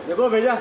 देखो भैया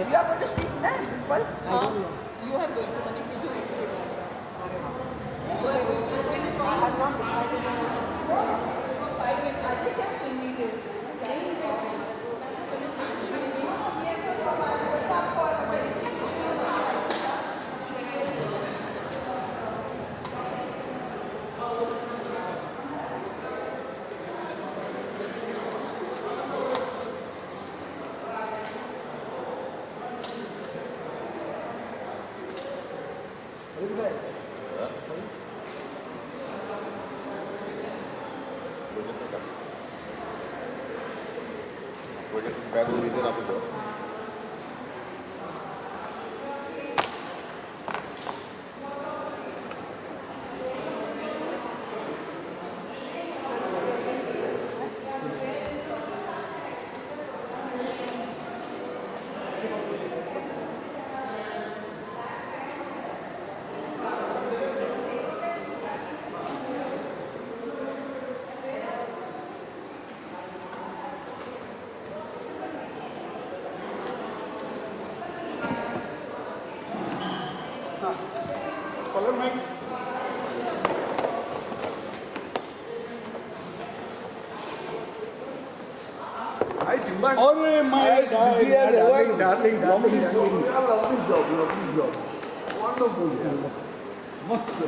You are going to speak now, DIPAL? You are going to manipulate. You are going to say the same. I'm not decided. I think that's when we will. Bag वो इधर आप दो Alumni. I demand. Oh my darling, darling. Lovely job. Wonderful. Must be.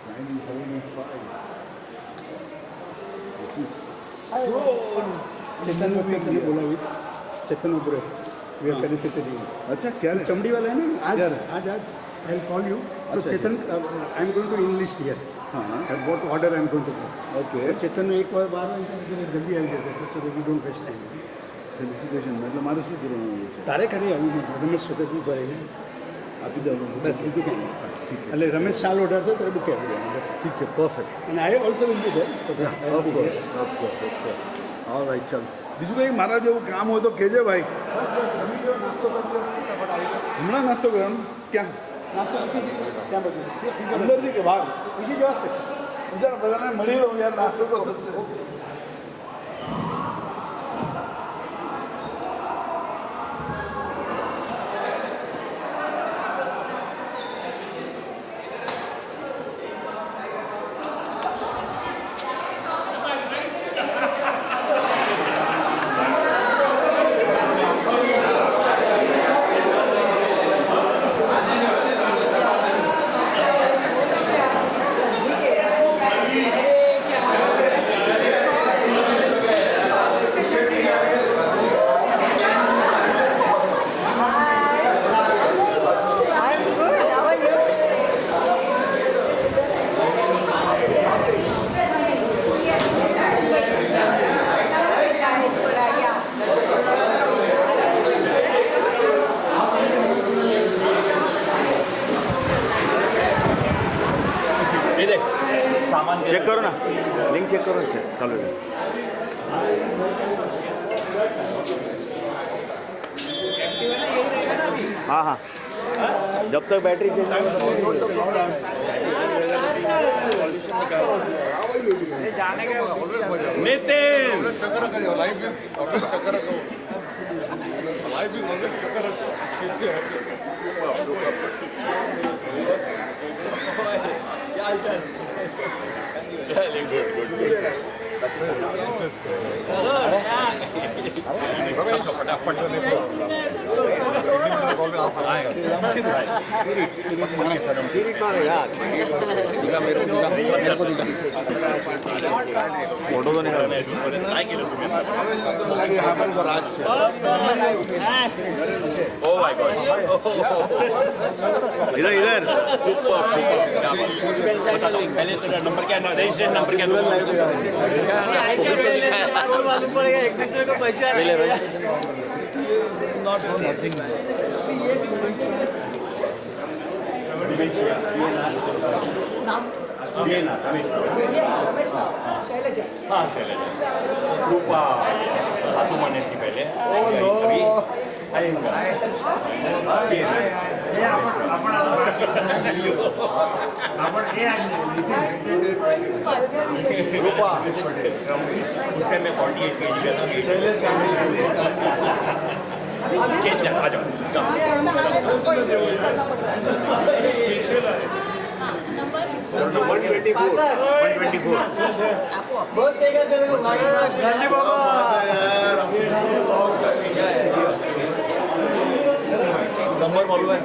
1975. This is so. चेतन ने बोला इस चेतन उबरे we are felicitating. अच्छा क्या है? चमड़ी वाला है ना आज I'll call you. So Chetan I'm going to enlist here. What order I'm going to go. Okay. चेतन ने एक बार जल्दी आ गया so that we don't waste time. Felicitation. मतलब मारे શું કરવાનું છે? તારે કરી આવું રમેશ વખત બી ભરે આપી દેવાનું. બસ બીજું કંઈ નહીં એટલે રમેશ ચાલ ઓર્ડર છે ત્યારે બુક આપી દેવાનું બસ ઠીક છે પરફેક્ટ અને I also will be there all right ચાલ બીજું કંઈ મારા જેવું કામ હોય તો કહેજે ભાઈ નાસ્તો કરી હમણાં નાસ્તો કરવાનો ક્યાં નાસ્તો ત્યાં બધું અંદરથી કે બહાર બીજી જવાશે બીજા બધાને મળી લઉં યાર નાસ્તો તો થશે चेक करो ना लिंक चेक करो चालू हाँ हाँ जब तक बैटरी नितिन good. फोटो तो इधर इधर पहले तेरा नंबर क्या रजिस्ट्रेशन नंबर क्या मालूम पड़ेगा एक दूसरे को पहचान नॉट फॉर नथिंग ये ना शैलजा हाँ शैलजा रूपा हाथों मारने की पहले कभी आएगा रूपा उसके में 48 पेज का आ जाओ सबको इंट्रोड्यूस करना पड़ता है नंबर 124 बहुत देगा तेरे को गांधी बाबा नंबर मालूम है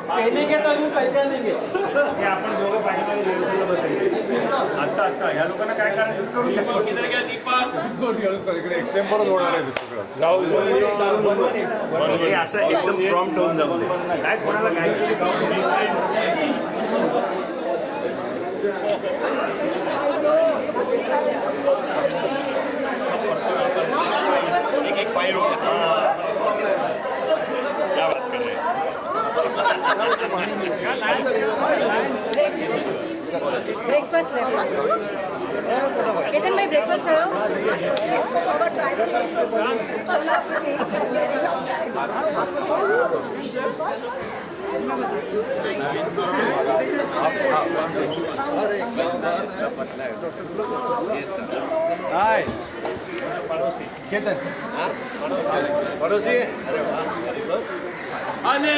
पहनेंगे तो अभी पहचानेंगे हे आपण दोघं पाठीमागे रिहर्सलला बसायचे आता आता ह्या लोकांना काय करायचं ते करून घ्या किधर गया दीपक इकडे एक्सटेम्परच होणार आहे हे असं एकदम प्रॉम्प्ट होऊन जाऊ दे काय कोणाला गायचं एक एक फाइल क्या बात कर रहे हैं ब्रेकफास्ट केतन भाई ब्रेकफास्ट है और ड्राइवर हाय चेतन पड़ोसी है अरे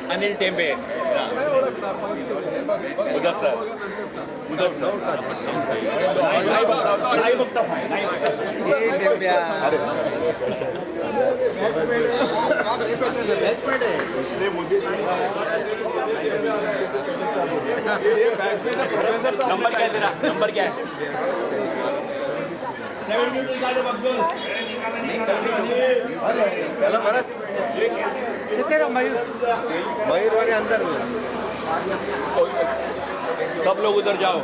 अनिल टेंबे उधर सर नाही बघता नंबर क्या है तेरा नंबर क्या है चला भरत मयूर वाले अंदर सब लोग उधर जाओ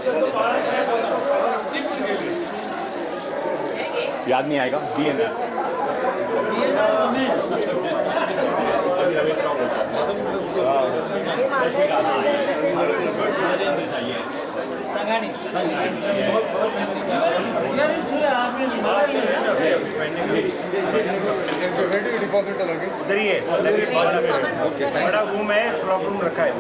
याद नहीं आएगा DNR उधर ही है बड़ा रूम है क्लॉक रूम रखा है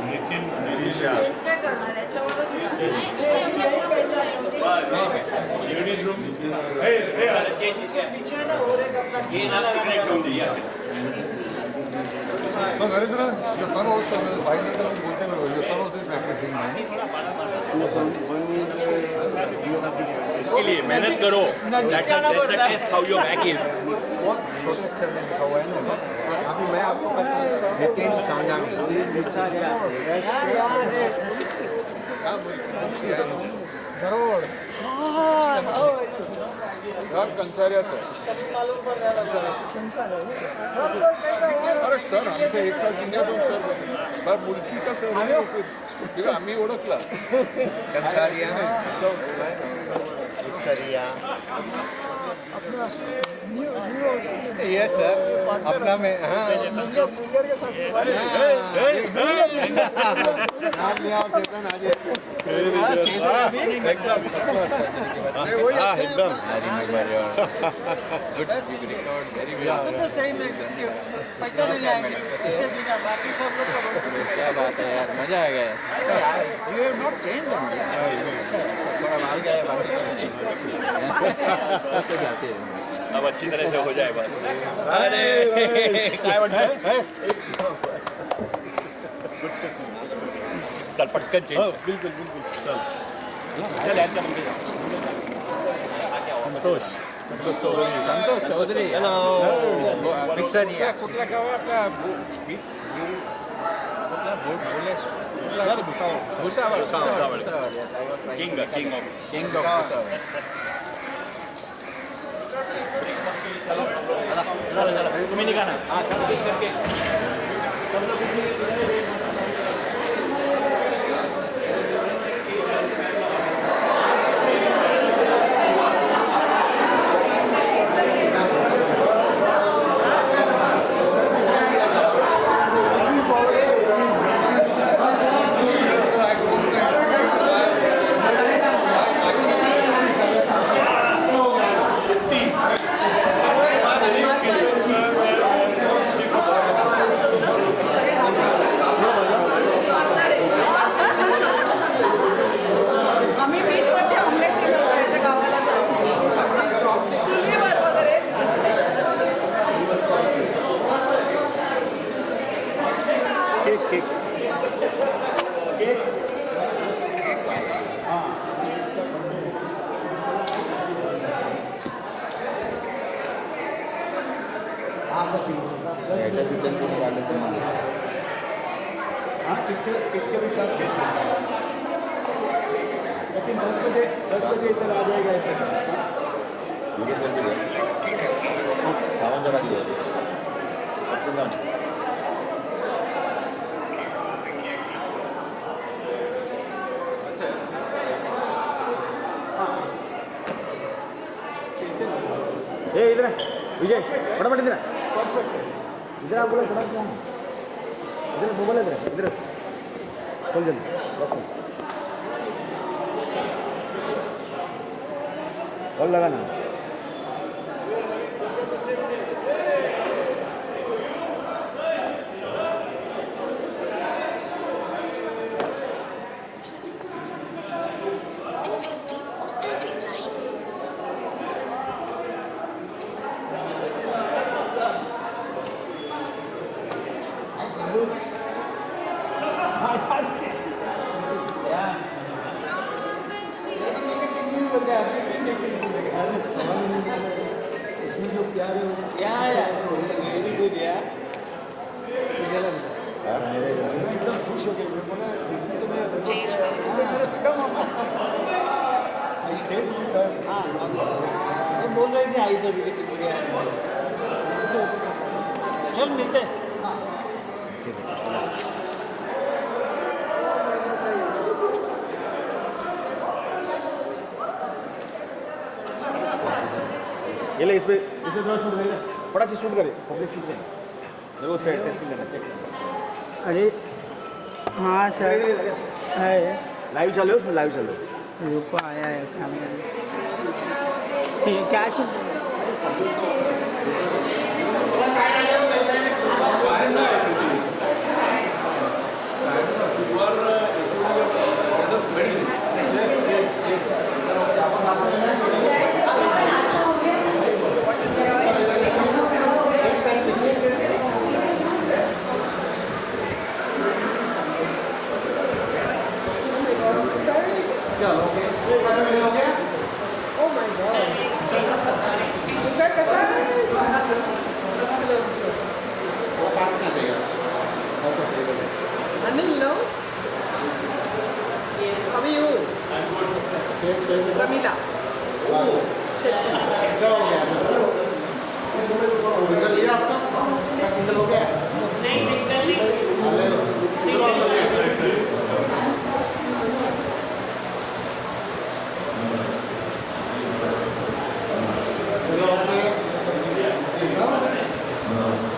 नितिन निलिशा लेडीज रूम ये ना सिगरेट रूम दिया मग Narendra your son also 5 minutes बोलते हैं your son also is practicing इसके लिए मेहनत करो that's a test how your back is बहुत छोटे अक्षर में लिखा हुआ है ना अभी मैं आपको पता नितिन सांजामी करोड़ कंसारिया सर अरे सर हमसे 1 साल सीनियर पण सर सर मुलकी का सर फिर आम्ही ओळखला कंसारिया इसरिया ये सर अपना में हाँ एकदम क्या बात है यार, मजा आ गया यार। यू हैव नॉट चेंज्ड थोड़ा माल गया है बाकी तो जाते हैं। अब अच्छी तरह से हो जाए बात। अरे काय म्हणताय? चल पटकन चेंज। बिल्कुल बिल्कुल चल चल ऐड कर मुझे। संतोष चौधरी हेलो मिसनिया कुठला गाव आपला भुसावळ किंग ऑफ तुम्ही निघा ना। आम्ही बीचमध्ये ऑमलेट केलं होतं याच्या गावाला जाऊन चुलीवर वगैरे. हाँ किसके भी साथ भेज देंगे, लेकिन 10 बजे इधर आ जाएगा ऐसा क्या? इधर विजय फटाफट इधर परफेक्ट है. इधर आप बोलो फटाफट इधर मोबाइल इधर खोल जल्दी कॉल लगाना। इसमें जो प्यार है वो मैं एकदम खुश हो गया. मैं बोला देखी तो मेरा मेरे से कम स्टेट में था. बोल रहे थे आई तो चल मिलते हैं। ये ले इसमें थोड़ा शूट करेगा, फटाक से शूट करे, पब्लिक शूट करे, देखो साइड टेस्टिंग करना चेक। अरे हाँ सर है लाइव चालू है उसमें, लाइव चालू है। रुको आया है कैमरा। ठीक क्या shoot Anil, no? How are you? Ramila. Single लिया आपका? क्या सिंगल हो गया? नहीं सिंगल नहीं।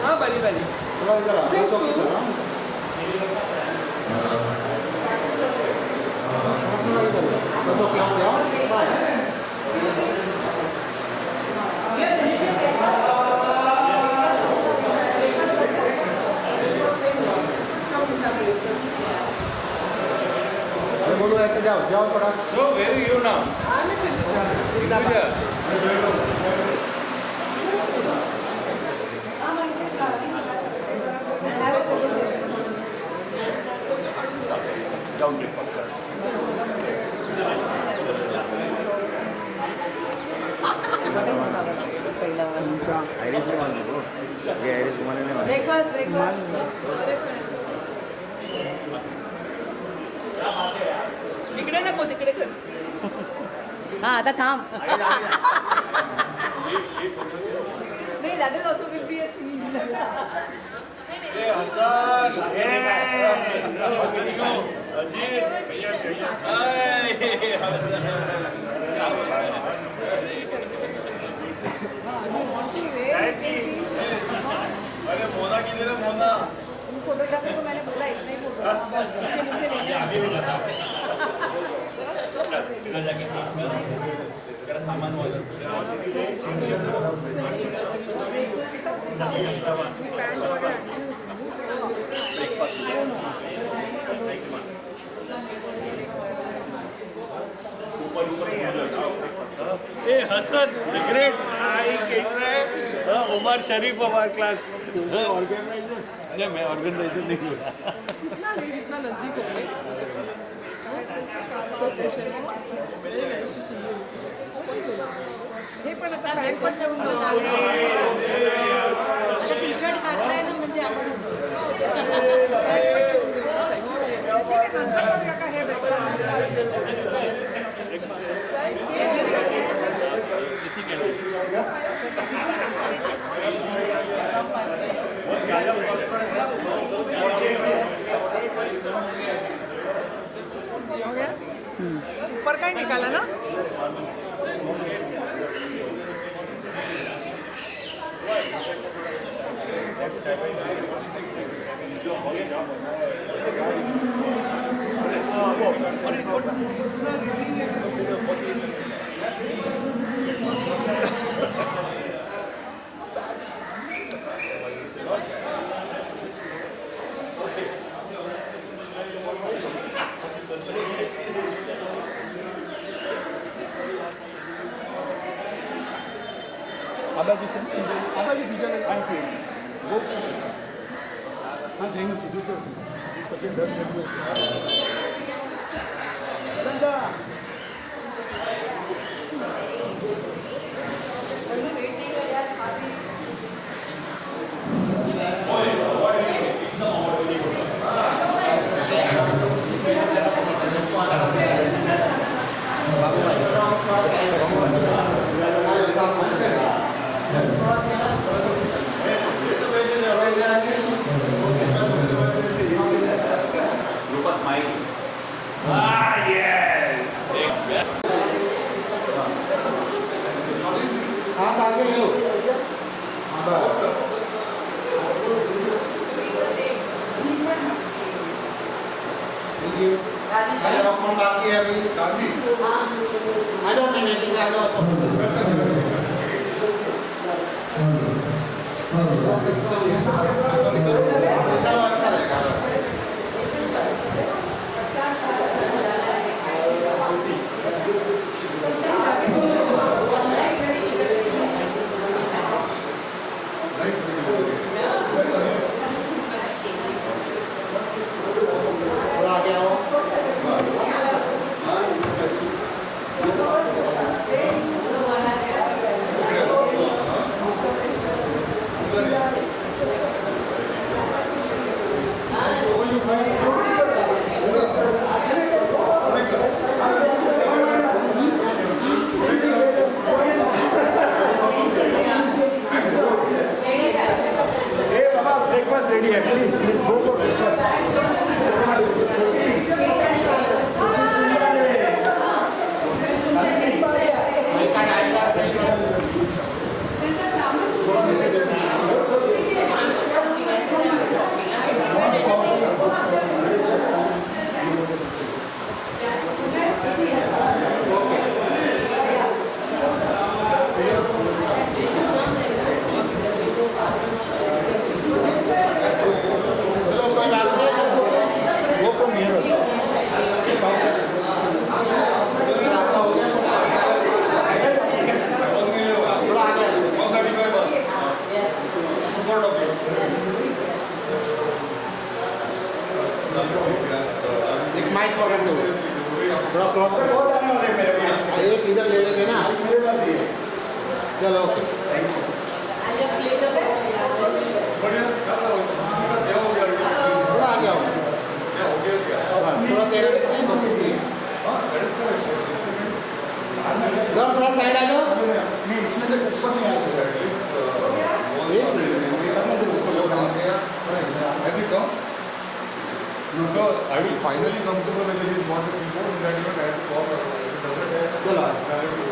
हाँ बनी बनी. थोड़ा इधर आओ. So where are you now? I'm in Pooja. Breakfast, breakfast. इकडे नको तिकडे कर. हा आता थांब. नाही, that is also will be a scene. Photographer को मैंने बोला इतना ही फोटो इसके मुझे ए हसन ग्रेट आई कैसा है उमर शरीफ हमारे क्लास नहीं मैं ऑर्गेनाइजर नहीं हूँ इतना नजदीक हो गए. हे पण आता टी शर्ट घातलाय ना म्हणजे आपणच ऊपर का ही निकाला ना. माइक पकड़ लो थोड़ा क्रॉस बहुत आने वाले हैं मेरे पास। एक इधर ले लेते ना मेरे पास ही है। चलो ओके थोड़ा आगे आओ थोड़ा तेरे सर थोड़ा साइड आ जाओ नहीं इसमें से ऊपर नहीं आ सकता। So I will finally come to know whether he wants a keyboard and that you know, I have to call. If it doesn't have, चलो I have to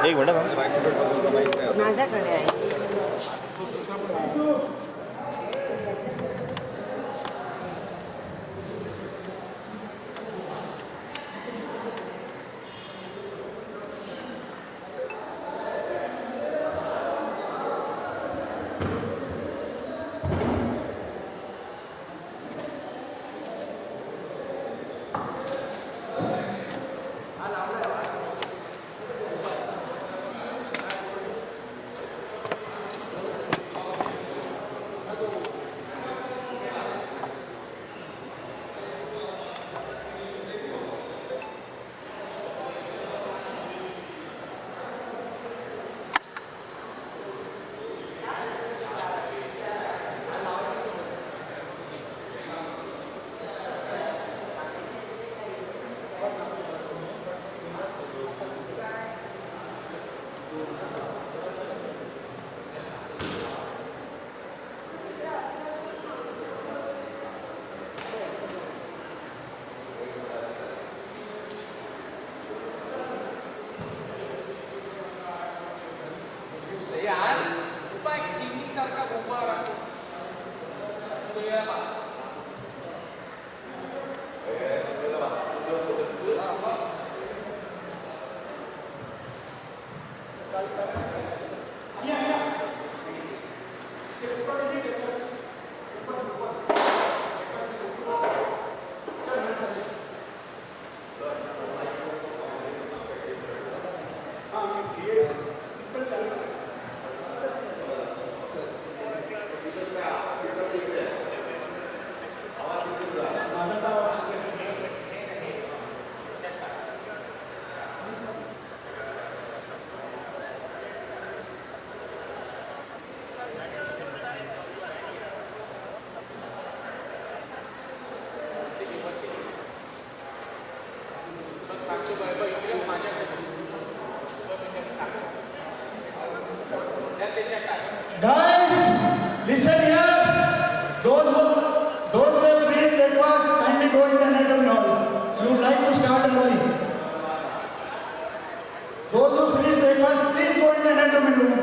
एक मिनट मैम माझ्याकडे आहे Guys, listen here. Those who have reached breakfast, kindly go in the anecdote hall. We would like to start early. Those who finished breakfast, please go in the anecdote room.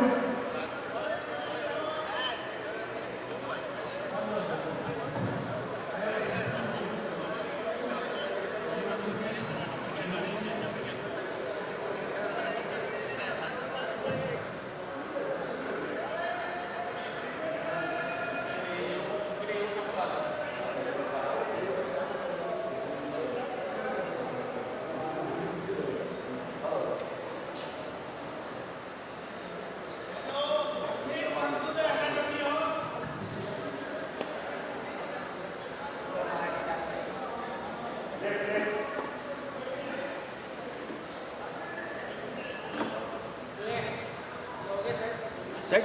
Set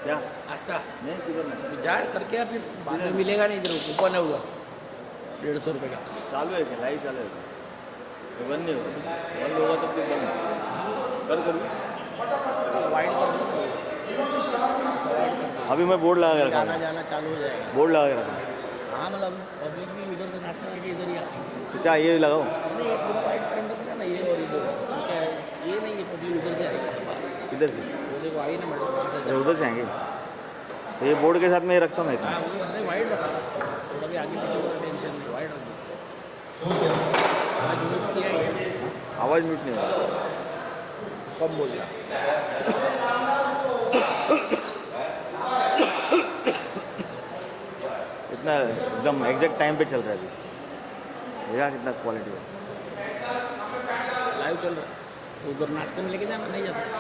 क्या आस्था नहीं किधर नहीं जा करके फिर बाद में मिलेगा नहीं इधर कूपन है उधर 150 रुपये का चालू है क्या लाइव चालू है क्या बंद नहीं होगा बंद होगा तो फिर बंद कर वाइड कर अभी मैं बोर्ड लगा के रखा आना जाना चालू हो जाएगा बोर्ड लगा के रखा हाँ मतलब पब्लिक भी इधर से नाश्ता करके इधर ही आएंगे तो क्या ये लगाओ नहीं एक पूरा वाइड फ्रेम रखा ना ये और इधर क्या है ये नहीं ये पब्लिक उधर से आएगी इधर से वो देखो आई ना मैडम वहाँ से उधर से आएंगे ये बोर्ड के साथ में रखता हूँ मैं इतना। नहीं वाइड रखा थोड़ा भी आगे पीछे टेंशन नहीं वाइड रख आवाज़ म्यूट नहीं होगा। कम बोलना इतना एकदम एग्जैक्ट टाइम पे चल रहा है अभी। देखा कितना क्वालिटी है। लाइव चल रहा है उधर नाश्ते में लेके जाना नहीं जा सकता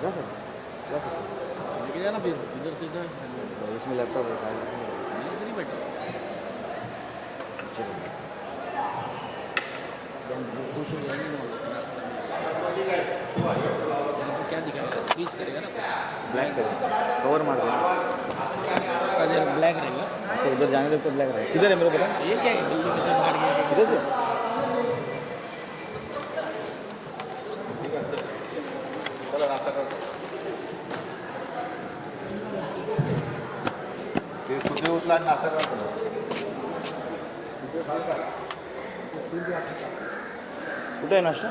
जा सकते लेके जाना फिर इधर से इधर इसमें लैपटॉप है नहीं इधर ही बैठा खुश हो जाएंगे क्या दिखाएगा फ्रीज करेगा ना ब्लैक करेगा कवर मार देगा ब्लैक रहेगा तो उधर जाने दे तो ब्लैक रहेगा। किधर है मेरे को बता। ये क्या है दिल्ली में से बाहर गया इधर से चला नाश्ता करतो ते तुझे उचला नाश्ता करतो कुठे आहे नाश्ता।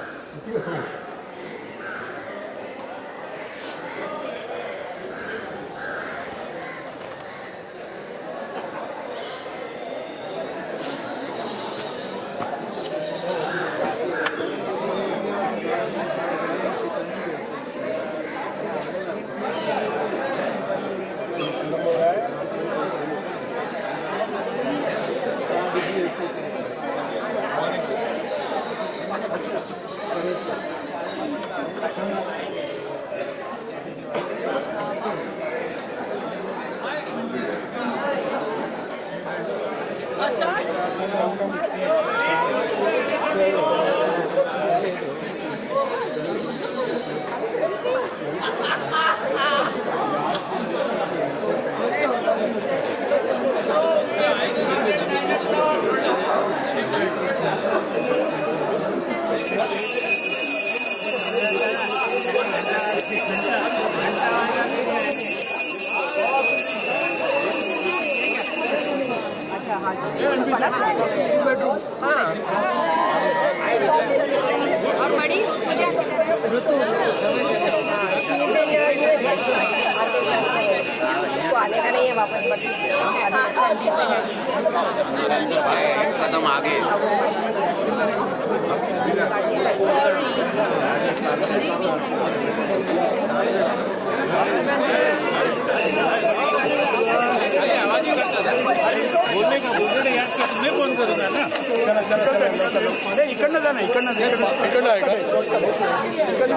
कदम आगे इकडनं जा ना इकडनं आहे का इकडनं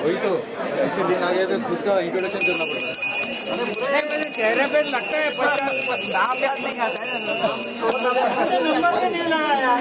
वही तो ऐसे दिन आ गए तो खुद का इंट्रोडक्शन करना पड़ता है। मेरे चेहरे पे लगता है नाम याद नहीं आता है नंबर नहीं लगाया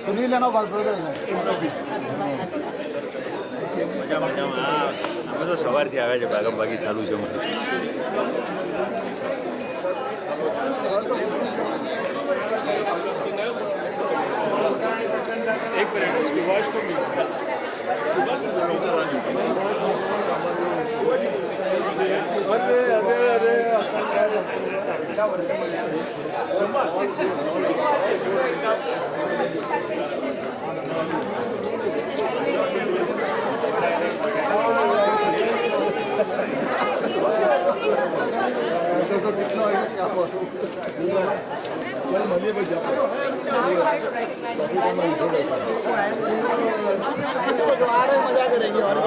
सुनील है ना बाल ब्रदर અમે તો સવારથી આવ્યા છે ભાગમભાગી ચાલુ છે અમારે मजा करेंगे और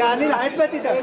अनिल आहेत का तिथं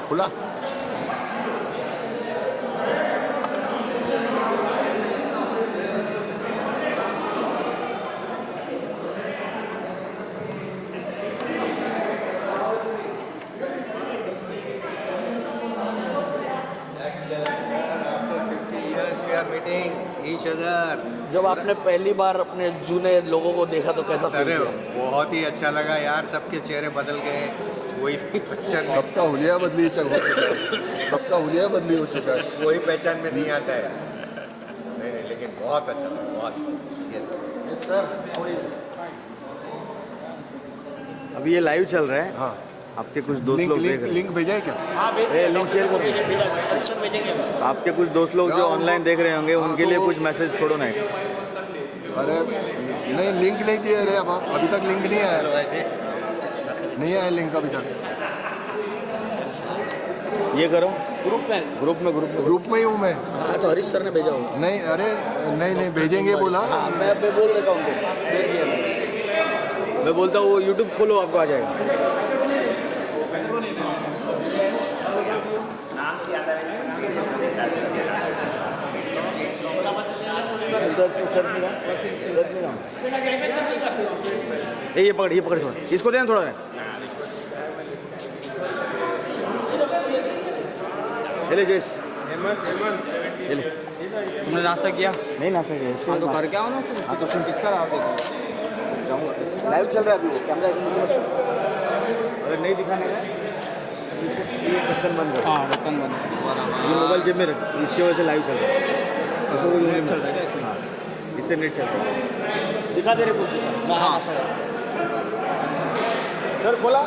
खुला जब आपने पहली बार अपने जूने लोगों को देखा तो कैसा फील किया? बहुत ही अच्छा लगा यार, सबके चेहरे बदल गए, कोई भी पहचान, सबका हुलिया बदली हो चुका है, सबका हुलिया बदली हो चुका है, कोई पहचान में नहीं आता है। नहीं, लेकिन बहुत अच्छा लगा, बहुत। Yes sir. अभी ये लाइव चल रहा है। हाँ, आपके कुछ दोस्त लोग देख रहे हैं। लिंक भेजा है क्या? लिंक शेयर करो। आपके कुछ दोस्त लोग जो ऑनलाइन देख रहे होंगे उनके लिए कुछ मैसेज छोड़ो ना। अरे नहीं, लिंक नहीं दिए रे, अब अभी तक लिंक नहीं आया, नहीं आया लिंक अभी तक। ये करो ग्रुप में ही हूँ मैं। हाँ तो हरीश सर ने भेजा होगा। नहीं, अरे नहीं भेजेंगे बोला। हाँ, मैं बोल देता हूँ, देख लिया मैं बोलता हूँ वो यूट्यूब खोलो, आपको आ जाएगा। ये पकड़ इसको देना थोड़ा। चले जैस तुमने नाश्ता किया? नहीं नाश्ता किया। हाँ तो कर क्या हो ना। हाँ तो सुन किसका रहा जाऊँगा। लाइव चल रहा है अभी, कैमरा अगर नहीं दिखाने का ये ढक्कन बंद है। हाँ ढक्कन बंद। ये मोबाइल जेब में रख, इसकी वजह से लाइव चल रहा है। नेट चल रहा है क्या? इससे नेट चल रहा है, दिखा दे रहे कुछ दिखा। हाँ सर बोला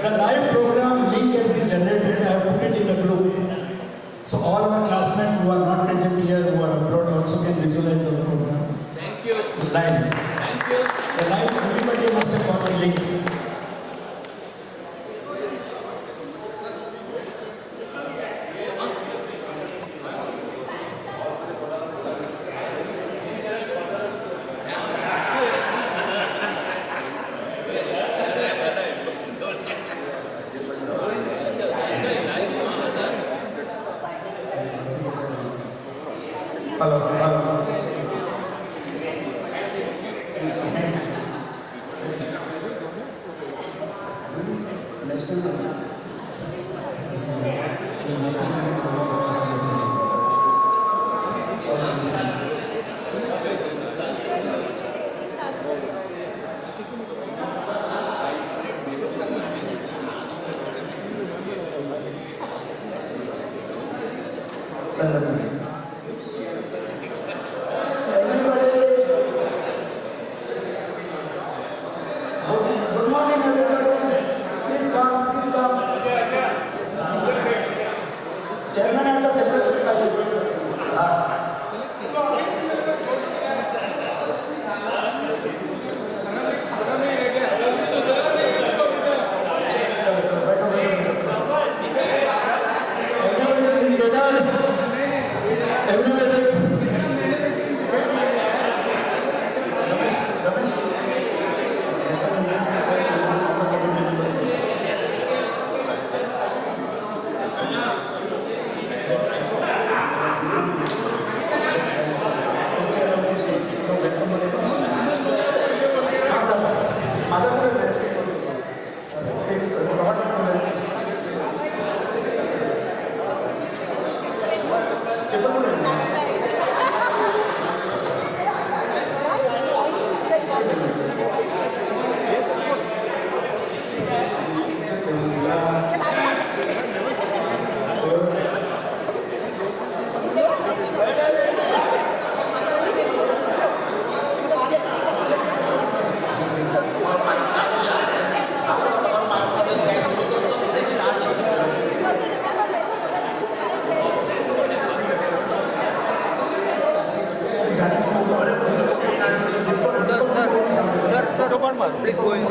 The live program link has been generated. I have put it in the group. So all our classmates who are not present here, who are abroad, also can visualize the program. Thank you. Live. Thank you. The live, everybody must have got a link. Hello. Please go in.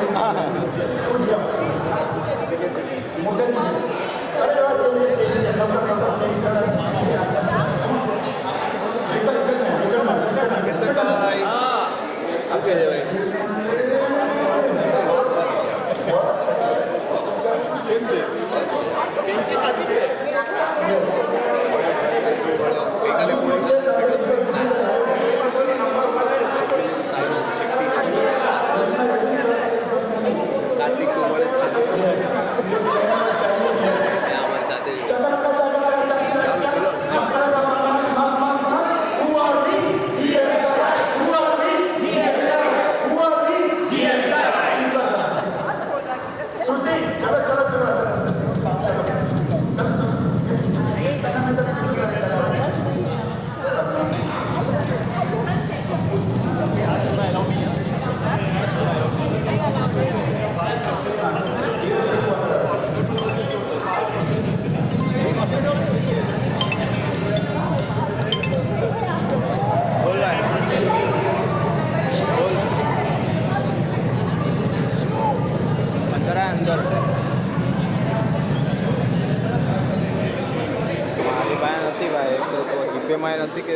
માં નથી કે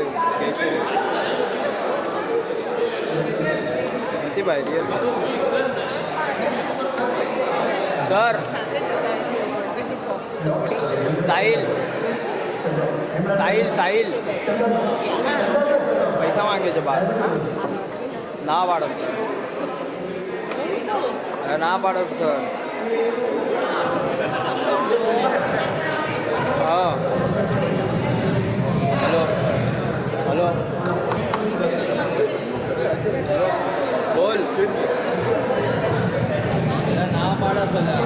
નથી ભાઈ real sir Sahil Sahil Sahil પૈસા માંગે છે બાર ના પાડો ના પાડો સર હા हेलो हेलो बोल ना पाड़ा चला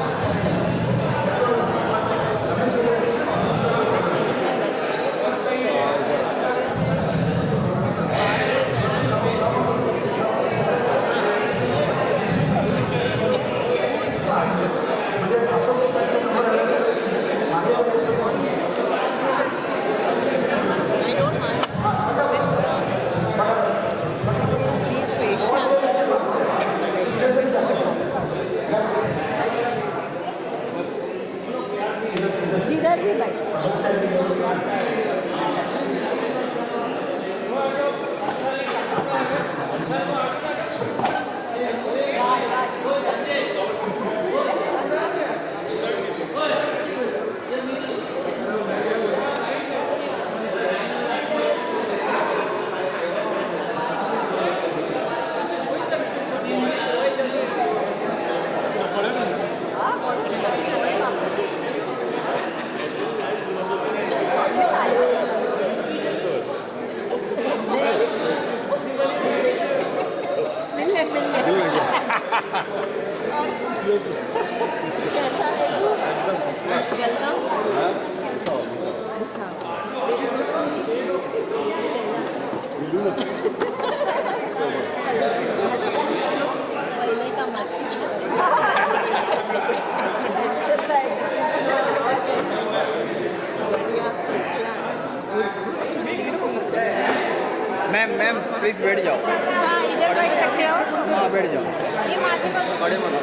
मैम मैम प्लीज बैठ जाओ. हाँ इधर बैठ सकते हो. हाँ बैठ जाओ. ये मागे बस खड़े मत हो.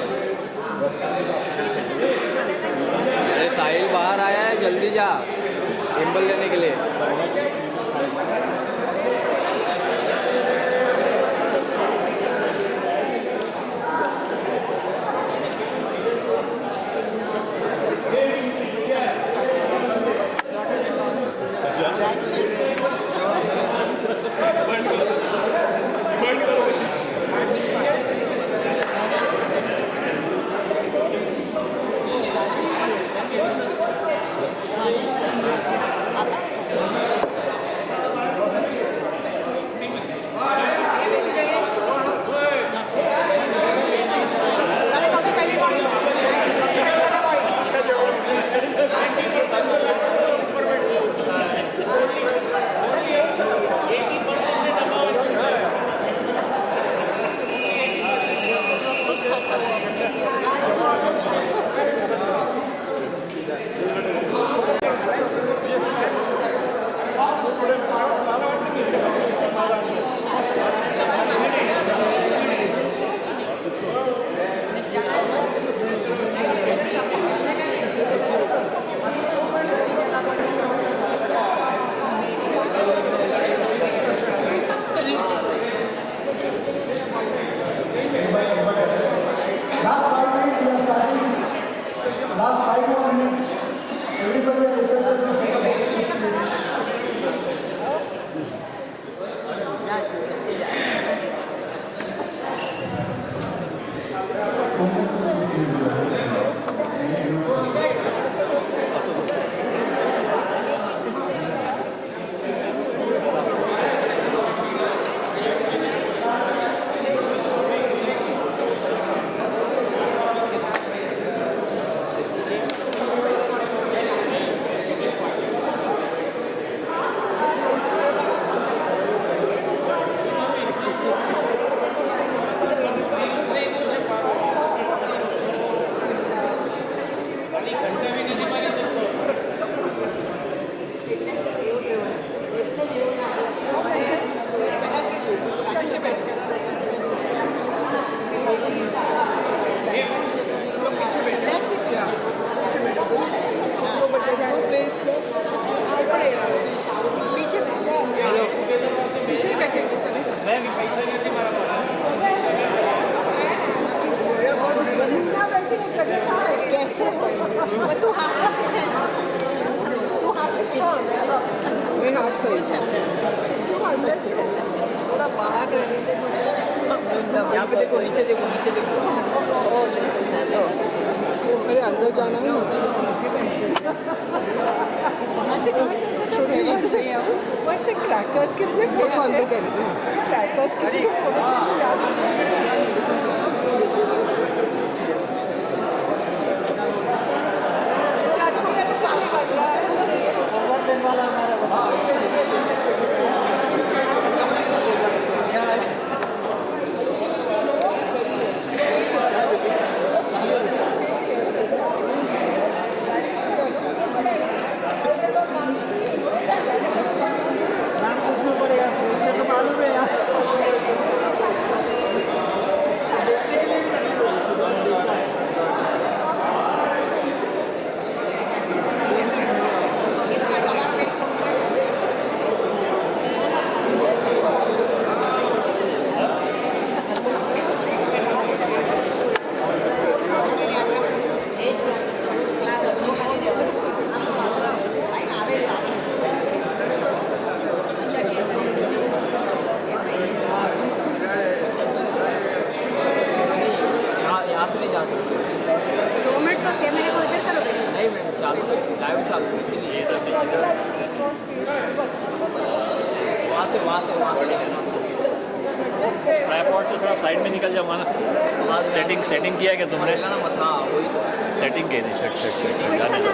अरे साहिल बाहर आया है, जल्दी जा टेम्पल लेने के लिए. कैसे तू मैं आप सही से थोड़ा बाहर यहाँ पे देखो, नीचे देखो, नीचे देखो। मेरे अंदर जाना नहीं होता वहाँ से कहाँ चलते थे वैसे क्रैकर्स किसने फोटो अंदर चलते क्रैकर्स किसी को ट्राइपॉड से थोड़ा साइड में निकल जाऊँगा ना। सेटिंग किया क्या तुमने? सेटिंग की नहीं। शट जाने दो।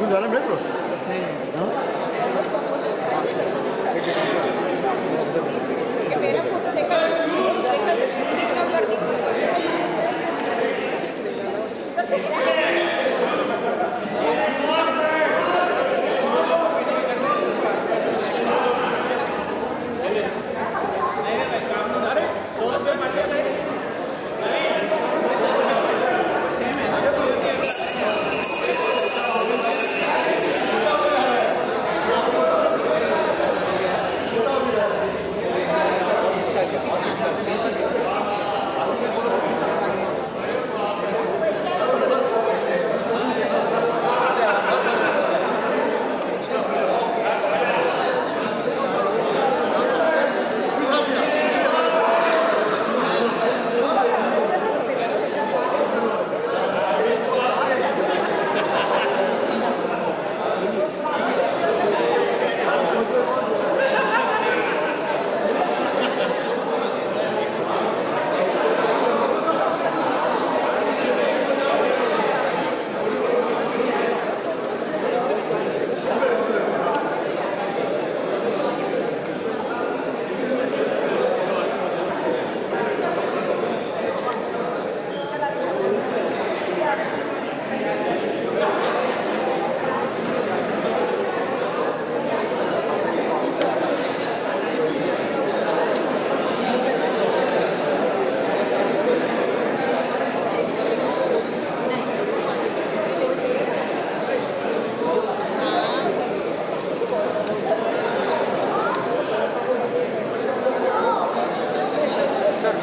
झालं मिळतो मेरा फोटो देखा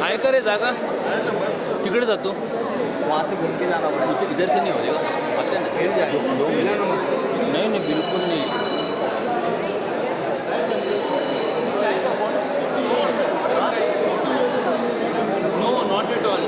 आहे का रे जागा तिकडे जातो वहाँ से घूम के जाना पड़ेगा इधर से नहीं हो जाएगा नहीं नहीं बिल्कुल नहीं no not at all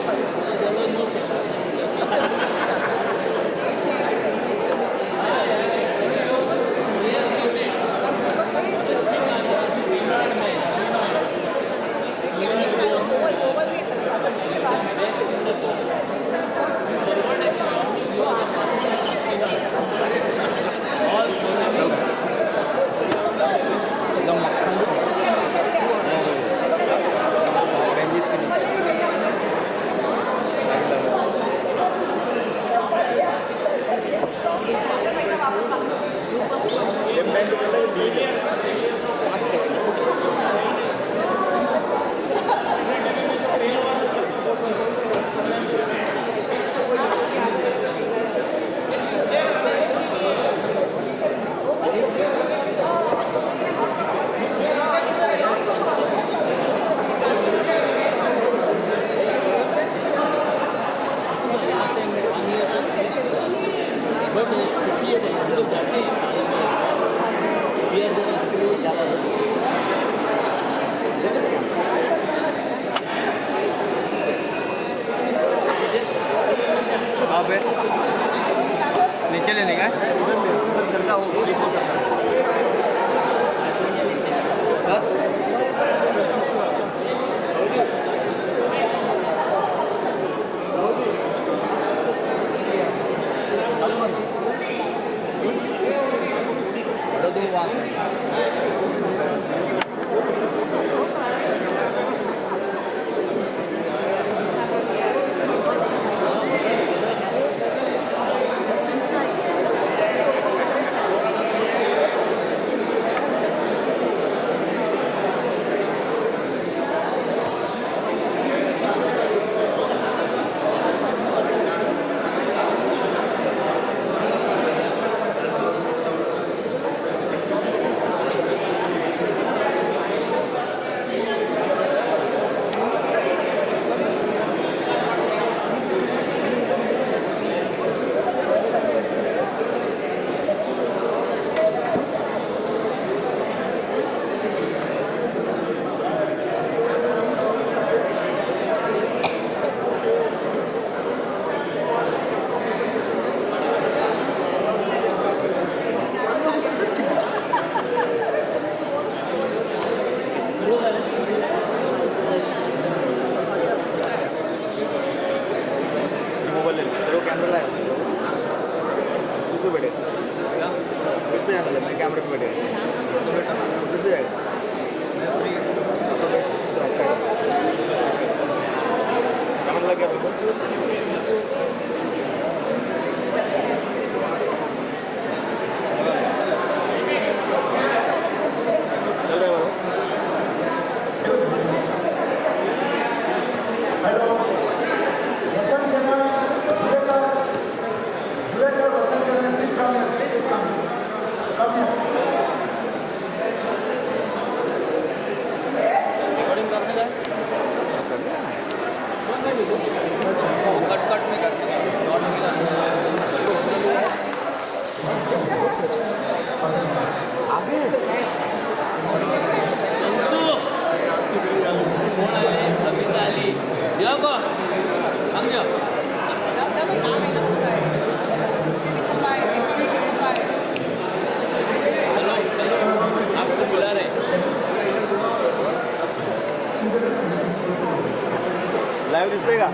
live दिसतेगा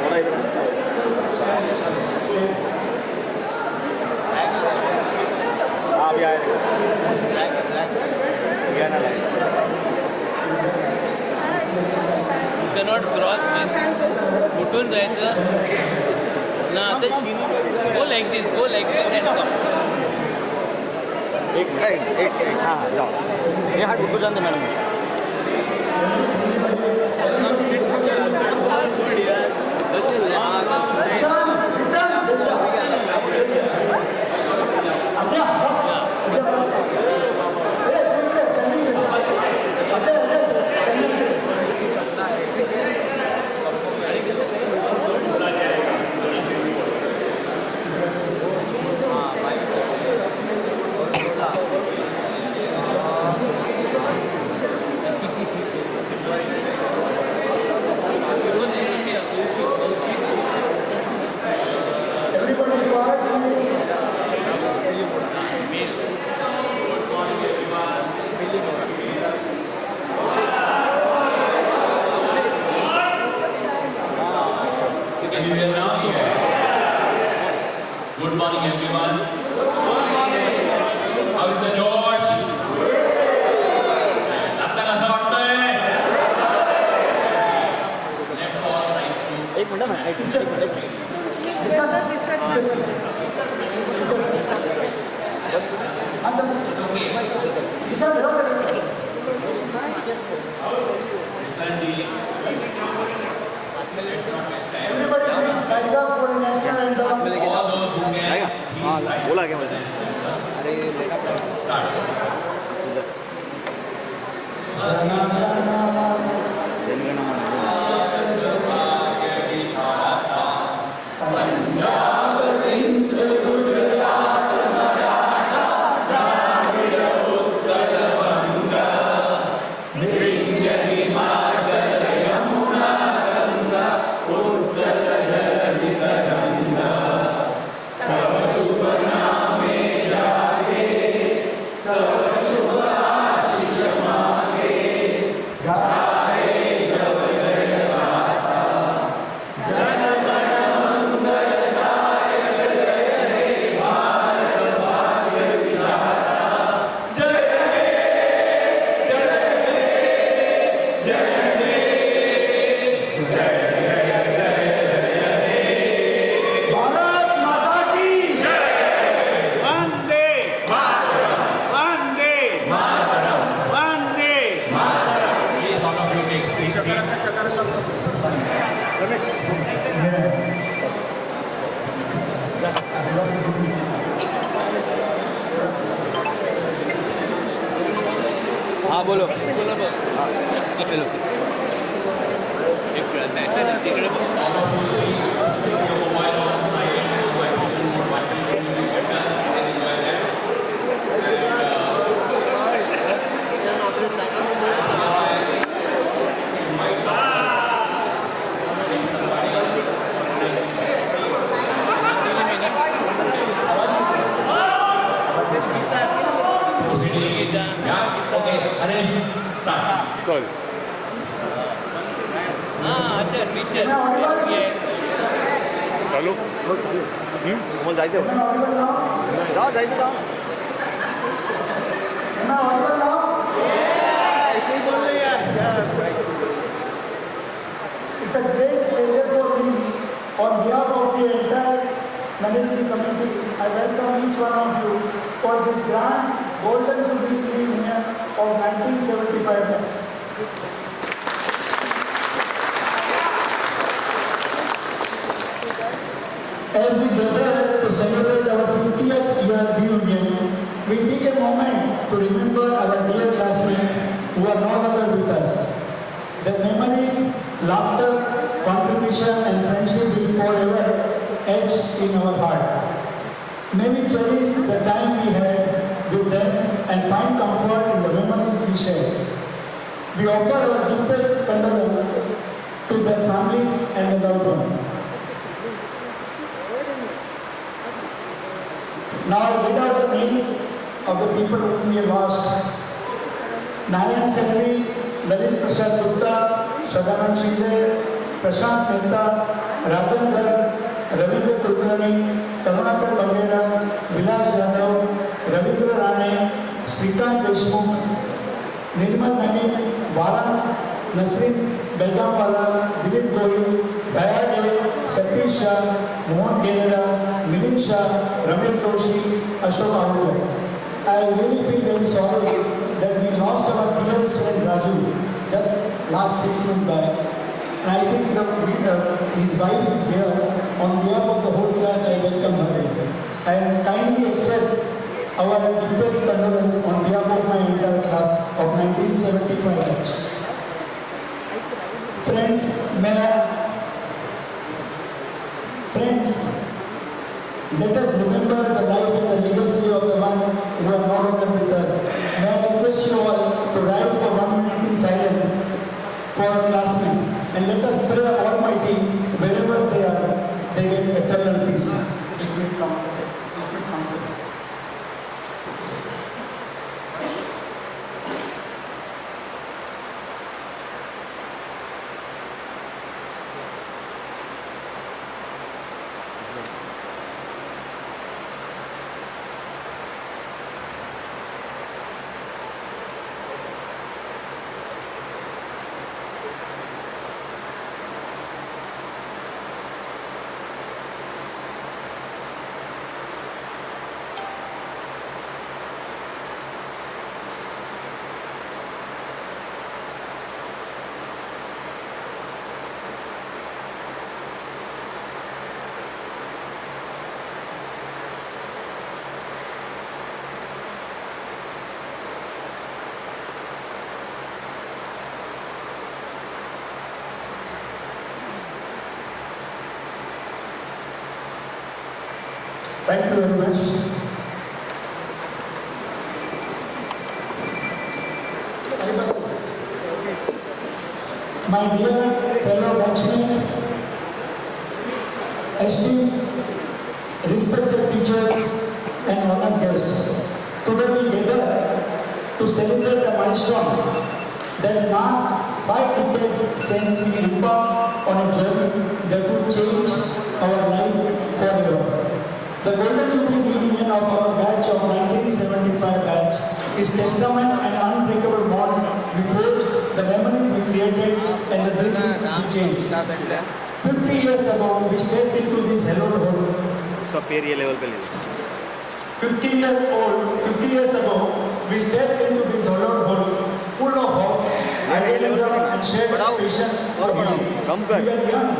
थोड़ा इधर हाँ अभी आएगा ना live You cannot cross this. कुठून जायचं ना आता go like this and come. एक हाँ जाओ ये हाथ ऊपर जाने madam Good morning, everyone. How is the Josh? आता कसं वाटतंय? Let's all rise to. एक मिनट मैं Everybody please rise up for the national anthem. All those who can, please rise. बोला क्या मुझे अरे हाँ बोलो चलो एक ऐसे तिकडे अच्छा टीचर चालू मग जायचं जायचं जाऊ It's a great pleasure for me on behalf of the entire managing committee. I welcome each one of you for this grand Golden Jubilee year of 1975. As we gather to celebrate our 50th year reunion, we take a moment to remember our dear classmates who are no longer with us. Their memories, laughter, contribution and friendship will forever etch in our heart. May we cherish the time we had with them and find comfort in the memories we share. We offer our deepest condolence to their families and the loved ones. Now read out the names of the people whom we lost. Narayan Selvi, Lalit Prasad Gupta, Sadanand Shinde, Prashant Mehta, Rajan Garg, Ravindra Kulkarni, Karunakar Bandera, Vilas Jadhav, Ravindra Rane, Srikant Deshmukh, Nirmal Nadeem, Varan, Nasrin Belgamwala, Dilip Goyal, Daya Dev, Satish Shah, Mohan Gera, Milind Shah, Ramesh Doshi, Ashok Ahuja. I really feel very sorry that we lost our dearest friend Raju just last 6 months back. And I think his wife is here. On behalf of the whole class, I welcome her. And kindly accept our deepest condolence on behalf of my entire class of 1975 batch. Friends, let us remember the life and the legacy of the one who are no longer with us. May I request you all to rise for 1 minute in silence for our classmates, and let us pray Almighty wherever they are, they get eternal peace. It will come. Thank you very much. My dear fellow batchmates, esteemed, respected teachers and honored guests, today we gather to celebrate a milestone that marks 5 decades since we embarked on a journey that would change our life forever. The Golden Jubilee reunion of our batch of 1975 batch is testament and unbreakable bonds we forged, the memories we created, and the dreams we changed. 50 years ago, we stepped into these hallowed halls. 50 years ago, we stepped into these hallowed halls, full of hopes, idealism, and shared passion for healing. We were young,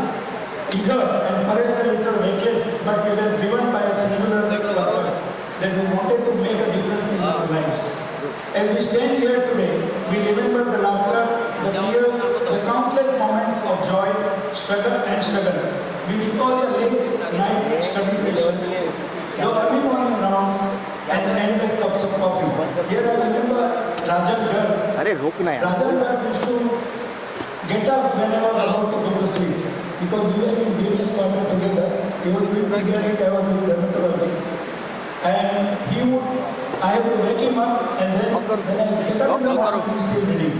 eager, and perhaps a little reckless, but we were driven by a singular purpose that we wanted to make a difference in our lives. As we stand here today, we remember the laughter, the tears, the countless moments of joy, struggle. We recall the late night study sessions, the early morning rounds, and the endless cups of coffee. Here I remember Rajan Garg. Rajan Garg used to get up when I was about to go to sleep, because we were in various quarters together. He was doing pediatric, I was doing dermatology. And I had to wake him up, and then when I get up in the morning, he was still reading.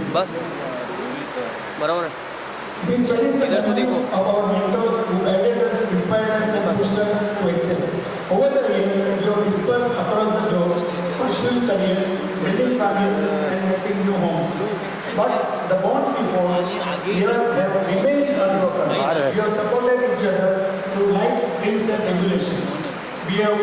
We cherish the memories of our mentors who guided us, inspired us, and pushed us to excel. Over the years, we have dispersed across the globe, pursuing careers, building families, and making new homes. But the bonds we forged here have remained unbroken. We have supported each other through life's dreams and tribulations. We have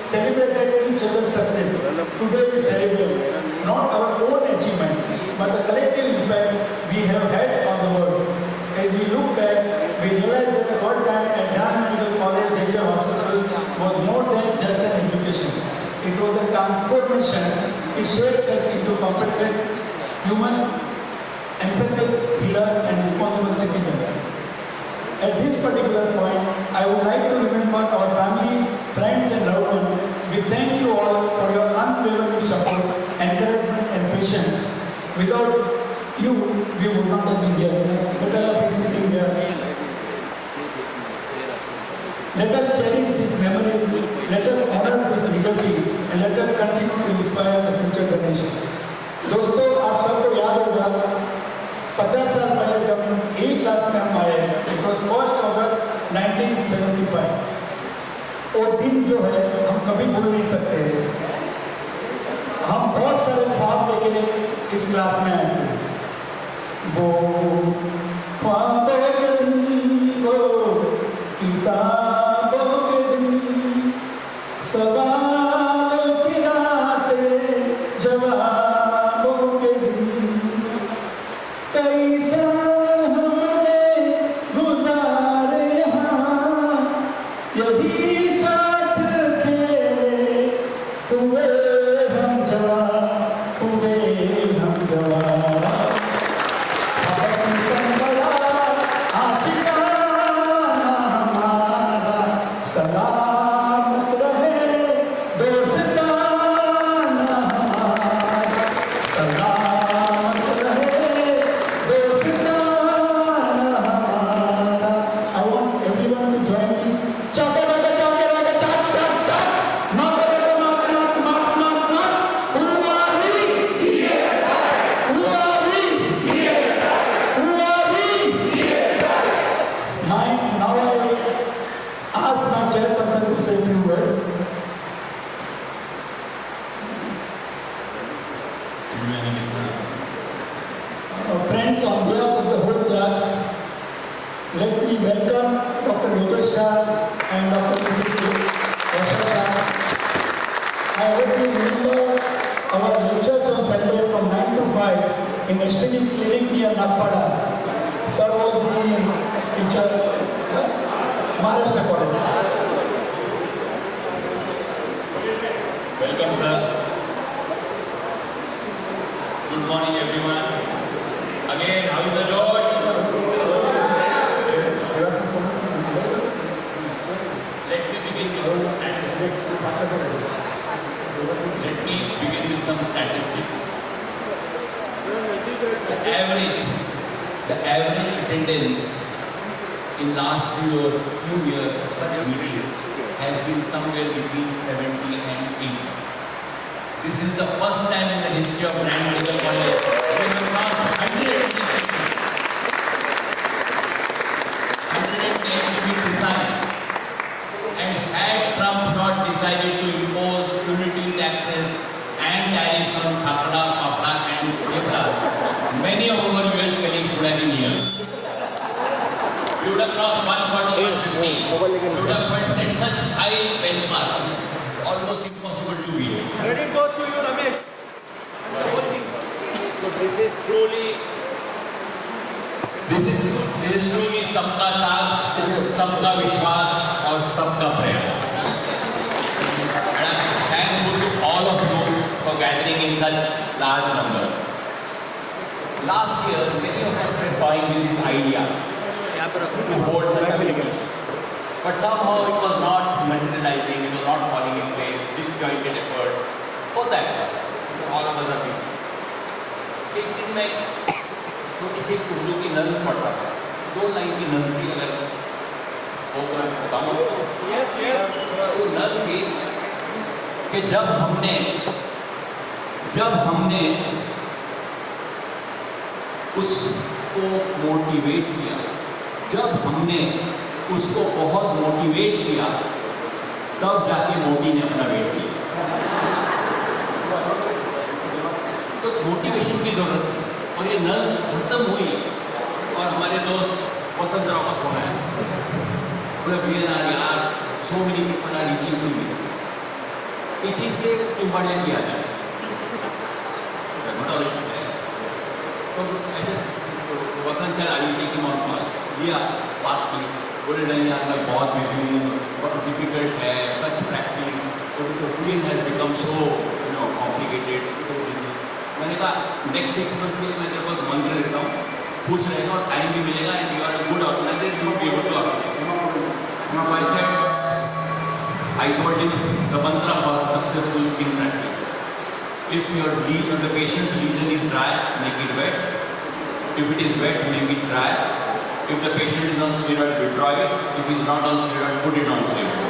celebrated each other's success. Today we celebrate not our own achievement, but the collective impact we have had on the world. As we look back, we realize that the work done at John Medical College, JJ Hospital was more than just an education. It was a transformation. It shaped us into compassionate humans, empathic, healer, and responsible citizen. At this particular point, I would like to remember our families, friends, and loved ones. We thank you all for your unwavering support, encouragement, and patience. Without you, we would not have been here. Better be sitting there. Let us cherish these memories, let us honor this legacy, and let us continue to inspire the future generation. दोस्तों, आप सबको होगा 50 साल पहले जब एक class में हम आए, इट वॉज 1 अगस्त 1975। वो दिन जो है हम कभी भूल नहीं सकते हैं। हम बहुत सारे ख्वाब लेके इस क्लास में आए थे। वो ख्वाबों के दिन, वो किताबों के दिन, सवालों की रातें, जवाबों के दिन, कई साल हमने गुजारे यहाँ, यही साथ खेले हुए हम जवान, हुए हम जवान। बचपन बड़ा आशिकाना हमारा, सलामत रहे दोस्ताना हमारा, सलामत रहे दोस्ताना हमारा। I want everyone to join me. Chaka chaka chaka chaka chak chak chak. Mak mak mak mak mak mak mak. Who are we? Who are we? Who are we? Now I ask my chairperson to say a few words. Friends, on behalf of the whole class, let me welcome Dr. Yogesh Shah and Dr. Mrs. Rasha Shah. I hope you remember our lectures on Sunday from 9 to 5 in Estetic Clinic near Nagpada. Sir was the teacher, Maharashtra College. Welcome, sir. Good morning, everyone. Again, how is the George? Let me begin with some statistics. Some statistics. The average attendance in last few years of such meetings has been somewhere between 70 and 80. This is the first time in the history of Grand Medical College when we crossed 110 to be precise. And had Trump not decided to impose unity taxes and tariffs on khapra, papra and kepra, many of our US colleagues would have been here. We would have crossed 140, 150. We would have set such high benchmarks, almost impossible to beat. Credit goes to you, Ramesh. So this is truly सबका साथ, सबका विश्वास और सबका प्रयास. And I'm thankful to all of you for gathering in such large number. Last year, many of us were toying with this idea to hold such a meeting. But somehow it was not materializing, it was not falling in place, disjointed efforts. होता है, all of us are busy. एक दिन मैं छोटी सी उर्दू की नज़्म पढ़ रहा था, 2 लाइन की नज़्म थी, अगर वो मैं बताऊँ तो वो नज़्म थी कि जब हमने उसको मोटिवेट किया, जब हमने उसको बहुत मोटिवेट किया, तब जाके मोटी ने अपना वेट किया. तो मोटिवेशन की जरूरत थी और ये नल खत्म हुई और हमारे दोस्त वसंत राव का फोन आया, बोले BNR यार, so many people are reaching to me. Teaching से इम्पॉर्टेंट किया जाए, बताओ तो ऐसे वसंत चल IIT की मौत लिया, बात की, बोले नहीं यार मैं बहुत बिजी हूँ, बहुत डिफिकल्ट है, such practice, routine has become so complicated. मैंने कहा नेक्स्ट 6 months के लिए मैं तेरे को मंत्र देता हूँ, खुश रहेगा और टाइम भी मिलेगा, and you are a good organiser, you will be able to organise. I told him the mantra for successful skin practice. If the patient's lesion is dry, make it wet. If it is wet, make it dry. If the patient is on steroid, withdraw it. If he is not on steroid, put it on steroid.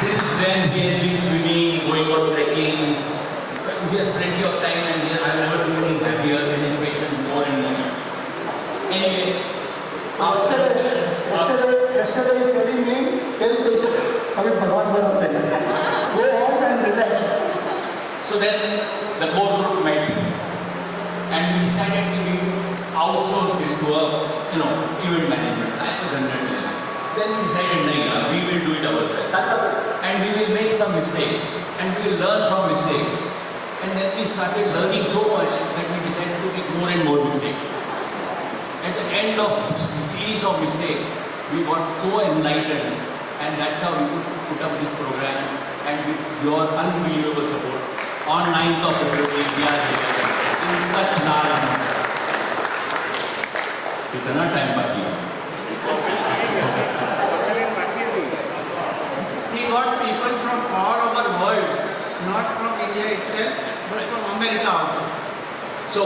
Since then, he has been swimming, going out trekking, he has plenty of time, and I have never seen him happier and his patient more and more. Anyway, yesterday is telling me, tell patient, अभी भगवान बना सके. Go home and relax. So then the core group met, and we decided we will outsource this to a, event management. I was 100. Then we decided, we will do it ourselves. And we will make some mistakes, and we will learn from mistakes. And then we started learning so much that we decided to make more and more mistakes. At the end of a series of mistakes, we got so enlightened, and that's how we could put up this program. And with your unbelievable support, on 9th of February, we are here in such large numbers. कितना time बाकी है? We got people from all over the world, not from India itself, but from America also. So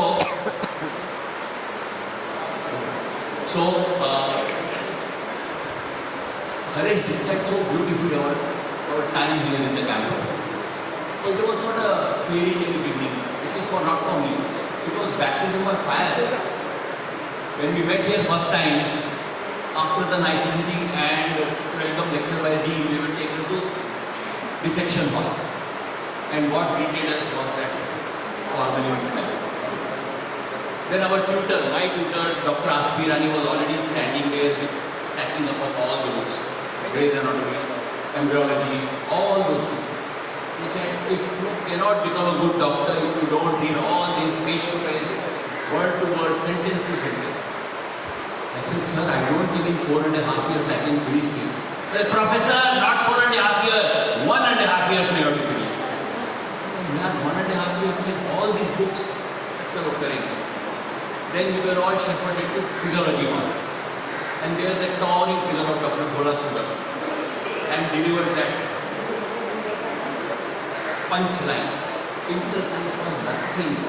Haresh described so beautifully our time here in the campus. But it was not a fairy tale beginning, at least not for me. It was baptism by fire. When we met here first time, after the nicety and welcome lecture by Dean, we were taken to dissection hall. And what greeted us was that formalin smell. Then our tutor, my tutor, Dr. Aspirani, was already standing there with stacking up of all the books. Grey's Anatomy, embryology, all those things. He said, if you cannot become a good doctor if you don't read all these page to page, word to word, sentence to sentence. I said, sir, I don't think in 4.5 years I can finish this. He said, Professor, not 4.5 years, 1.5 years may have to finish. Not 1.5 years to finish all these books. That's our correct. Then we were all shepherded to physiology hall. And there the towering figure of Dr. Bhola Sudhar and delivered that punchline. Inter-science was nothing.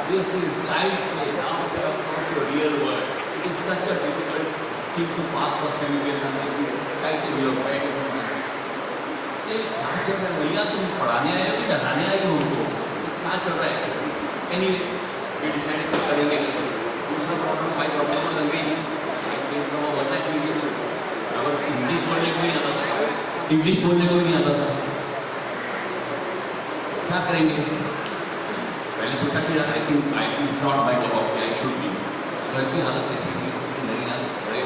This is child's play. Now we have come to a real world. It is such a difficult thing to pass first MBBS and this is title your right. ये क्या चल रहा है भैया तुम पढ़ाने आए हो कि डराने आए हो उनको क्या चल रहा है anyway we decided to करेंगे दूसरा प्रॉब्लम my problem was अंग्रेजी I came from a vernacular medium अगर इंग्लिश बोलने को भी नहीं आता था इंग्लिश बोलने को भी नहीं आता था क्या करेंगे पहले सोचा कि यार I think it's not my cup of tea I should be घर की हालत ऐसी थी नहीं यार बड़े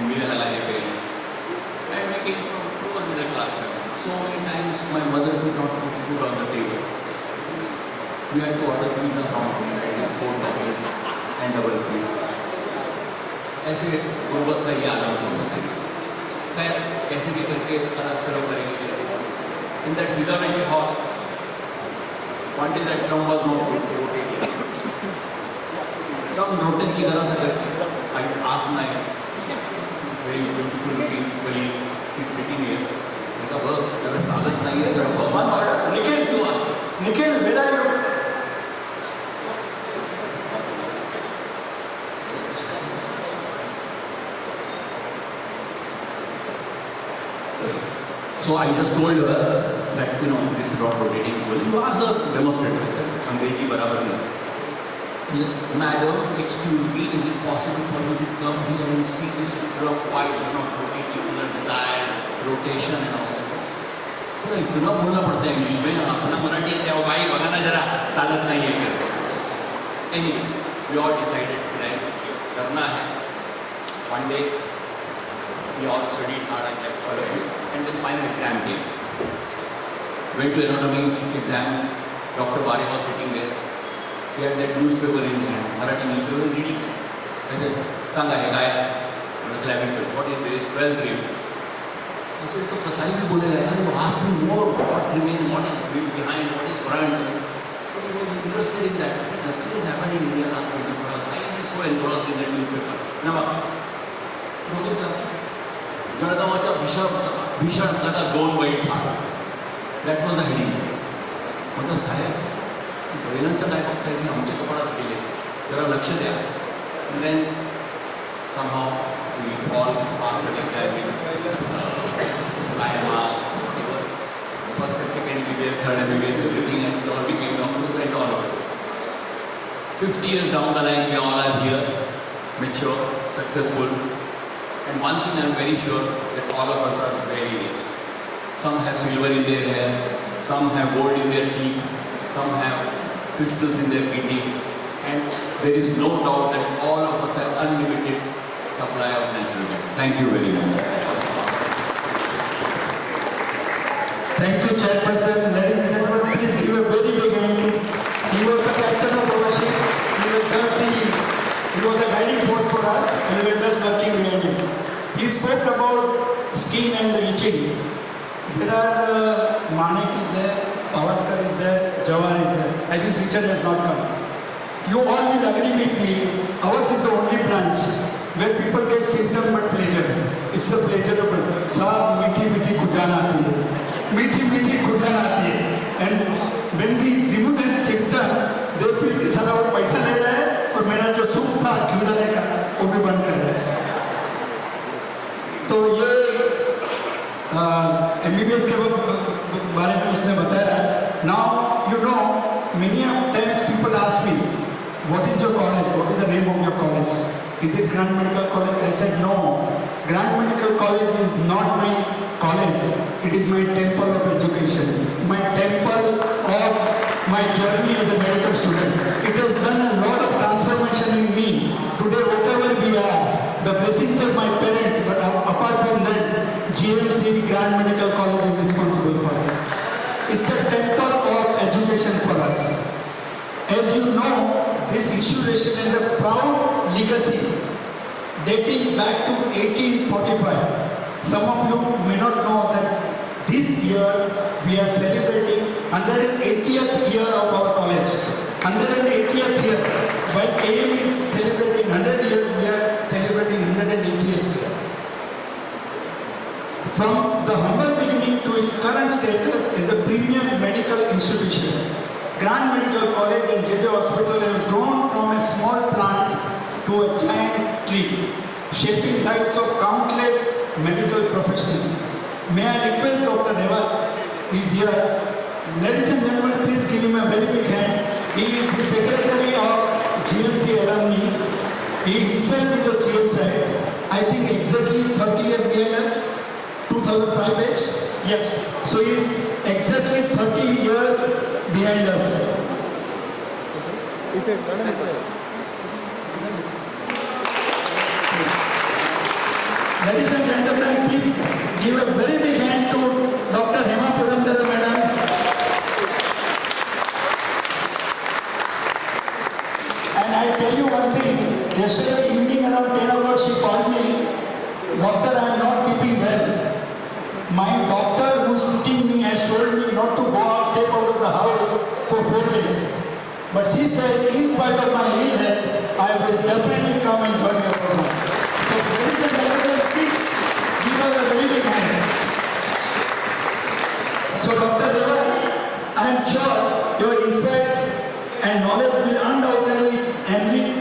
उम्मीदें लगाने पे and we came from lower middle class family. So many times my mother could not put food on the table. We had to order pizza from home, 4 toppings and double cheese. ऐसे गुर्बत का ये आलम था उस time खैर कैसे भी करके अलग चलो करेंगे in that physiology hall one day that drum was not rotating drum rotate की करा था करके I asked my very beautiful looking colleague she's sitting here मैंने कहा अगर चालत नहीं है जरा भगवान निखिल मेरा जो So I just told her that this is not rotating. Well, you ask the demonstrator. I said, Angrezi barabar nahi. He said, Madam, excuse me, is it possible for you to come here and see this drum why it is not rotating to the desired rotation and all that? तो इतना बोलना पड़ता है English में अपना मराठी अच्छा हो भाई बगाना जरा चालत नहीं है करके anyway we all decided that करना है one day we all studied hard and kept all of it and then final exam came went to anatomy exam Dr. Bari was sitting there he had that newspaper in hand Marathi newspaper reading I said सांगा हे काय what is this 12th grade I said, तो कसाई भी बोलेगा यार वो ask me more what remain, what is behind, what is front. But he was interested in that. I said, nothing is happening in India last 24 hours. Why is he so engrossed in that newspaper? ना बाकी बघितलं जळगावाच्या भीषण अपघातात 2 बैल ठार that was the heading म्हटलं साहेब बहिणांचं काय बघताय की आमच्या कपाळात गेले जरा लक्ष द्या then somehow we all passed the exam first and second MBBS, third MBBS, everything and all became doctors went on. 50 years down the line, we all are here, mature, successful. And one thing I am very sure that all of us are very rich. Some have silver in their hair, some have gold in their teeth, some have crystals in their kidneys. And there is no doubt that all of us have unlimited supply of natural gas. Thank you very much. Thank you, Chairperson. Ladies and gentlemen, please give a very big hand to. He was the captain of our ship. He was the guiding force for us. We were just working behind him. He spoke about skiing and the itching. There are Manik is there, Pavaskar is there, Jawahar is there. I think Richard has not come. You all will agree with me. Ours is the only branch where people get symptom but pleasure. It's a pleasurable. Saab meethi meethi kujan aati hai. Meethi meethi kujan aati hai. And when we remove that symptom, they feel कि साला वो पैसा ले रहा है और मेरा जो सुख था क्यूदाने का वो भी बंद कर रहा है. तो ये MBBS के बारे में उसने बताया. Now you know many of times people ask me, what is your college? What is the name of your college? Is it Grand Medical College? I said no. Grand Medical College is not my college. It is my temple of education. My temple of my journey as a medical student. It has done a lot of transformation in me. Today, whatever we are, the blessings of my parents, but apart from that, GMC Grand Medical College is responsible for this. It's a temple of education for us. As you know, this institution has a proud legacy dating back to 1845. Some of you may not know that this year we are celebrating 180th year of our college. 180th year. While KM is celebrating 100 years, we are celebrating 180th year. From the humble beginning to its current status as a premier medical institution, Grand Medical College and JJ Hospital has grown from a small plant to a giant tree, shaping lives of countless medical professionals. May I request Dr. Devat, who is here. Ladies and gentlemen, please give him a very big hand. He is the secretary of GMC Alumni. He himself is a GMC. I think exactly 30 years behind us, 2005 age. Yes. So he is exactly 30 years behind us. Ladies and gentlemen, give a very big hand to Dr. Hema Purandara Madam. And I tell you one thing, yesterday evening around 10 o'clock she called me, Doctor, I am not keeping well. My doctor who is treating me has told me not to go out, step out of the house for 4 days. But she said, in spite of my ill health, I will definitely come and join your program. So ladies and gentlemen, please give her a very big hand. So Dr. Deva, I am sure your insights and knowledge will undoubtedly enrich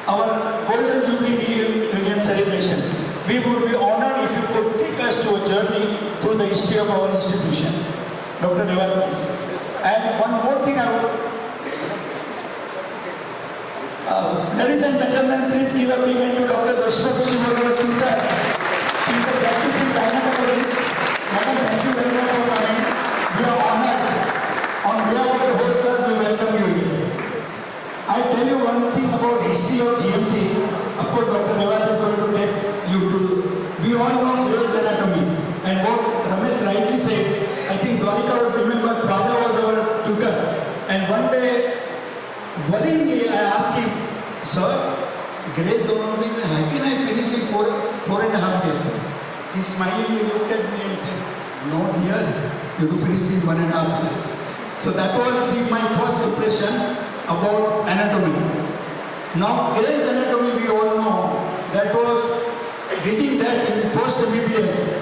our Golden Jubilee Reunion celebration. We would be honored if you could take us to a journey through the history of our institution. Dr. Deva, please. And one more thing I would... ladies and gentlemen, please give a big hand to Dr. Dashmukh. She was our tutor. She is a practicing gynecologist. Madam, thank you very much for coming. We are honored. On behalf of the whole class, we welcome you here. I tell you one thing about history of GMC. Of course, Dr. Devat is going to take you to... We all know Gray's Anatomy. And what Ramesh rightly said, I think Dwarika would remember Raja was our tutor. And one day, worryingly, I asked him, Sir, Gray's Anatomy, how can I finish in 4.5 years? He smilingly looked at me and said, no dear, you have to finish in 1.5 years. So that was my first impression about anatomy. Now, Gray's Anatomy, we all know, that was reading that in the first MBBS,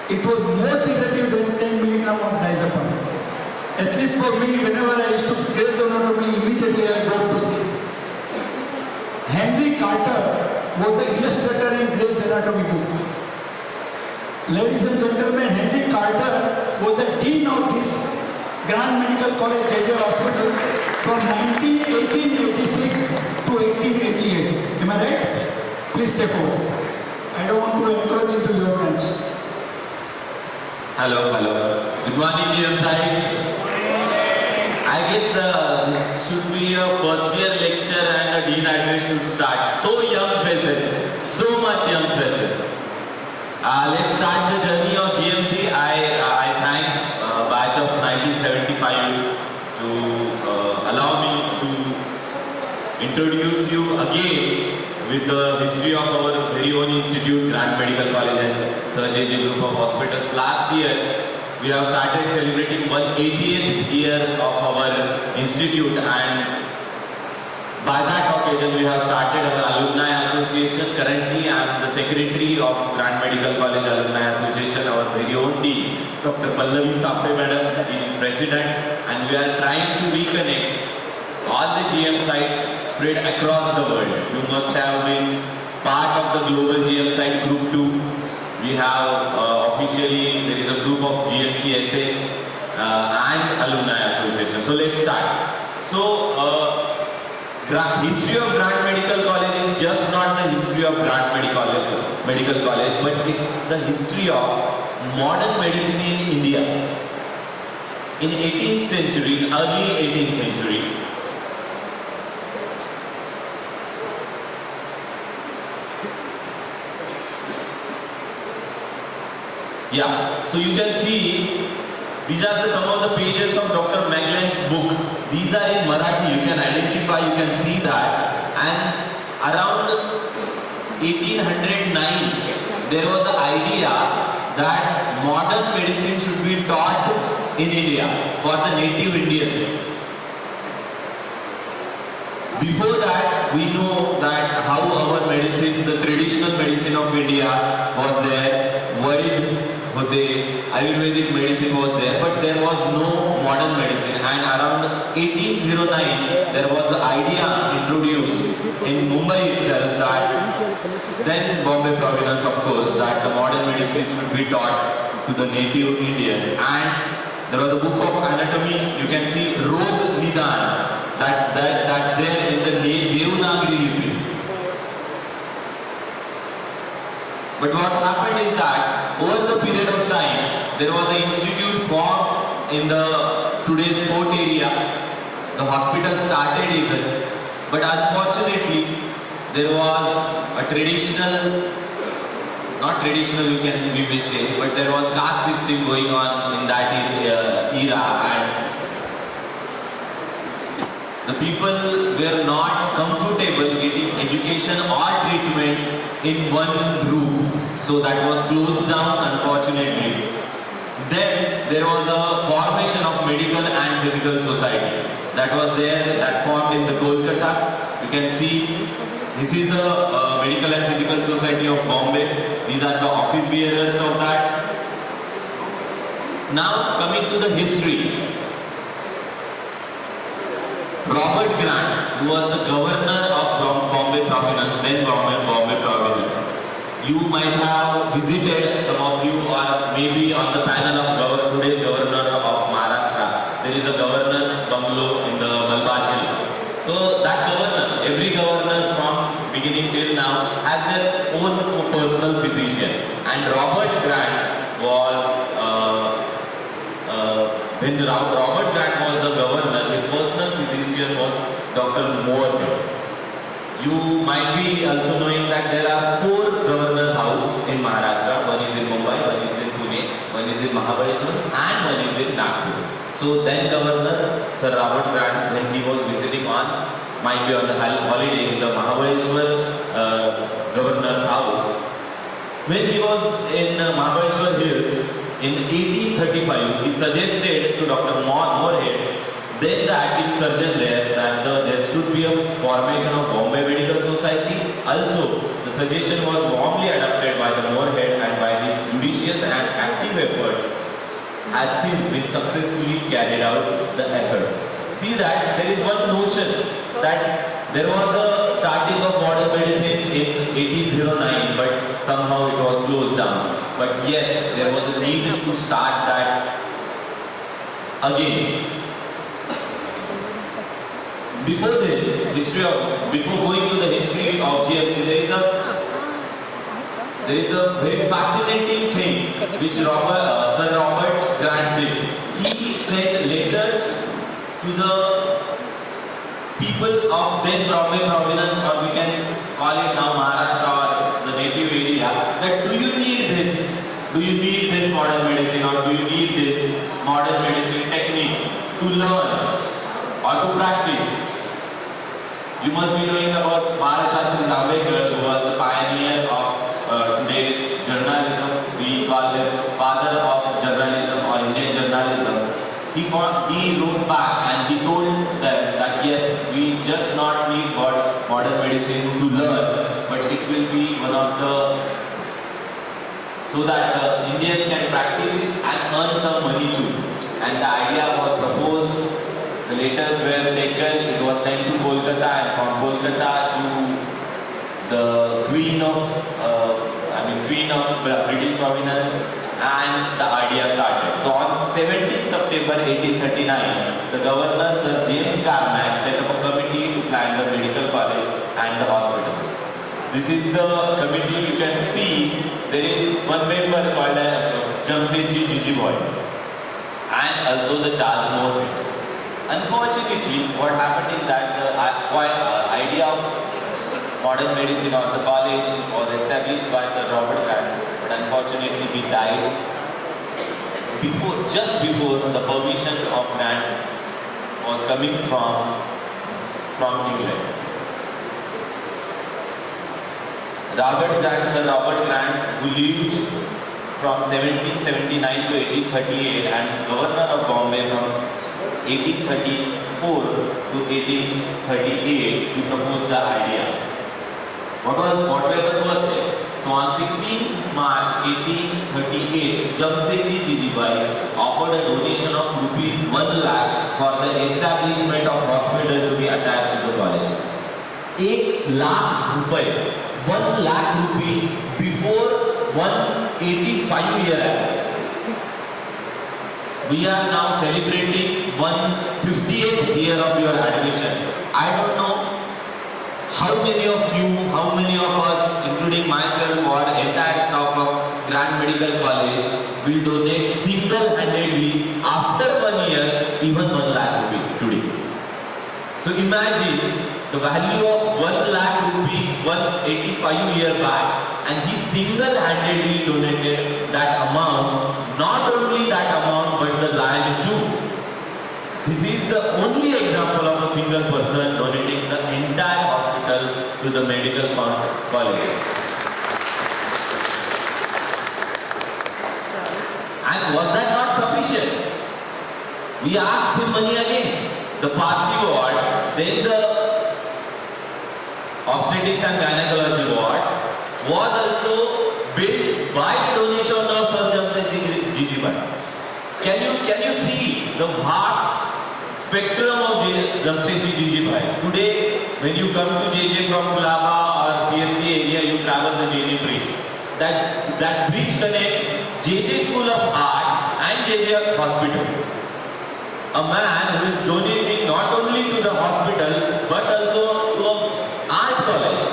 it was more sedative than 10 milligram of diazepam. At least for me, whenever I used to Gray's Anatomy, immediately I go to sleep. Henry Carter was the illustrator in Gray's Anatomy book. Ladies and gentlemen, Henry Carter was the dean of this Grand Medical College, JJ Hospital, from 1886 1886 to 1888. Am I right? Please step forward. I don't want to encourage into your hands. Hello. Good morning, dear sides. I guess this should be a first year lecture and a dean address should start. So young faces, so much young faces. Let's start the journey of GMC. I thank batch of 1975 to allow me to introduce you again with the history of our very own institute, Grand Medical College and Sir J.J. Group of Hospitals. Last year, we have started celebrating 180th year of our institute, and by that occasion, we have started our Alumni Association. Currently, I am the secretary of Grand Medical College Alumni Association. Our very own dean, Dr. Pallavi Sape Madam, is president, and we are trying to reconnect all the GM sites spread across the world. You must have been part of the global GM site group 2. We have officially, there is a group of GMCSA and Alumni Association. So let's start. So, history of Grand Medical College is just not the history of Grand Medical College, but it's the history of modern medicine in India. In 18th century, early 18th century, yeah, so you can see these are some of the pages of Dr. Maglan's book. These are in Marathi, you can identify, you can see that. And around 1809, there was the idea that modern medicine should be taught in India for the native Indians. Before that, we know that how our medicine, the traditional medicine of India was there. Ayurvedic medicine was there, but there was no modern medicine. And around 1809, there was the idea introduced in Mumbai itself that, then Bombay province of course, that the modern medicine should be taught to the native Indians. And there was a book of anatomy, you can see Rog Nidan, that's there in the Devanagari Lipi. But what happened is that over the period of time, there was an institute formed in the today's fort area. The hospital started even, but unfortunately, there was a traditional, not traditional we may say, but there was caste system going on in that era, and the people were not comfortable getting education or treatment in one roof. So that was closed down, unfortunately. Then there was a formation of medical and physical society. That was there, that formed in the Kolkata. You can see, this is the Medical and Physical Society of Bombay. These are the office bearers of that. Now coming to the history. Robert Grant, who was the governor of Bombay province, then Bombay province. You might have visited, some of you, or maybe on the panel of today's governor of Maharashtra. There is a governor's bungalow in the Malabar Hill. So that governor, every governor from beginning till now has their own personal physician. And Robert Grant was, when Robert Grant was the governor, his personal physician was Dr. Moore. You might be also knowing that there are 4 governor house in Maharashtra. One is in Mumbai, one is in Pune, one is in Mahabaleshwar, and one is in Nagpur. So then Governor Sir Robert Grant, when he was visiting might be on the holiday in the Mahabaleshwar governor's house. When he was in Mahabaleshwar Hills in 1835, he suggested to Dr. Moorhead, then the acting surgeon there, that there should be a formation of Bombay Medical Society. Also, the suggestion was warmly adopted by the Moorhead, and by his judicious and active efforts has since been successfully carried out the efforts. See that there is one notion that there was a starting of modern medicine in 1809, but somehow it was closed down. But yes, there was a need to start that again. before going to the history of GMC, there is a very fascinating thing which Sir Robert Grant did. He sent letters to the people of then Bombay province, or we can call it now Maharashtra or the native area, that do you need this? Do you need this modern medicine, or do you need this modern medicine technique to learn or to practice? You must be knowing about Maharashtra Ambedkar, who was the pioneer of today's journalism. We call him father of journalism or Indian journalism. He wrote back and he told them that yes, we just not need modern medicine to learn, but it will be one of the, so that Indians can practice this and earn some money too. And the idea was proposed, the letters were taken, it was sent to Kolkata, and from Kolkata to the Queen of British province, and the idea started. So on 17th September 1839, the Governor Sir James Carmack set up a committee to plan the medical college and the hospital. This is the committee. You can see there is one member called Jamsetji Jijiboy and also the Charles Moore. Unfortunately, what happened is that the idea of modern medicine or the college was established by Sir Robert Grant, but unfortunately he died just before the permission of Grant was coming from England. Sir Robert Grant, who lived from 1779 to 1838 and Governor of Bombay from 1834 to 1838, he proposed the idea. What were the first steps? So on 16 March 1838, Jamsetji Jijibai offered a donation of rupees 1 lakh for the establishment of hospital to be attached to the college. 1 lakh rupees, 1 lakh rupee before 185 years. We are now celebrating 150th year of your admission. I don't know how many of you, how many of us, including myself or entire staff of Grant Medical College, will donate single-handedly after 1 year even 1 lakh rupee today. So imagine the value of 1 lakh rupee 185 years back, and he single-handedly donated that amount, not only that amount but the land too. This is the only example of a single person donating the entire hospital to the medical college. And was that not sufficient? We asked him money again. The Parsi ward, then the obstetrics and gynecology ward was also built by the donation of Sir Jamsetji Jijibai. Can you see the vast spectrum of Jamsetji Jijibai? Today, when you come to JJ from Kulaba or CST area, you travel the JJ bridge. That bridge connects JJ School of Art and JJ Hospital. A man who is donating not only to the hospital but also to an art college.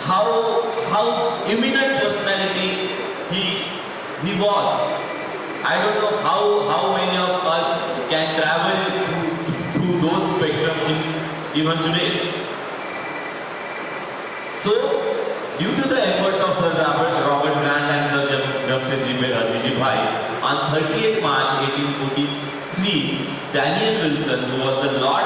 How eminent personality he was. I don't know how many of us can travel through those spectrum even today. So, due to the efforts of Sir Robert Grant and Sir Jamsetji Jijibai, on 30th March 1843, Daniel Wilson, who was the Lord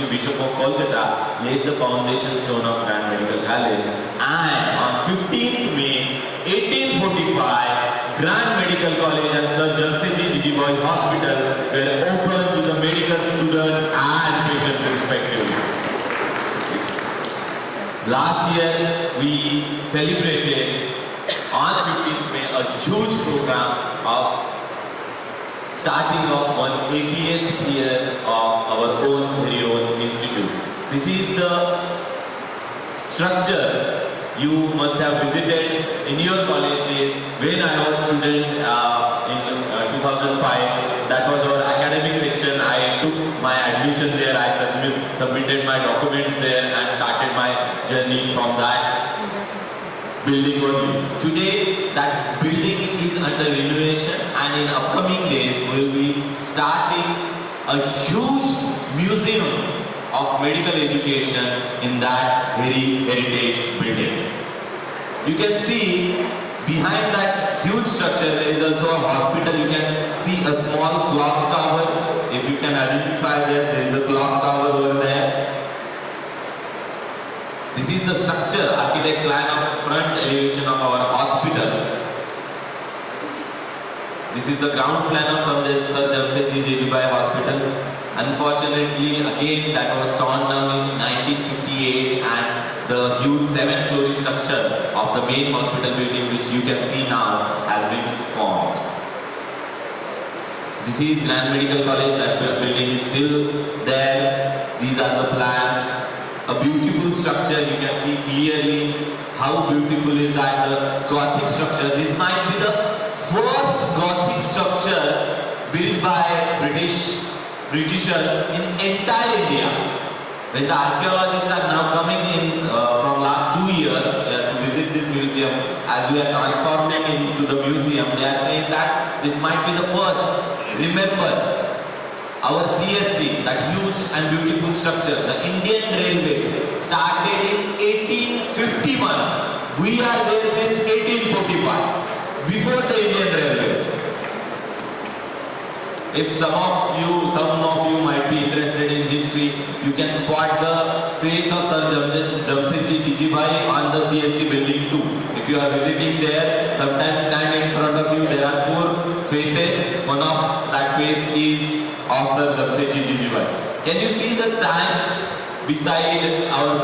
Bishop of Kolkata, laid the foundation stone of Grant Medical College, and on 15th May 1845, Grant Medical College and Sir Jamsetji Jijibai Hospital were open to the medical students and patients respectively. Last year, we celebrated on 15th May a huge program of starting of 180th year of our very own institute. This is the structure you must have visited in your college days. When I was student in 2005, that was our academic section. I took my admission there. I submitted my documents there and started my journey from that building only. Today, that building is under renovation, and in upcoming days, we will be starting a huge museum of medical education in that very heritage building. You can see behind that huge structure there is also a hospital. You can see a small clock tower. If you can identify there is a clock tower over there. This is the structure, architect plan of front elevation of our hospital. This is the ground plan of Sir Jamsetji Jejibai Hospital. Unfortunately, again that was torn down in 1958, and the huge 7-story structure of the main hospital building, which you can see now, has been formed. This is Grand Medical College. That building is still there. These are the plans. A beautiful structure. You can see clearly how beautiful is that, the Gothic structure. This might be the first Gothic structure built by Britishers in entire India. When the archaeologists are now coming in from last 2 years to visit this museum, as we are transformed it into the museum, they are saying that this might be the first. Remember, our CST, that huge and beautiful structure, the Indian Railway, started in 1851. We are there since 1845, before the Indian Railways. If some of you might be interested in history, you can spot the face of Sir Jamsetji Jejibai on the CST building too. If you are visiting there, sometimes stand in front of you, there are 4 faces. One of that face is of Sir Jamsetji Jejibai. Can you see the tank beside our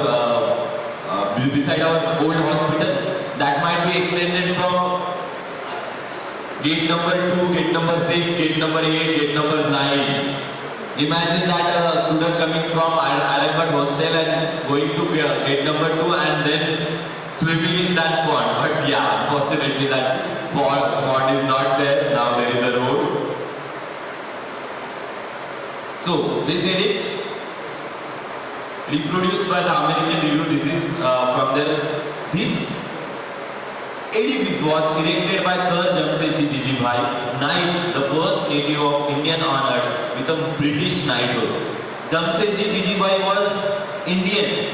old hospital? That might be extended from gate number 2, gate number 6, gate number 8, gate number 9. Imagine that a student coming from Aranbat hostel and going to gate number 2 and then swimming in that pond. But yeah, unfortunately that pond is not there. Now there is a road. So this edit, reproduced by the American Review, this is from there. This edifice was erected by Sir Jamsetji Jejibai, Knight, the first native of Indian honored with a British knighthood. Jamsetji Jejibai was Indian.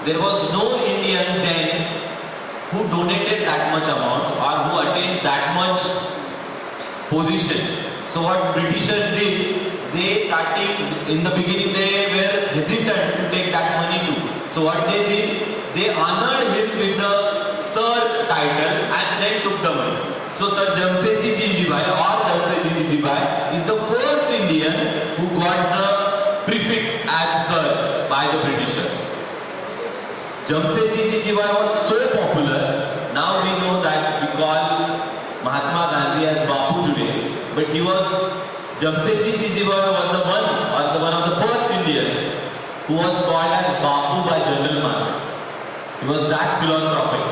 There was no Indian then who donated that much amount or who attained that much position. So what Britishers did, they started, in the beginning they were hesitant to take that money too. So what they did, they honored him with the Sir title and then took the money. So Sir Jamsetji Jejibai or Jamsetji Jejibai is the first Indian who got the prefix as Sir by the Britishers. Jamsetji Jejibai was so popular, now we know that we call Mahatma Gandhi as Bapu today, but he was, Jamsetji Jejibai was the one of the first Indians who was called as Bapu by general masses. He was that philanthropic.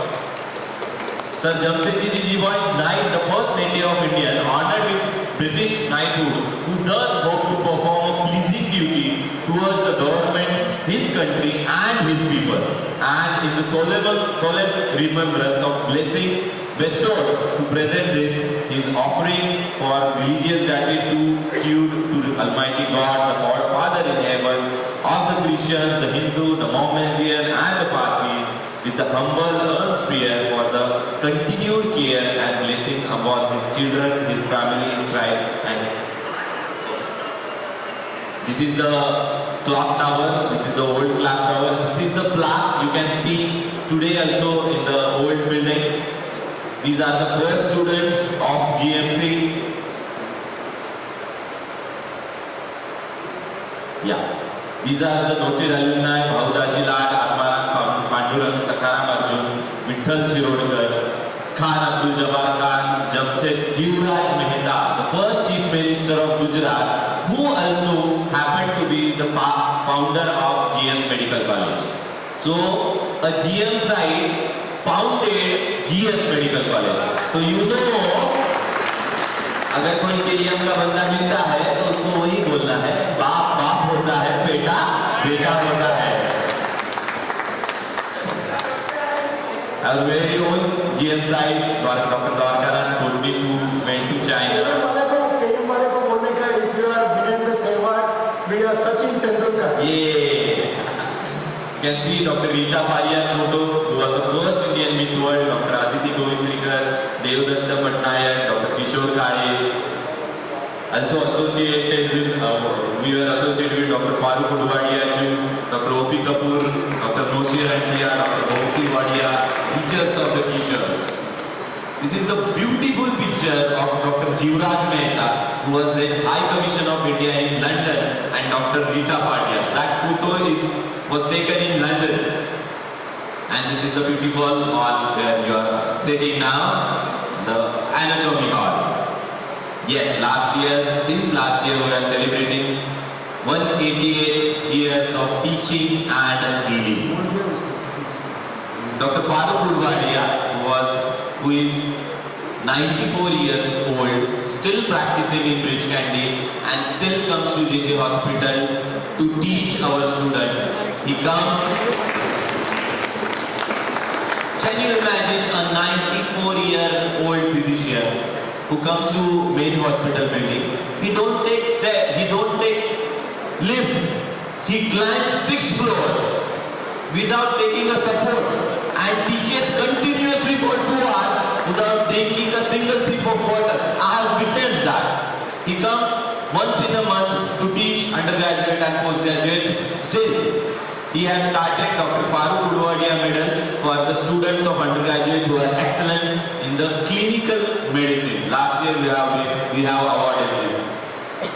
Sir Jamsetji Jejibai, Knight, the first native of India, honored with British knighthood, who thus hoped to perform a pleasing duty towards the government, his country and his people. And in the solemn remembrance of blessing bestowed to present this, his offering for religious gratitude to Almighty God, the Father in heaven, of the Christians, the Hindu, the Mohammedan and the Parsis, with the humble earnest prayer for the continued care and blessing upon his children, his family, his tribe, and this is the clock tower, this is the old clock tower, this is the plaque you can see today also in the old building. These are the first students of GMC. Yeah. These are the noted alumni, Bhauraji Lal, Atmaram Pandurang, Sakaram Arjun, Vitthal Shirodkar, Khan Abdul Jabbar Khan, Jamshed Jivraj Mehta, the first Chief Minister of Gujarat, who also happened to be the founder of GS Medical College. So, a GM side founded GS Medical College. So, you know, अगर कोई KM का बंदा मिलता है तो उसको वही बोलना है बाप बेटा होता है. Our very own GM side, Dr. Dwarkaran Purvis, who went to China. If you are winning this award, we are Sachin Tendulkar. Yeah. You can see Dr. Rita Faria's photo, who was the first Indian Miss World, Dr. Aditi Govindrikar, Devdatta Patnaik, Dr. Kishore Kare. Also associated with, we were associated with Dr. Farooq Udwadia, Dr. O.P. Kapoor, Dr. Nosir Antia, Dr. Bomsi Wadia, teachers of the teachers. This is the beautiful picture of Dr. Jivraj Mehta, who was the High Commission of India in London, and Dr. Rita Faria. That photo was taken in London. And this is the beautiful hall where you are sitting now, the anatomy hall. Yes, since last year we are celebrating 188 years of teaching and healing. Dr. Farooq Udwadia, who is 94 years old, still practicing in Bridge Candy and still comes to JJ Hospital to teach our students. He comes. Can you imagine a 94-year-old physician who comes to main hospital building? He don't take stairs, he don't take lift. He climbs 6 floors without taking a support and teaches continuously for 2 hours without drinking a single sip of water. I have witnessed that. He comes once in a month to teach undergraduate and postgraduate. Still, he has started Dr. Farooq Udwadia Medal for the students of undergraduate who are excellent in the clinical medicine. Last year we have awarded this.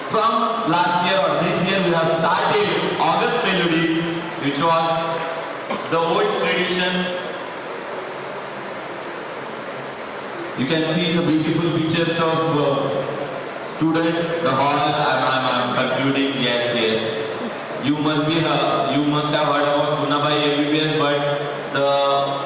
From last year or this year we have started August Melodies, which was the old tradition. You can see the beautiful pictures of students, the hall. I'm concluding. Yes. You must have heard about Punabai MBBS, but the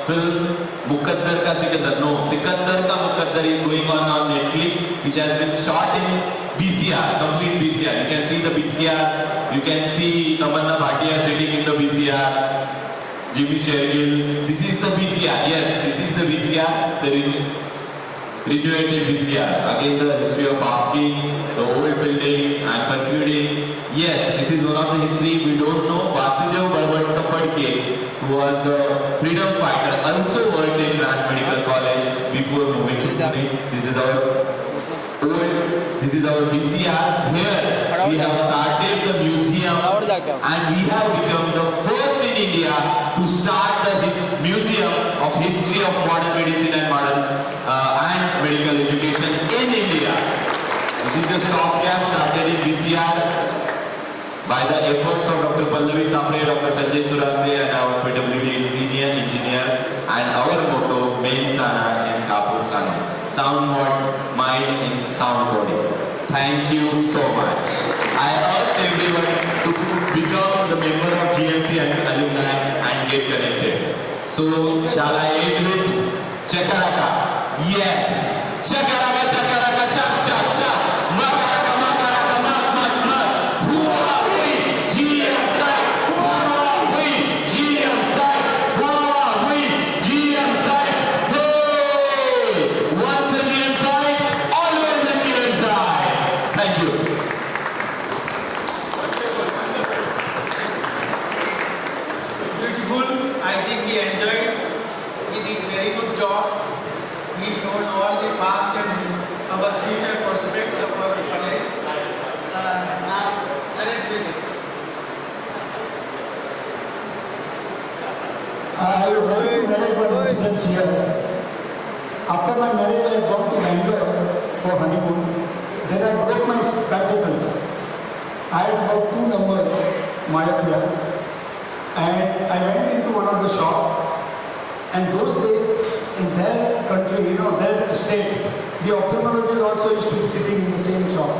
film Mukaddar Ka Sikandar, no, Sikandar Ka Mukaddar is going on Netflix, which has been shot in BCR, complete BCR. You can see the BCR. You can see Tamanna Bhatia sitting in the BCR. Jimmy Shergill. This is the BCR. Yes, this is the BCR. The rejuvenated BCR. Again, the history of Afkin, the old building. I'm concluding. Yes, this is one of the history we don't know. Vasudev Barvatappadke, who was the freedom fighter, also worked in Grant Medical College before moving to Pune. This is our BCR. Here we have started the museum, and we have become the first in India to start the museum of history of modern medicine and and medical education in India. This is the stopgap started in BCR by the efforts of Dr. Pallavi Samre, Dr. Sanjay Surase, and our PWD senior engineer, and our motto, main sana in Kapur sana. Sound mind in sound body. Thank you so much. I urge everyone to become the member of GMC and Alumni and get connected. So, shall I end with Chakaraka? Yes! Chakaraka, Chakaraka, Chak, Chak, Chak! Makaraka, Makaraka, Mak, Mak, Mak! Who are we? GM Science! Who are we? GM Science! Who are we? GM Science! Hey! Once a GM Science, always a GM Science! Thank you. Beautiful. I think we enjoyed. He did very good job. He showed all the past and our future prospects of our college. Now, let's with it. I would like to narrate one incident here. After my marriage, I had gone to Bangalore for honeymoon. Then I broke my spectacles. I had about 2 numbers, myopia. And I went into one of the shops. And those days, in their country, their state, the ophthalmologist also used to be sitting in the same shop.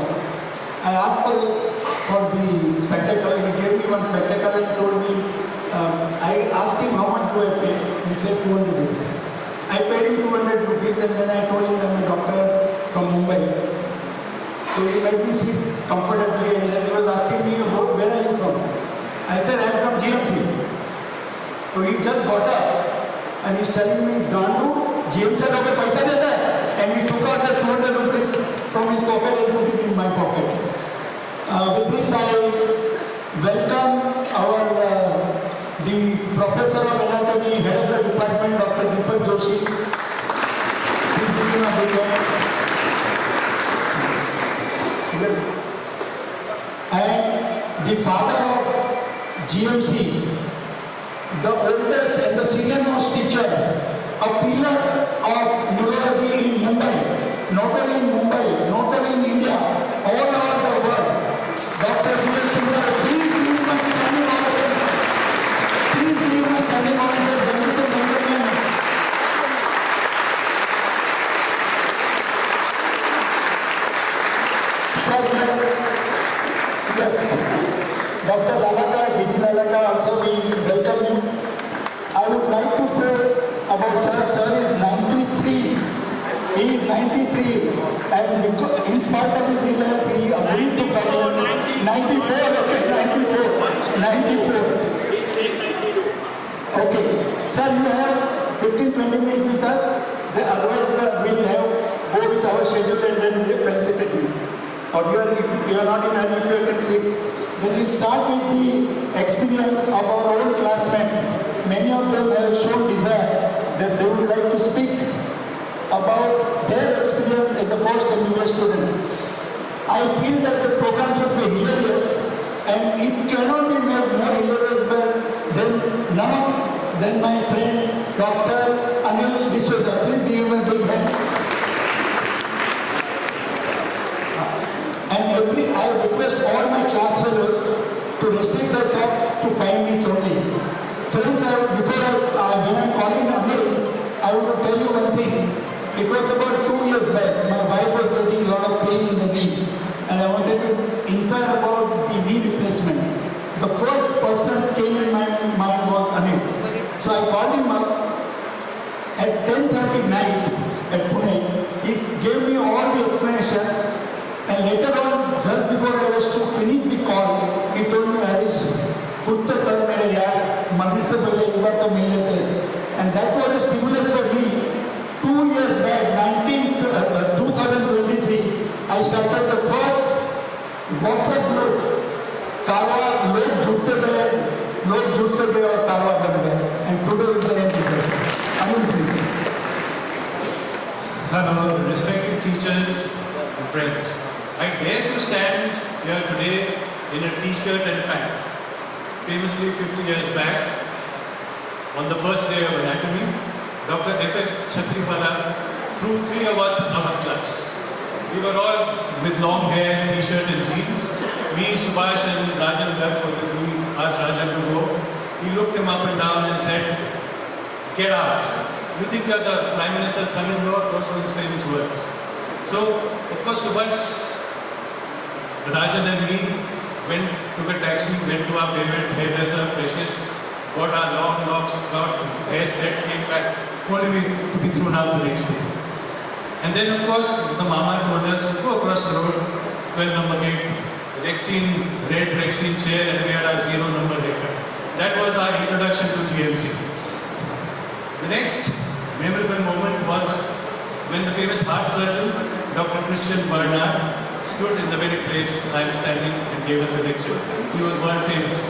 I asked for the spectacle. He gave me one spectacle and told me, I asked him how much do I pay. He said 200 rupees. I paid him 200 rupees and then I told him I'm a doctor from Mumbai. So he let me sit comfortably and then he was asking me, where are you from? I said, I'm So he just got up and he's telling me, Gandu, James sir अगर पैसा देता है, and he took out the 200 rupees from his pocket and put it in my pocket. With this, I welcome our the professor of anatomy, head of the department, Dr. DIPAL Joshi. Please give him a big hand. And the father of GMC, the oldest and the senior most teacher, a pillar of neurology in Mumbai, not only in Mumbai, not only in India, all over the world. Dr. Jubilee, please give him a standing ovation. Please give him a standing ovation, ladies and gentlemen. Yes, Dr. Lalaka, Jubilee Lalaka, also we welcome you. I would like to say about sir, sir is 93. He is 93 and because, in spite of his illness, he agreed to come on 94, okay, 94. Okay, sir, you have 15-20 minutes with us. Then otherwise we'll have go with our schedule and then felicitate you. Or if you are not in hurry, you can see. Then we'll start with the experience of our own classmates. Many of them have shown desire that they would like to speak about their experience as a first MBBS student. I feel that the program should be hilarious and it cannot be made more hilarious than none than my friend Dr. Anil D'Souza. Please give him a big hand. And I request all my class fellows to restrict their talk to 5 minutes only. Friends, when I'm calling Anil, I want to tell you one thing. It was about 2 years back. My wife was getting a lot of pain in the knee. And I wanted to inquire about the knee replacement. The first person came in my mind was Anil. So I called him up at 10:30 night at Pune. He gave me all the explanation. And later on, just before I was to finish the call, he told me, Harish, कुछ तो कर मेरे यार, मरने से पहले एक बार तो मिल लेते. And that was a stimulus for me. 2 years back, 2023, I started the first WhatsApp group. कारवा लोग जुड़ते गए और कारवा बन गए. And today is the end result. Anil, please. Hello, respected teachers and friends. I dare to stand here today in a t-shirt and pant. Famously 50 years back, on the first day of anatomy, Dr. F.F. Chhatripala threw 3 of us out of class. We were all with long hair, t-shirt and jeans. Me, Subhash and Rajan Garg, we asked Rajan to go. He looked him up and down and said, "Get out. You think you're the Prime Minister's son-in-law?" Those were his famous words. So, of course, Subhash, Rajan and me took a taxi, went to our favorite hairdresser, Precious, got our long locks cut, hair set, came back, only to be thrown out the next day. And then, of course, the mama told us, go across the road, 12 number gate, red Rexine chair, and we had our 0 number haircut. That was our introduction to GMC. The next memorable moment was when the famous heart surgeon, Dr. Christian Bernard, stood in the very place I am standing and gave us a lecture. He was world famous.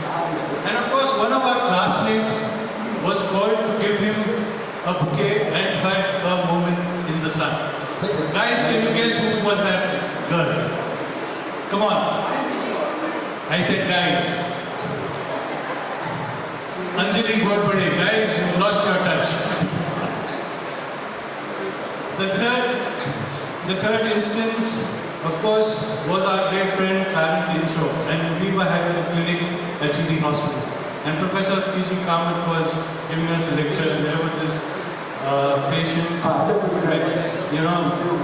And of course, one of our classmates was called to give him a bouquet and her a moment in the sun. Guys, can you guess who was that girl? Come on. I said guys. Anjali Godbade, guys, you lost your touch. The third instance, of course, was our great friend Karen Dinshaw, and we were having a clinic at Jubilee Hospital. And Professor P.G. Kamath was giving us a lecture, and there was this patient with,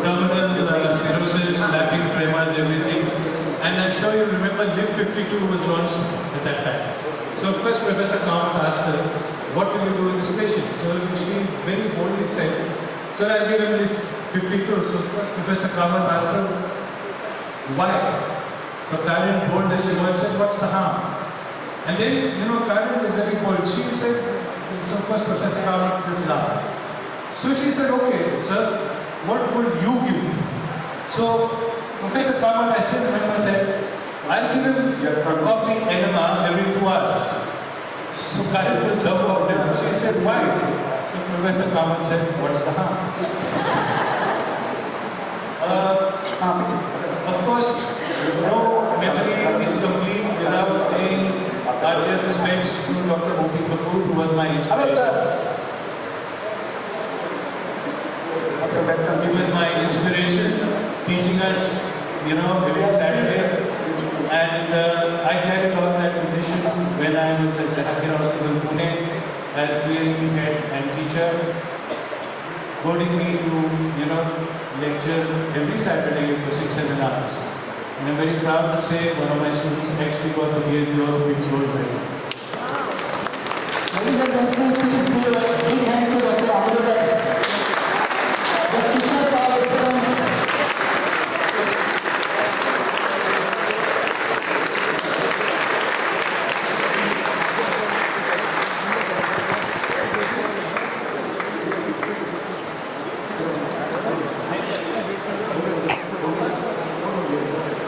terminal cirrhosis, lapping tremors, everything. And I'm sure you remember Lift 52 was launched at that time. So of course Professor Kamath asked her, what will you do with this patient? So she very boldly said, sir, I'll give him Lift 52. So of course Professor Kamath asked her, why? So Karen boldly said, what's the harm? And then, Karen was very bold. She said, So of course Professor Kawat just laughed. So she said, okay, sir, what would you give? So Professor Kawat, I still remember, said, I'll give him a coffee enema every 2 hours. So Khalid was dumbfounded. She said, why? So Professor Kawat said, what's the harm? Of course, no memory is complete without paying our dear respects to Dr. O.P. Kapoor, who was my inspiration. He was my inspiration, teaching us, every Saturday. And I carried on that tradition when I was at THAKOR Hospital, Pune, as DLP head and teacher, goading me to, lecture every Saturday for 6-7 hours. And I'm very proud to say one of my students actually got the DLP also with gold medal. Ladies and gentlemen, please give a big hand to Dr. Alumni, the teacher of our excellence.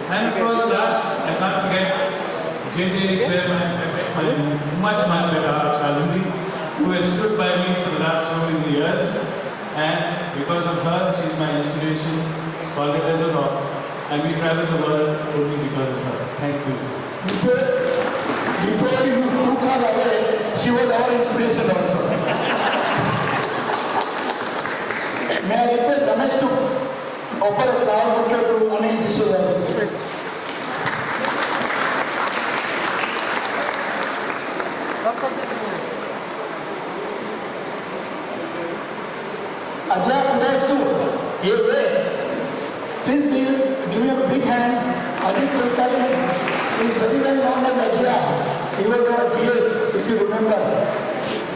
And of course, last, I can't forget, JJ is where my much better alumni, who has stood by me for the last so many years. And because of her, she's my inspiration, solid as a rock. And we travel the world only because of her. Thank you. Before you took her away, she was our inspiration also. May I request Ramesh to offer a flower bouquet to Anil D'Souza. Ajay Kudasu, here. Please give me a big hand. Ajay Kulkali is very well known as Ajay. He was our GS, if you remember,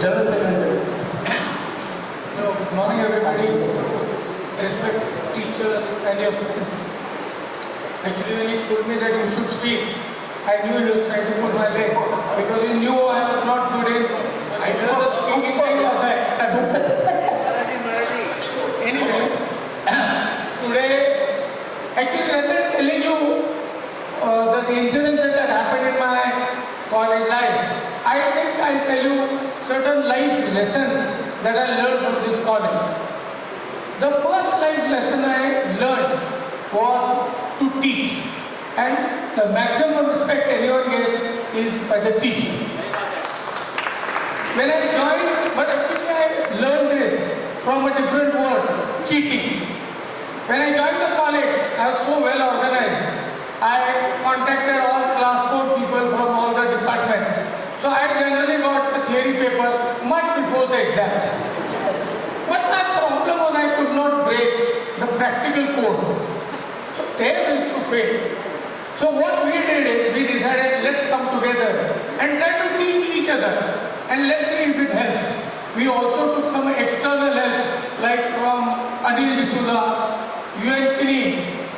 General Secretary. Good morning, everybody. Respect teachers and your friends. Actually, when he told me that you should speak, I knew he was trying to pull my leg because he knew I was not good in either the speaking thing or that. Anyway, today, actually, rather than telling you the incidents that happened in my college life, I think I'll tell you certain life lessons that I learned from this college. The first life lesson I learned was to teach, and the maximum respect anyone gets is by the teacher. When I joined, but actually I learned this from a different word, cheating. When I joined the college, I was so well organized. I contacted all class 4 people from all the departments. So I generally got the theory paper much before the exams. But my problem was I could not break the practical code. So there used to fail. So what we did is, we decided let's come together and try to teach each other and let's see if it helps. We also took some external help like from Anil D'Souza,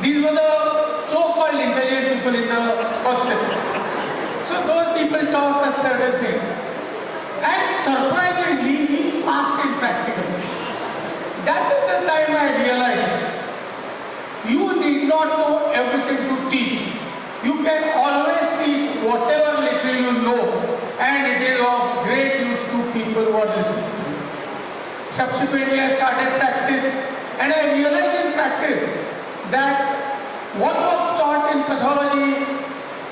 These were the so-called intelligent people in the hostel. So those people taught us certain things. And surprisingly, we passed in practicals. That is the time I realized you need not know everything to teach. You can always teach whatever little you know, and it is of great use to people who are listening. Subsequently, I started practice, and I realized in practice that what was taught in pathology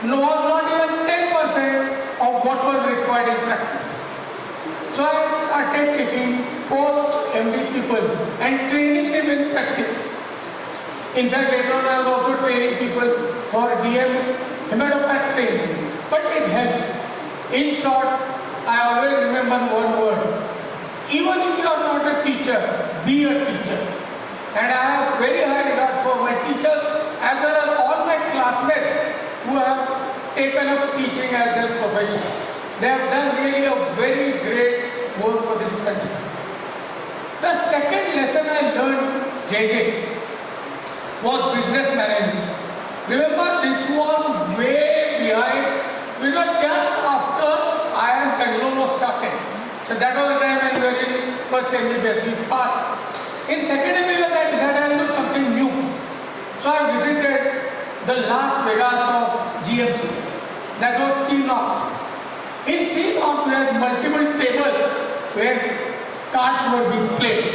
was not even 10% of what was required in practice. So I started taking post-MD people and training them in practice. In fact, later on I was also training people for DM hematopath training. But it helped. In short, I always remember one word. Even if you are not a teacher, be a teacher. And I have very high regard for my teachers as well as all my classmates who have taken up teaching as their profession. They have done really a very great work for this country. The second lesson I learned, JJ, was business management. Remember, this was way behind. It was just after IIM Bangalore was started. So that was the time when we were in first MBBS, we passed. In second MBBS, I decided I'll do something new. So I visited the Las Vegas of GMC. That was C0. In C0, we had multiple tables where cards were being played.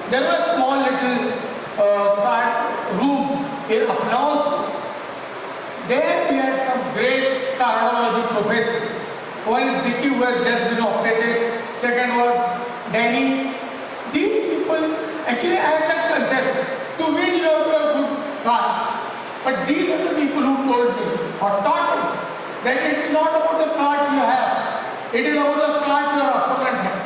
There were small little card rooms in Acknowledgments. There we had some great cardology professors. One is Dicky, who has just been operated. Second was Danny. These people, actually I had that concept. To win you have to have good cards. But these are the people who told me or taught us that it is not about the cards you have. It is about the cards your opponent has.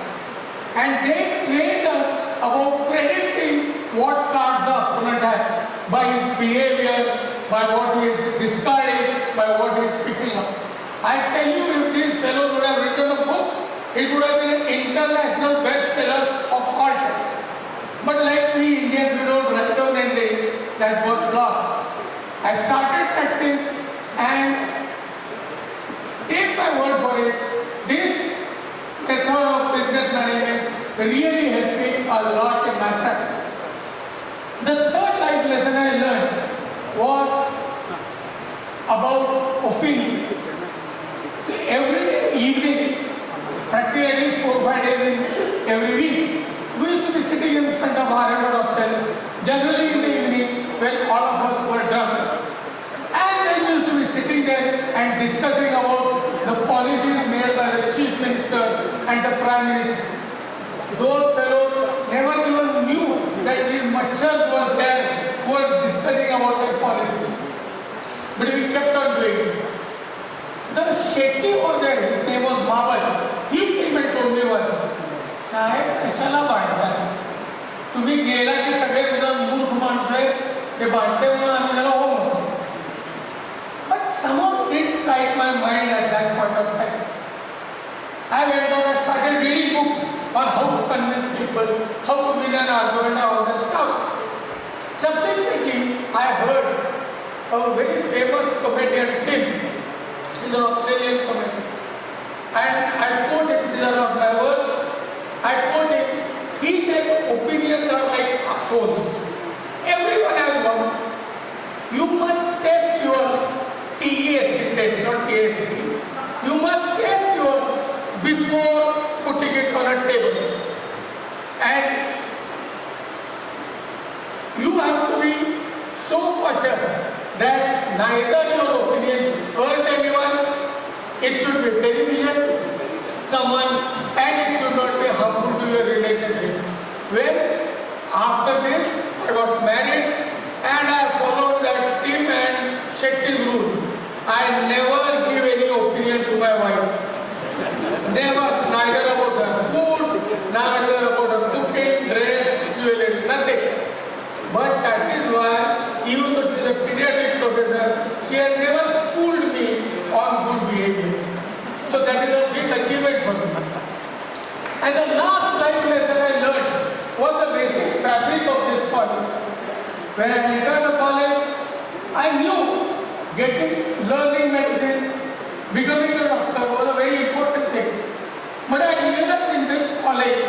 And they trained us about predicting what cards the opponent has by his behavior, by what he is discarding, by what he is picking up. I tell you, if these fellows would have written a book, it would have been an international bestseller of all times. But like we Indians, we don't write down anything that got lost. I started practice and take my word for it, this method of business management really helped me a lot in my practice. The third life lesson I learned was about opinions. See, every evening, practically at least 4 or 5 days in every week, we used to be sitting in front of our hostel, generally in the evening when all of us were drunk. And then we used to be sitting there and discussing about the policies made by the Chief Minister and the Prime Minister. Those fellows never even knew that these machars were there who were discussing about their policies. But we kept on doing it. The Shetty over there, his name was Babal, he came and told me once, Sahib, kashala bhaanta? Tumhi gela ki sagale jana moorkh manus hai, ye bhaante hona aami jala ho moorkh. But somehow it struck my mind at that point of time. I went on and started reading books on how to convince people, how to win an argument, all that stuff. Subsequently, I heard a very famous comedian, Tim. He's an Australian comedian. And I quote him, these are not my words. I quote him, he said, opinions are like assholes. Everyone has one. You must test yours. TEST test, not TST. You must test yours before putting it on a table. And you have to be so cautious that neither your opinion should hurt anyone, it should be beneficial to someone, and it should not be harmful to your relationship. Well, after this, I got married and I followed that Tim and Shetty's rule. I never give any opinion to my wife. Never, neither about her food, neither about her cooking, dress, jewelry, nothing. But that is why, even though she is a pediatric professor, she has never schooled me on good behavior. So that is a big achievement for me. And the last life lesson I learned was the basic fabric of this college. When I entered the college, I knew learning medicine, becoming a doctor was a very important thing. But I realized in this college,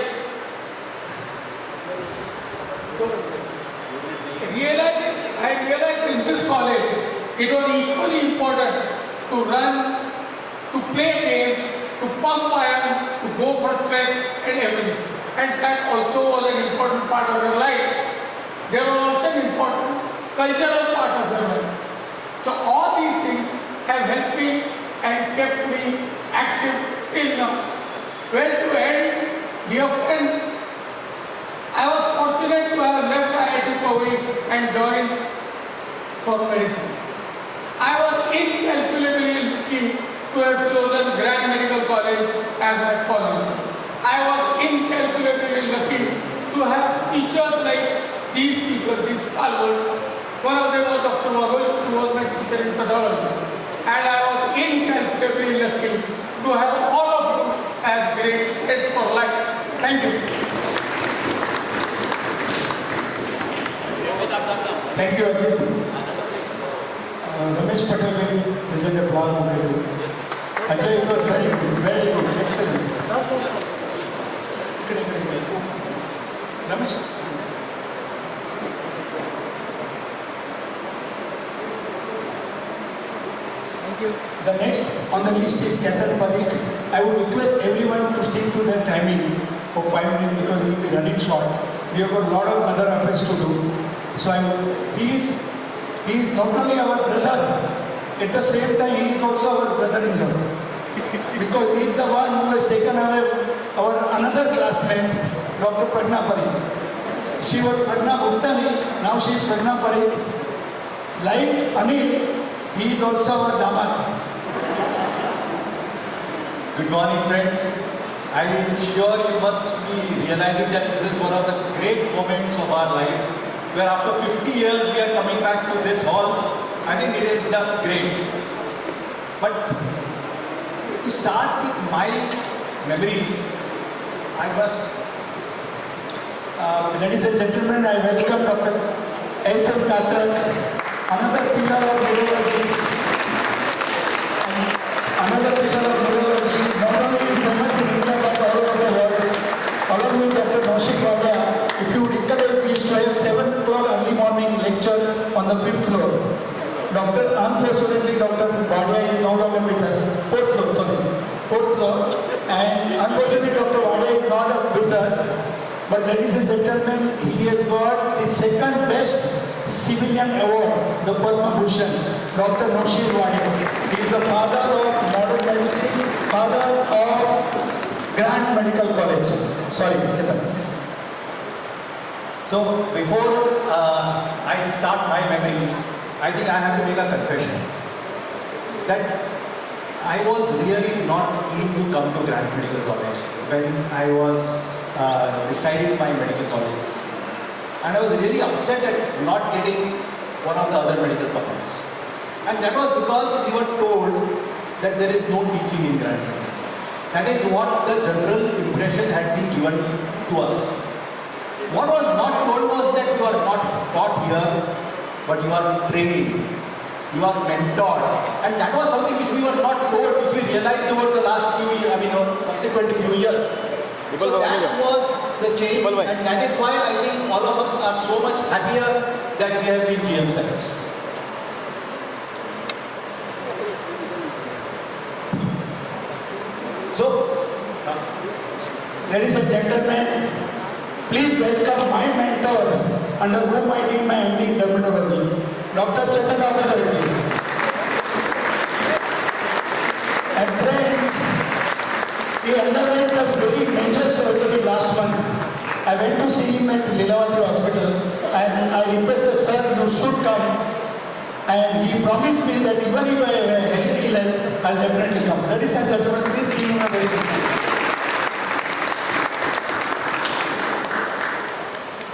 it was equally important to run, to play games, to pump iron, to go for treks and everything. And that also was an important part of your life. There was also an important cultural part of your life. So all these things have helped me and kept me active till now. Well, to end, dear friends, I was fortunate to have left IIT Puri and joined for medicine. I was incalculably lucky to have chosen Grand Medical College as my college. I was incalculably lucky to have teachers like these people, these scholars. One of them was Dr. Mahul, who was my teacher in pathology. And I was incalculably lucky to have all of you as great friends for life. Thank you. Thank you, Ajit. Ramesh Patel will present a flower bouquet. Ajay, it was very good, very good. excellent. Ramesh. Thank you. The next on the list is Ketan Parikh. I would request everyone to stick to their timing for 5 minutes because we will be running short. We have got a lot of other affairs to do. So he is not only our brother, at the same time he is also our brother-in-law. Because he is the one who has taken away our another classmate, Dr. Pragna Parikh. She was Pragna Bhuttani, now she is Pragna Parikh. Like Anil, he is also our Damat. Good morning, friends. I am sure you must be realizing that this is one of the great moments of our life, where after 50 years we are coming back to this hall. I think it is just great. But to start with my memories, I must... ladies and gentlemen, I welcome Dr. S.M. Katrak, another pillar of neurology. Another pillar of neurology, not only famous in India but all over the world. Along with Dr. Naushik Wadia, if you recollect, we used to have 7 o'clock early morning lecture on the 5th floor. Unfortunately, Dr. Wadia is no longer with us. 4th floor. And unfortunately, Dr. Wadia is not with us. But ladies and gentlemen, he has got the second best civilian award, the Padma Bhushan, Dr. Naushik Wadia. He is the father of modern medicine, father of Grant Medical College. Sorry, Ketan. So before I start my memories, I think I have to make a confession that I was really not keen to come to Grant Medical College when I was deciding my medical colleges. And I was really upset at not getting one of the other medical colleges. And that was because we were told that there is no teaching in Grant Medical College. That is what the general impression had been given to us. What was not told was that you are not taught here, but you are trained, you are mentored. And that was something which we were not told, which we realized over the last few years, subsequent few years. So that was the change, and that is why I think all of us are so much happier that we have been GM Science. So, ladies and gentlemen, please welcome my mentor, under whom I did my MD in dermatology, Dr. Chaitanya. And friends, he underwent a very major surgery last month. I went to see him at Lilavati Hospital and I requested, sir, you should come. And he promised me that even if I have a healthy life, I'll definitely come. Ladies and gentlemen, please give him a very good hand.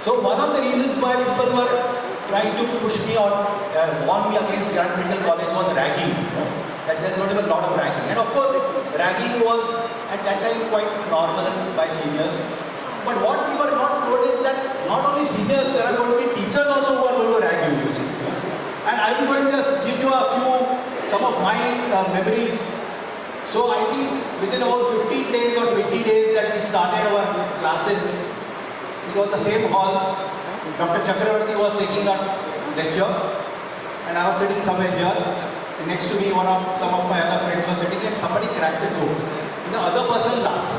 So one of the reasons why people were trying to push me or warn me against Grant Medical College was ragging. That there's not even a lot of ragging. And of course, ragging was at that time quite normal by seniors. But what we were not told is that not only seniors, there are going to be teachers also who are going to rag you, you see. And I'm going to just give you some of my memories. So I think within about 15 days or 20 days that we started our classes, it was the same hall. Dr. Chakravarti was taking a lecture and I was sitting somewhere here. Next to me, some of my other friends were sitting and somebody cracked a joke. And the other person laughed.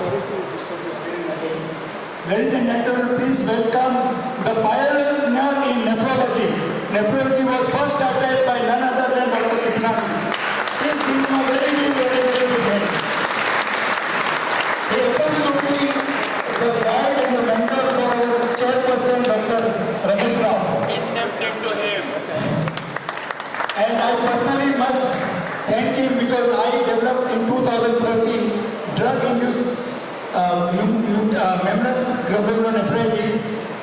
Ladies and gentlemen, please welcome the pioneer in nephrology. Nephrology was first started by none other than Dr. Kipnani. Please give him a very good hand. He happens to be the guide and the mentor for our chairperson, Dr. Ramesh Rao. Indebted to him. And I personally must thank him because I developed in 2013 drug-induced membranous glomerulonephritis,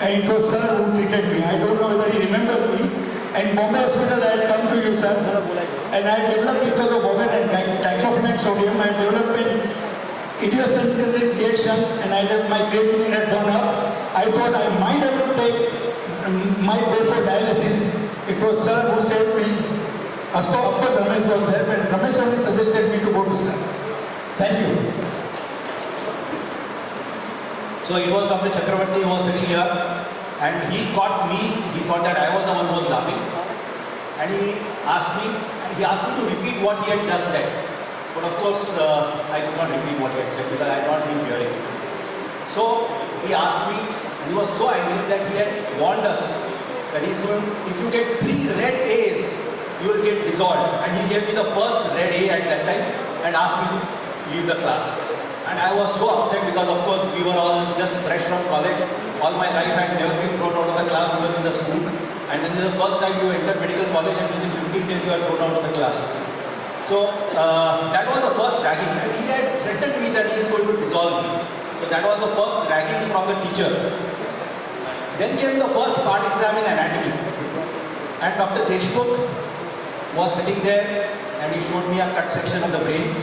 and it was sir who treated me. I don't know whether he remembers me. In Bombay Hospital, I had come to you, sir, and I developed because of Bombay and diclofenac sodium. I developed an idiosyncratic reaction, and my creatinine had gone up. I thought I might have to might go for dialysis. It was sir who saved me. Of course, Ramesh was there, but Ramesh only suggested me to go to sir. Thank you. So it was Dr. Chakravarti who was sitting here, and he caught me. He thought that I was the one who was laughing, and he asked me to repeat what he had just said. But of course, I could not repeat what he had said because I had not been hearing. So he asked me, and he was so angry that he had warned us that he's going, if you get 3 red A's, you will get dissolved. And he gave me the first red A at that time and asked me to leave the class. And I was so upset because of course we were all just fresh from college. All my life I had never been thrown out of the class even in the school. And then this is the first time you enter medical college and within 15 days you are thrown out of the class. So that was the first ragging. And he had threatened me that he is going to dissolve me. So that was the first ragging from the teacher. Then came the first part exam in anatomy. And Dr. Deshmukh was sitting there and he showed me a cut section of the brain.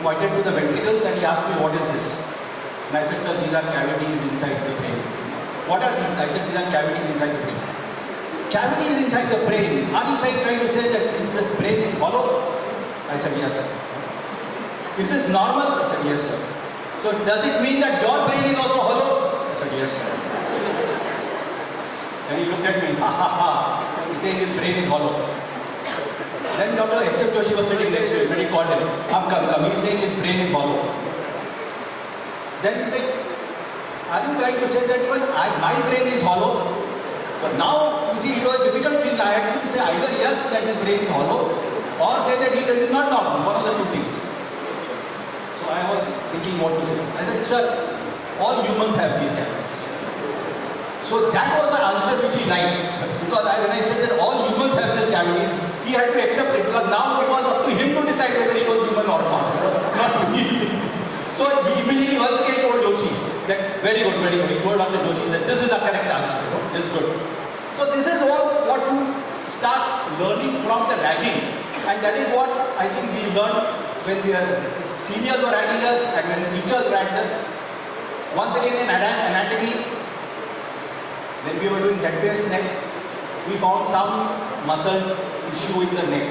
Pointed to the ventricles and he asked me, what is this? And I said, sir, these are cavities inside the brain. What are these? I said, these are cavities inside the brain. Cavities inside the brain? Are you trying to say that this brain is hollow? I said, yes, sir. Is this normal? I said, yes, sir. So does it mean that your brain is also hollow? I said, yes, sir. And he looked at me, ha ha ha. He's saying his brain is hollow. Then Dr. H.M. Joshi was sitting next to him when he called him. Come. He's saying his brain is hollow. Then he's like, are you trying to say that even my brain is hollow? But now, you see, it was a difficult thing. I had to say either yes, that his brain is hollow, or say that it is not normal, one of the two things. So I was thinking what to say. I said, sir, all humans have these cavities. So that was the answer which he liked. Because when I said that all humans have these cavities, he had to accept it because now it was up to him to decide whether it was human or not. Not me. So he immediately once again told Joshi that very good. He told Dr. Joshi that this is the correct answer. This is good. So this is all what you start learning from the ragging. And that is what I think we learned when seniors were ragging us and when teachers ragged us. Once again in anatomy, when we were doing head, face, neck, we found some muscle issue in the neck.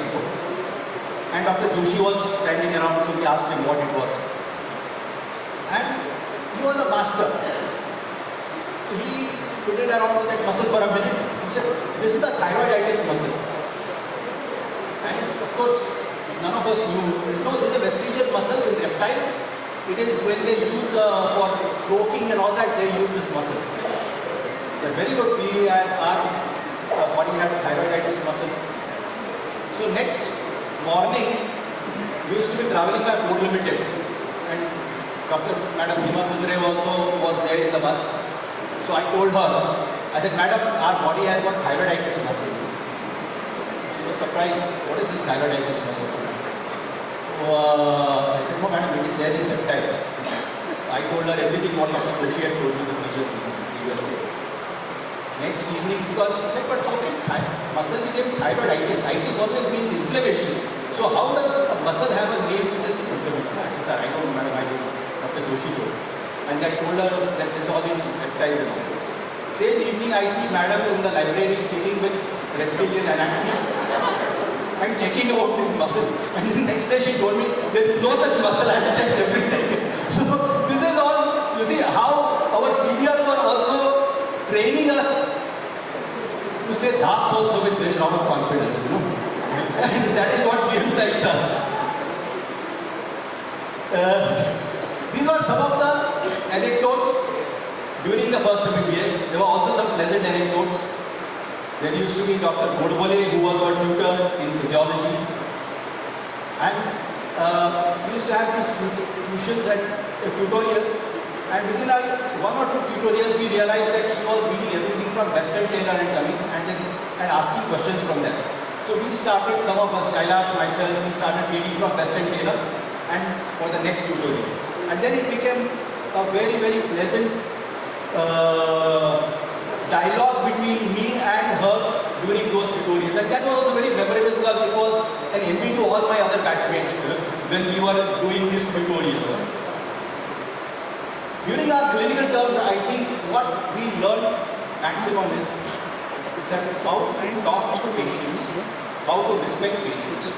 And Dr. Joshi was standing around, so we asked him what it was. And he was a master. He fiddled around with that muscle for a minute. He said, this is the thyroiditis muscle. And of course, none of us knew. There is a vestigial muscle in reptiles. It is when they use for croaking and all that, they use this muscle. So very good. We had our body had thyroiditis muscle. So next morning, we used to be traveling by Ford Limited, and Madam Hima Kundre also was there in the bus. So I told her, I said, Madam, our body has got thyroiditis muscle. She was surprised. What is this thyroiditis muscle? So I said, no, Madam, it is there in reptiles. I told her everything what Dr. Joshi had told me the previous day. Next evening, because she said, but how can muscle become thyroiditis? Itis always means inflammation. So how does a muscle have a name which is inflammation? I said, I don't know, Madam, I don't know. Dr. Joshi told. And I told her that this is all in reptiles and all. Same evening, I see Madam in the library sitting with reptilian anatomy and checking about this muscle. And the next day she told me, there is no such muscle, I have checked everything. So this is all, you see how our seniors were also training us to say dhaks also with a lot of confidence, And that is what game sites are. These were some of the anecdotes during the first MBBS. There were also some pleasant anecdotes. There used to be Dr. Godbole, who was our tutor in physiology. And we used to have these tuitions and tutorials. And within one or two tutorials, we realized that she was reading everything from Western Taylor and coming and asking questions from there. So we started, some of us, Kailash, myself, we started reading from Western Taylor and for the next tutorial. And then it became a very, very pleasant dialogue between me and her during those tutorials. And that was also very memorable because it was an envy to all my other batchmates when we were doing these tutorials. During our clinical terms, I think what we learned maximum is that how to talk to patients, how to respect patients,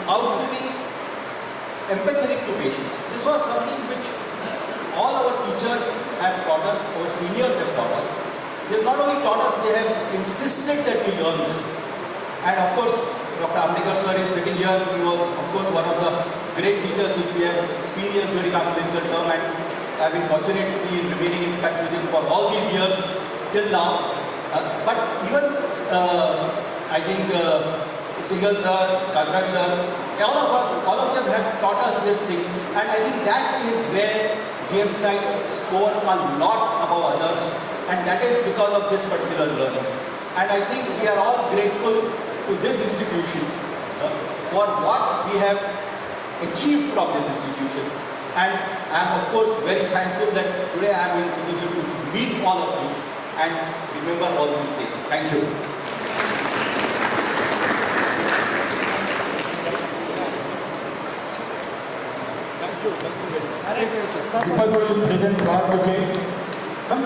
how to be empathetic to patients. This was something which all our teachers have taught us, our seniors have taught us. They have not only taught us, they have insisted that we learn this. And of course, Dr. Ambedkar sir is sitting here. He was, of course, one of the great teachers which we have experienced during our clinical term, and I have been fortunate to be remaining in touch with him for all these years till now. But even, I think, Singhal sir, Kalrak sir, all of them have taught us this thing. And I think that is where GM sites score a lot above others. And that is because of this particular learning. And I think we are all grateful to this institution for what we have achieved from this institution. And I am of course very thankful that today I am in a position to meet all of you and remember all these days. Thank you. DIPAL will present flower bouquet. Come.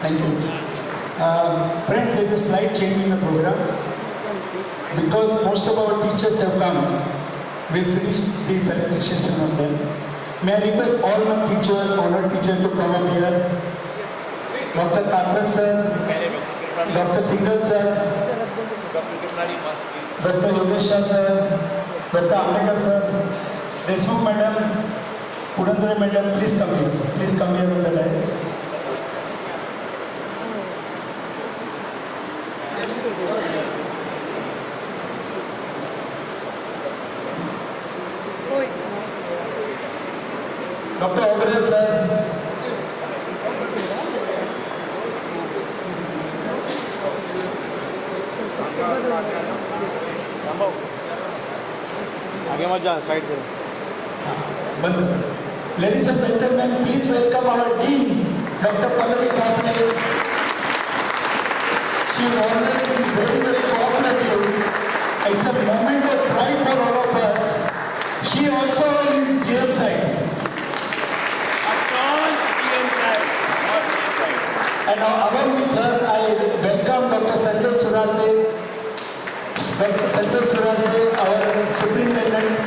Thank you. Friends, there is a slight change in the program. Because most of our teachers have come, we finished the felicitation of them. May I request all my teachers, honored teachers to come up here. Dr. Kalrak sir, Dr. Singhal sir, Dr. Yogesha sir, Dr. Ambedkar sir, Deshmukh madam, Purandare madam, please come here. Please come here on the dais. Dr. Augurel sir. आगे मत जा, side करो. Ladies and gentlemen, please welcome our Dean, Dr. Pallavi Sapne. She has already been very cooperative. It's a moment of pride for all of us. She also is GM side. And along with her, I welcome Dr. Sanjay Surase. Dr. Sanjay Surase, our superintendent.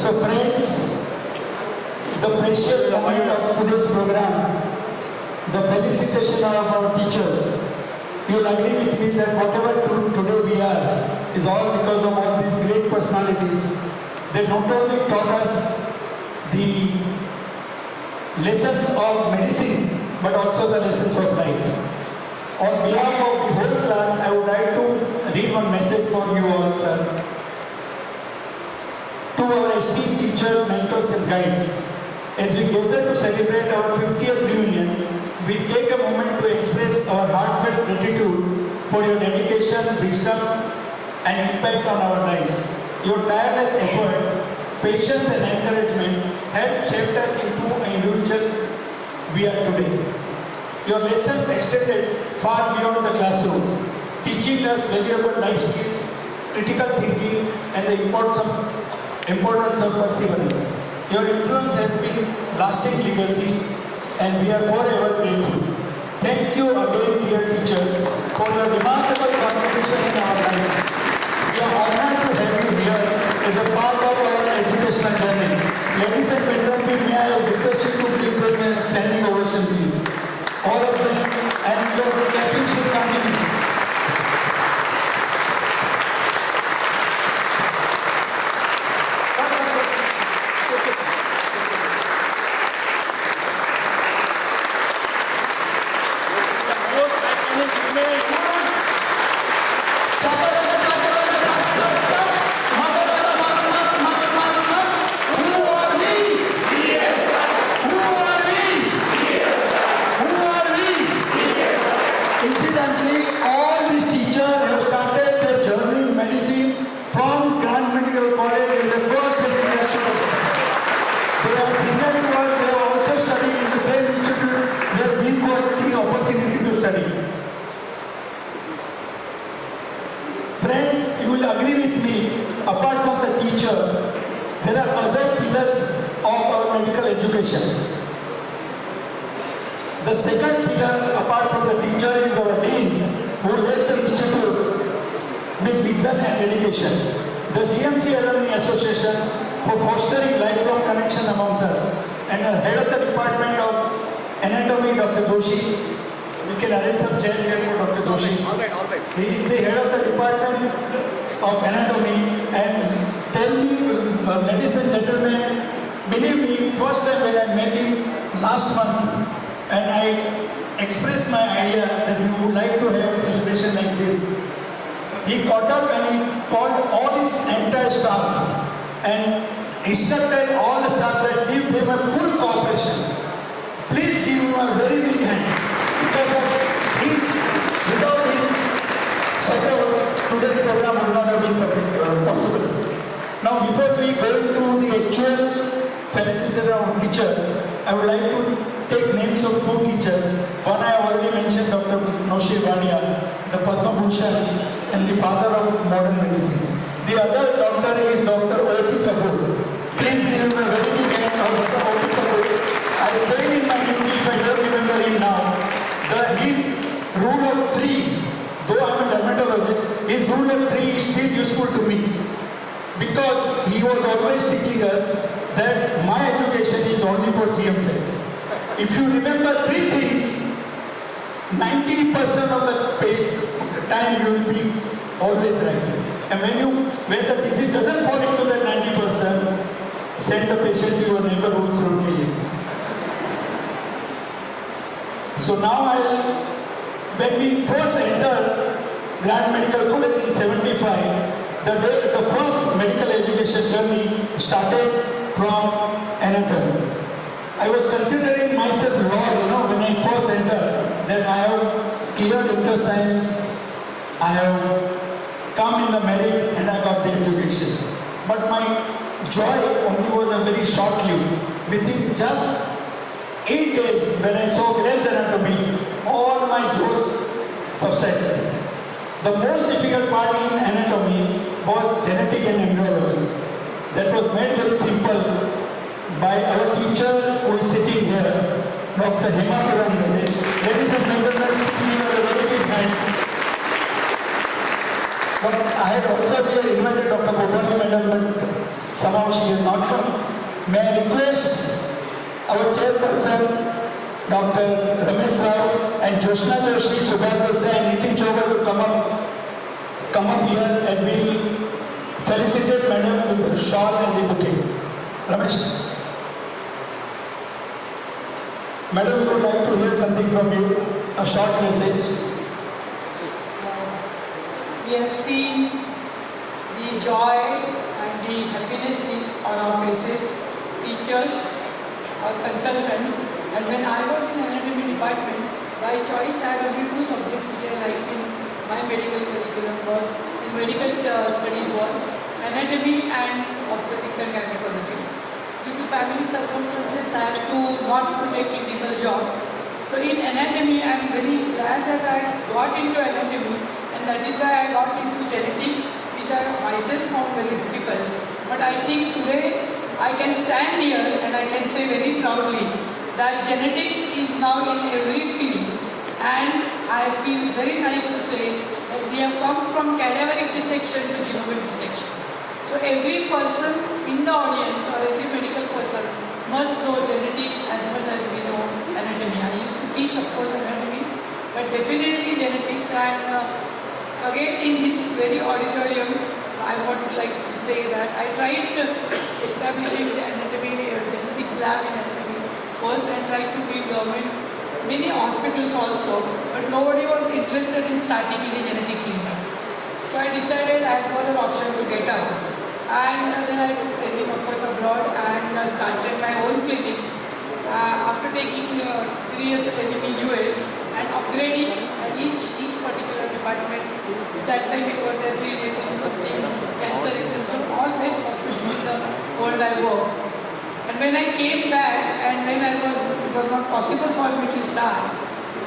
So friends, the precious moment of today's program, the felicitation of our teachers. You will agree with me that whatever today we are is all because of all these great personalities. They not only taught us the lessons of medicine, but also the lessons of life. On behalf of the whole class, I would like to read one message for you all, sir. To our esteemed teachers, mentors and guides, as we gather to celebrate our 50th reunion, we take a moment to express our heartfelt gratitude for your dedication, wisdom and impact on our lives. Your tireless efforts, patience and encouragement have shaped us into the individual we are today. Your lessons extended far beyond the classroom, teaching us valuable life skills, critical thinking and the importance of perseverance. Your influence has been lasting legacy and we are forever grateful. Thank you again, dear teachers, for your remarkable contribution in our lives. We are honored to have you here as a part of our educational journey. Ladies and gentlemen, may I request you to give them a standing ovation. They are senior because they are also studying in the same institute where we got the opportunity to study. Friends, you will agree with me, apart from the teacher, there are other pillars of our medical education. The second pillar, apart from the teacher, is our dean, who led the institute with vision and dedication. The GMC Alumni Association for fostering lifelong connection amongst us, and the head of the Department of Anatomy, Dr. Joshi. We can arrange some chair here for Dr. Joshi. All right. He is the head of the Department of Anatomy, and tell me, ladies and gentlemen, believe me, first time when I met him last month, and I expressed my idea that we would like to have a celebration like this, he got up and he called all his entire staff and instructed all the staff that give them a full cooperation. Please give him a very big hand, because of without his support, today's program would not have been possible. Now, before we go into the actual felicitation of teacher, I would like to take names of two teachers. One I already mentioned, Dr. Noshi Vania, the Padma Bhushan and the father of modern medicine. The other doctor is Dr. O.P. Kapoor. Please give him a very big hand of Dr. O.P. Kapoor. I failed in my duty if I don't remember him now. His rule of 3, though I am a dermatologist, his rule of 3 is still useful to me, because he was always teaching us that my education is only for GM sets. If you remember 3 things, 90% of the time you will be always right. And when the disease doesn't fall into that 90%, send the patient to your neighborhood clinic. So now when we first entered Grand Medical College in 75, the first medical education journey started from anatomy. I was considering myself law, when I first entered, that I have cleared interscience, I have come in the merit, and I got the education. But my joy only was a very short-lived. Within just 8 days, when I saw Grey's Anatomy, all my joys subsided. The most difficult part in anatomy was genetic and embryology. That was made very simple by our teacher who is sitting here, Dr. Hema Purandare. Ladies and gentlemen, give her a very big hand. But I had also here invited Dr. Gopali Madam, but somehow she has not come. May I request our chairperson, Dr. Ramesh Rao, and Joshna Joshi, Subhash Desai, and Nitin Chopra will come up here, and we'll felicitate Madam with the shawl and the bouquet. Ramesh. Madam, we would like to hear something from you, a short message. We have seen the joy and the happiness on our faces, teachers, our consultants, and when I was in anatomy department, by choice I had only 2 subjects which I liked in my medical curriculum was, in medical studies was anatomy and obstetrics and gynecology. Due to family circumstances, I had to not take clinical job. So in anatomy, I am very glad that I got into anatomy, and that is why I got into genetics, which I myself found very difficult. But I think today I can stand here and I can say very proudly that genetics is now in every field, and I feel very nice to say that we have come from cadaveric dissection to genomic dissection. So every person in the audience or every medical person must know genetics as much as we know anatomy. I used to teach, of course, anatomy, but definitely genetics. And again, in this very auditorium, I want to like to say that I tried establishing the anatomy genetics lab in anatomy first, and tried to build government many hospitals also, but nobody was interested in starting any genetic clinic. So I decided I had no other option to get out. And then I took training, of course, abroad and started my own clinic. After taking 3 years training in US and upgrading at each particular department, at that time it was every day something, cancer, etc. So all best hospitals in the world I worked. And when I came back and when it was not possible for me to start,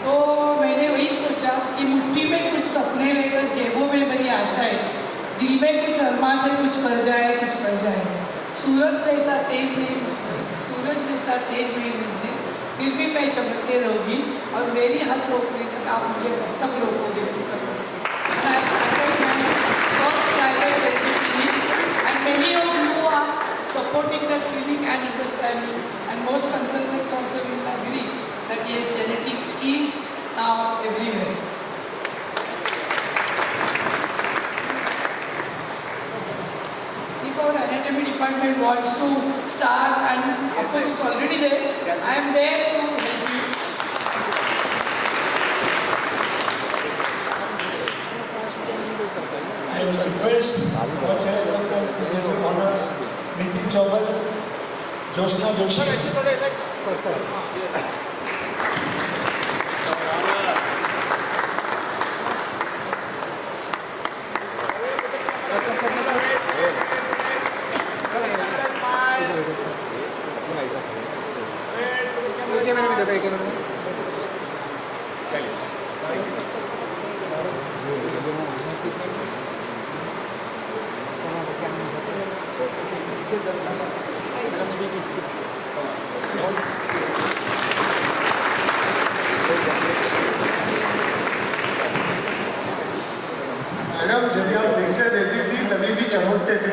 तो मैंने वही सोचा कि मुट्ठी में कुछ सपने लेकर जेबों में मेरी आशाएं, दिल में कुछ अरमान है कुछ कर जाए। सूरज जैसा तेज नहीं मिलते, फिर भी मैं चमकते रहूँगी और मेरी हद रोकने तक आप मुझे कब तक रोकोगे? And many of you are supporting the training and understanding, and most consultants also will agree that yes, genetics is now everywhere. If our anatomy department wants to start, and of course it's already there, I am there to help you. I will request our chairperson to give the honor, Nitin Chaubal, Joshna Joshi. Madam जब आप दीक्षा देती थी तभी भी चमकते थे।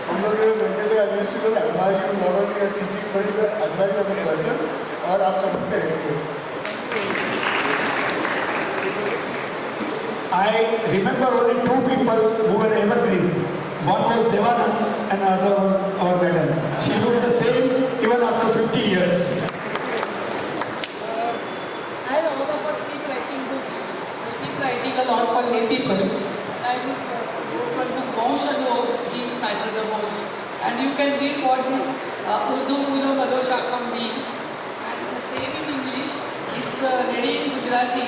हम लोग ये बोलते थे admire you not only your teaching but you admire you as a person, और आप चमकते रहेंगे। I remember only two people who were evergreen. One was Devanand and another was our madam. She would do the same even after 50 years. As all of us keep writing books, we keep writing a lot for lay people. I wrote one book, Motion Knows, Genes Matter the Most. And you can read what this Urdu Puno Madoshakam means. And the same in English, it's ready in Gujarati,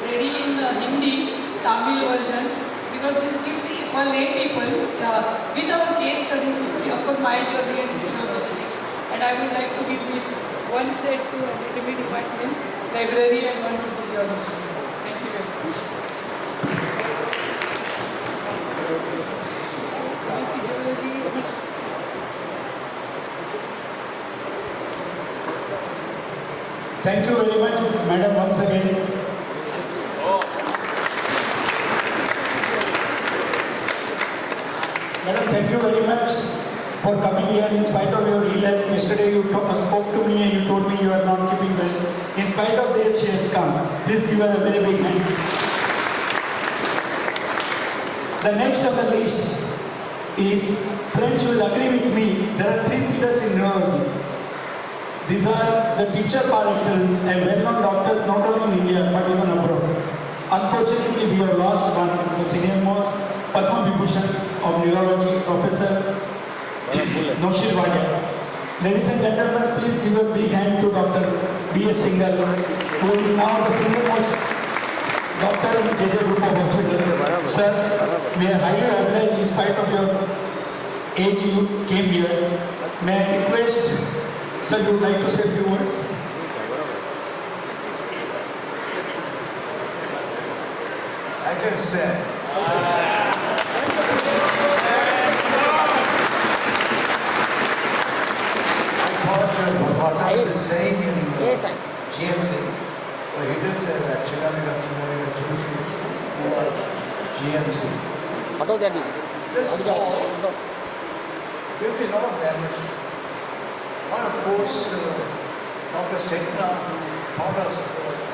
ready in Hindi, Tamil versions. Because this gives for lay people, with our case studies history, of course my journey and history of the village. And I would like to give this one set to anatomy department, library, and one to physiology. Thank you very much. Thank you very much, madam, once again. Madam, thank you very much for coming here in spite of your ill health. Yesterday you spoke to me and you told me you are not keeping well. In spite of that, she has come. Please give her a very big hand. The next on the list is, friends will agree with me, there are three pillars in neurology. These are the teacher par excellence and well-known doctors not only in India but even abroad. Unfortunately, we have lost one, the senior most Padma Vibhushan of neurology, Professor Noshir Wadia. Ladies and gentlemen, please give a big hand to Dr. B.S. Singhal, who is now the senior most doctor in JJ Group of Hospital. Sir, we are highly obliged in spite of your age you came here. May I request, sir, you would like to say a few words? I can stand. What I was saying in GMC, well, he did say that Chilamiga, GMC. This wall will be a lot of damage. One, of course, Dr. Setna taught us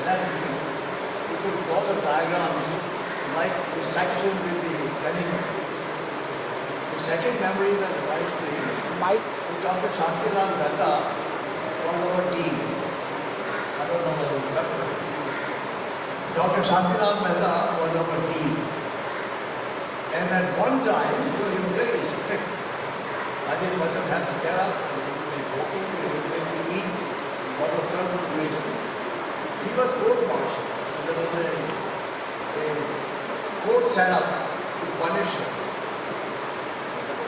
anatomy. We could draw the diagrams like the section with the animal. The second memory that Mike, Dr. Shantilal Mehta was our team. I don't know whether you remember. Dr. Shantilal Mehta was our team. And at one time, he was very strict. I think he wasn't have to get up, he would be walking, he would make me eat, what was certain situations. He was court-martial. There was a court set up to punish him.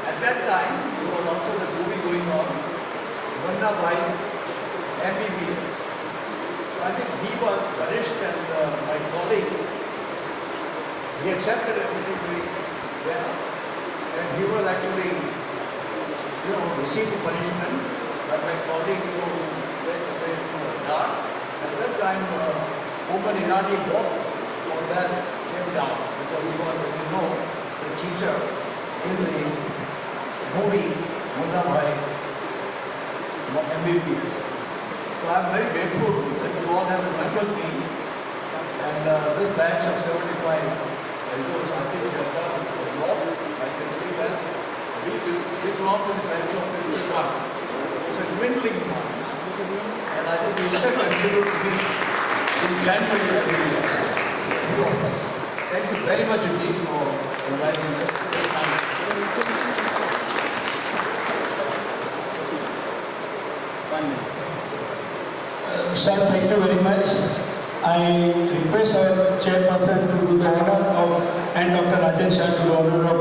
At that time, there was also the movie going on. One Munna Bhai, MBBS. I think he was punished and my colleague, he accepted everything very well. And he was actually, received the punishment. But my colleague who went to his guard, at that time, Open Irani both for that came down because he was, as you know, the teacher in the movie Munna Bhai MBBS. So I'm very grateful that you all have remembered me. And this batch of 75 elders, I think we have done a lot. I can say that we belong to the batch of 51. It's a dwindling one. And I think we still contribute to the grandparents of India. Thank you very much indeed for inviting us. Sir, thank you very much. I request our chairperson to do the honor of, and Dr. Rajan Shah to do the honor of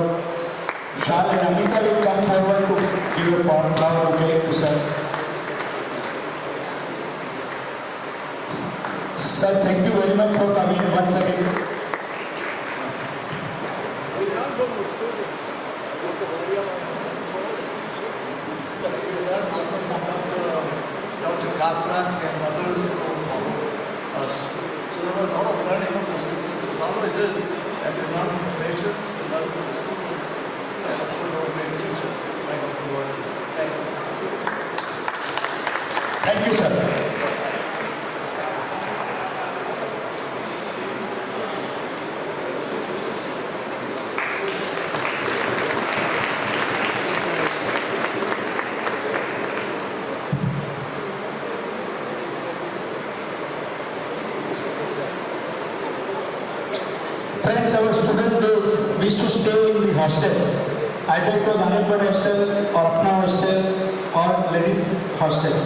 Shah, and Amita will come forward to give a flower bouquet to sir. Sir, thank you very much for coming once again. We can't go to the students. Dr. Kathran and others who followed us. So there was a lot of learning from the students. So how is it that we learn from the patients, we learn from the students, and of course our great teachers like Dr. Warren. Thank you. Thank you, sir. Friends, our student days, we used to stay in the hostel. Either it was unemployed hostel or Apna hostel or ladies hostel.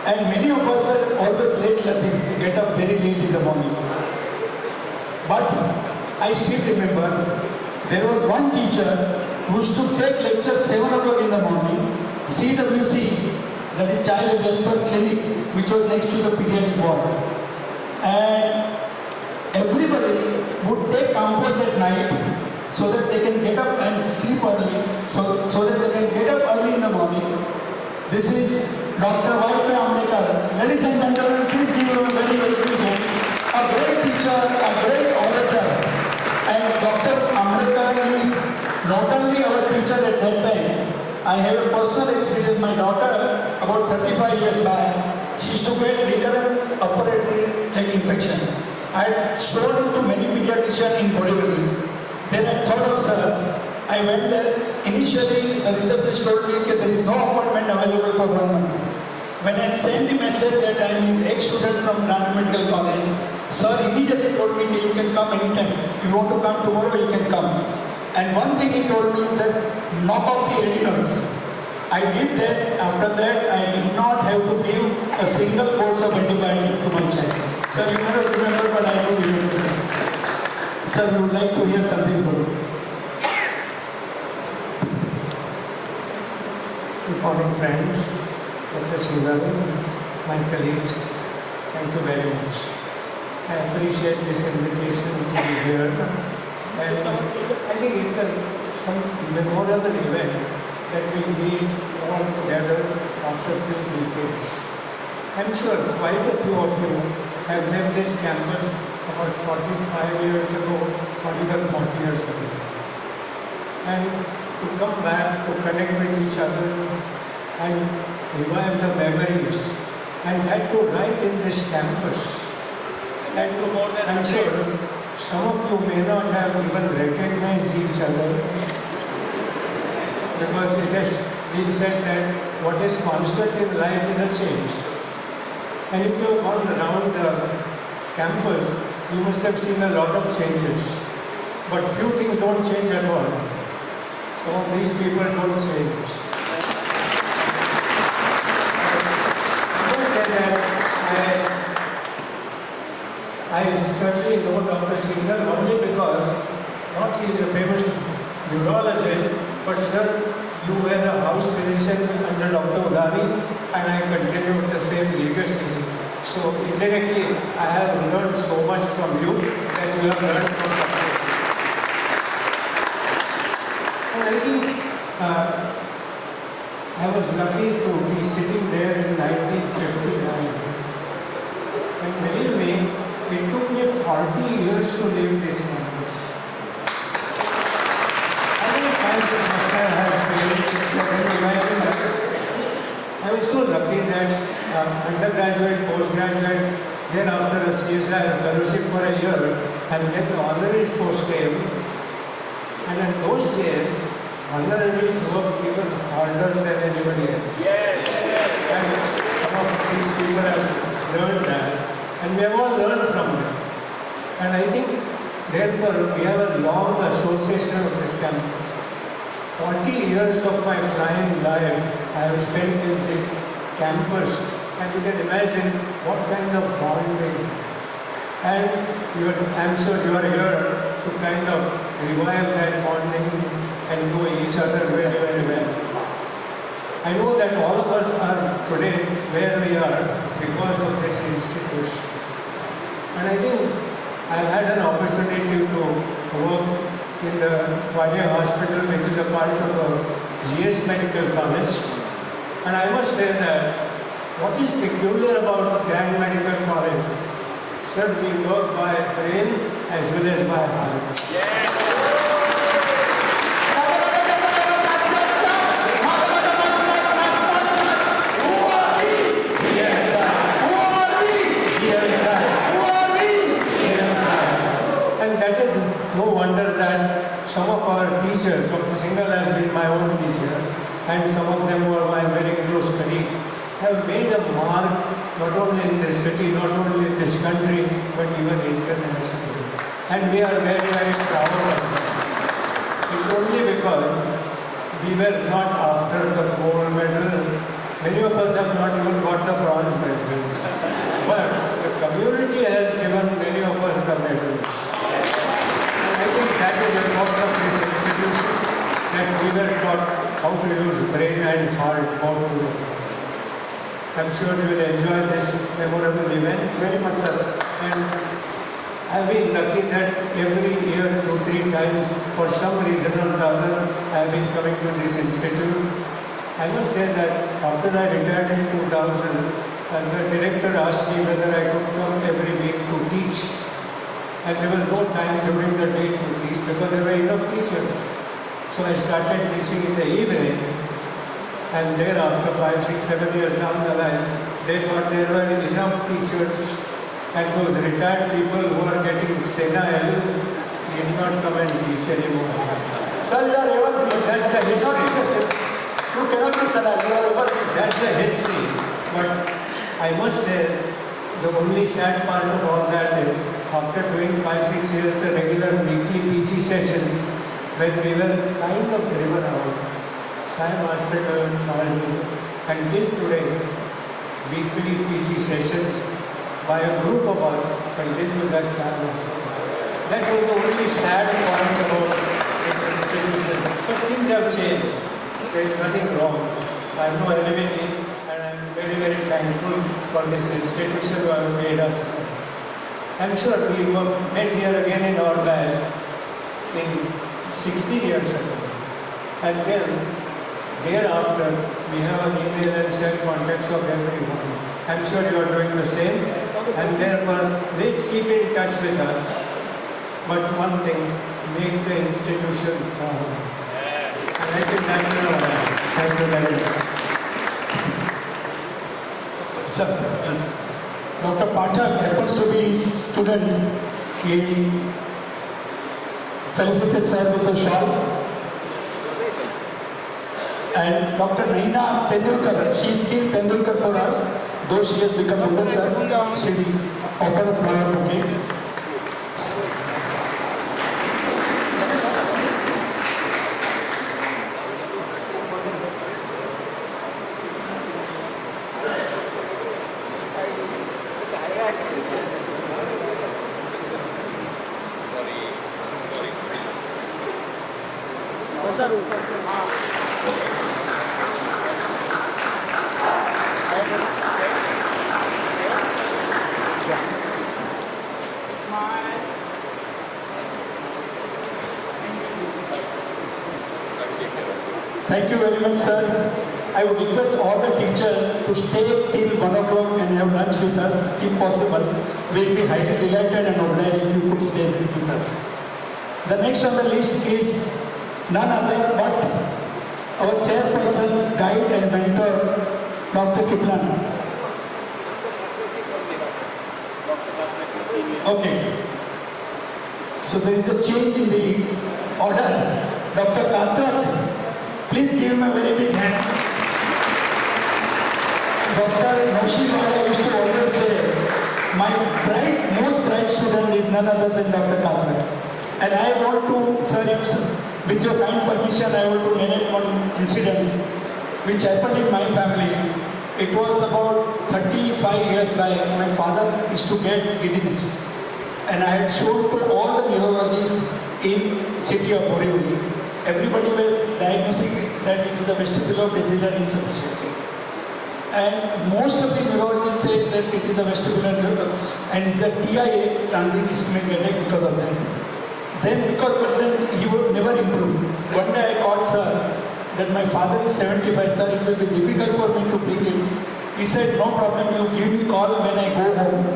And many of us were always late nothing, get up very late in the morning. But I still remember there was one teacher who used to take lectures 7 o'clock in the morning, CWC, that is Child Welfare Clinic, which was next to the pediatric ward. And everybody would take campus at night so that they can get up and sleep early, so that they can get up early in the morning. This is Dr. Y.P. Ambekar. Ladies and gentlemen, please give him a very, very big hand. A great teacher, a great orator. And Dr. Ambekar is not only our teacher at that time. I have a personal experience. My daughter, about 35 years back, she used to get recurrent upper respiratory tract infection. I had shown it to many pediatricians in Borivali. Then I thought of sir. I went there. Initially, the receptionist told me that there is no appointment available for 1 month. When I sent the message that I am his ex-student from Grant Medical College, sir immediately told me you can come anytime. If you want to come tomorrow, you can come. And one thing he told me that knock off the adenoids. I did that. After that, I did not have to give a single course of antibiotic to my child. Sir, you may not remember, but I do remember this. Sir, we would like to hear something from you. Good morning, friends. Dr. Sridhar, my colleagues, thank you very much. I appreciate this invitation to be here. And I think it's some memorable event that we meet all together after a few decades. I'm sure quite a few of you have left this campus about 45 years ago, or even 40 years ago. And to come back, to connect with each other, and revive the memories, and had to write in this campus. And I'm sure some of you may not have even recognized each other, because it has been said that what is constant in life is a change. And if you have gone around the campus, you must have seen a lot of changes. But few things don't change at all. Some of these people don't change. I must say that I certainly know Dr. Sridhar only because not he is a famous neurologist, but sir You were the house physician under Dr. Udari, and I continued the same legacy. So indirectly, I have learned so much from you that you have learned from Dr. And I think I was lucky to be sitting there in 1959. And believe me, it took me 40 years to leave this campus. How many times must I have failed? You can imagine that. I was so lucky that undergraduate, postgraduate, then after a CSIR fellowship for a year, and then the honoraries post came. And in those days, honoraries worked even harder than anybody else. And some of these people have learned that, and we have all learned from them. And I think, therefore, we have a long association of this campus. 40 years of my prime life I have spent in this campus, and you can imagine what kind of bonding. And I'm sure you are here to kind of revive that bonding and know each other very, very well. I know that all of us are today where we are because of this institution. And I think I've had an opportunity to work in the Vadia Hospital, which is a part of a GS Medical College. And I must say that what is peculiar about Grand Medical College, sir, we work by brain as well as by heart. And that is no wonder that some of our teachers, Dr. Singhal has been my own teacher, and some of them who are my very close colleagues, have made a mark not only in this city, not only in this country, but even internationally. And we are very, very proud of it. It's only because we were not after the gold medal. Many of us have not even got the bronze medal. But the community has given many of us the medals. I think that is the important of this institution, that we were taught how to use brain and heart both together. I'm sure you will enjoy this memorable event very much, sir. And I've been lucky that every year, 2-3 times, for some reason or the other, I've been coming to this institute. I must say that after I retired in 2000, the director asked me whether I could come every week to teach. And there was no time during the day to teach because there were enough teachers. So I started teaching in the evening, and thereafter, 5, 6, 7 years down the line, they thought there were enough teachers, and those retired people who are getting senile did not come and teach anymore. Sir, you are ever that's the history. You cannot be senile, you are ever. That's the history. But I must say, the only sad part of all that is, after doing 5-6 years the regular weekly PG session, when we were kind of driven out, Siam Hospital called me, and till today, weekly PG sessions by a group of us continue at Siam Hospital. That was the only sad point about this institution. But things have changed. There is nothing wrong. I have no enmity, and I am very, very thankful for this institution who have made us. I'm sure we met here again in our batch in 16 years ago. And then, thereafter, we have an email and cell contacts of everyone. I'm sure you are doing the same. And therefore, let's keep in touch with us. But one thing, make the institution proud. And I think that's all. Thank you very much. Sir, yes. Dr. Pathak happens to be student. He felicitated sir with a shawl. And Dr. Naina Tendulkar, she is still Tendulkar for us, though she has become older sir. She will offer a flower bouquet. Sir Thank you very much, sir. I would request all the teachers to stay till 1 o'clock and have lunch with us, if possible. We'll be highly delighted and obliged if you could stay with us. The next on the list is none other but our chairperson's guide and mentor, Dr. Kiplani. Okay. So there is a change in the order. Dr. Katrak, please give him a very big hand. Dr. Noshimara used to always say, my most bright student is none other than Dr. Katrak. And I want to, sir, with your kind permission, I want to narrate one incident which happened in my family. It was about 35 years back. My father used to get giddiness. And I had shown to all the neurologists in city of Borivali. Everybody was diagnosing that it is a vestibular basilar insufficiency. And most of the neurologists said that it is a vestibular and it's a TIA, transient ischemic headache, because of that. But then he would never improve. One day I called sir that my father is 75, sir, it will be difficult for me to bring him. He said, no problem, you give me call when I go home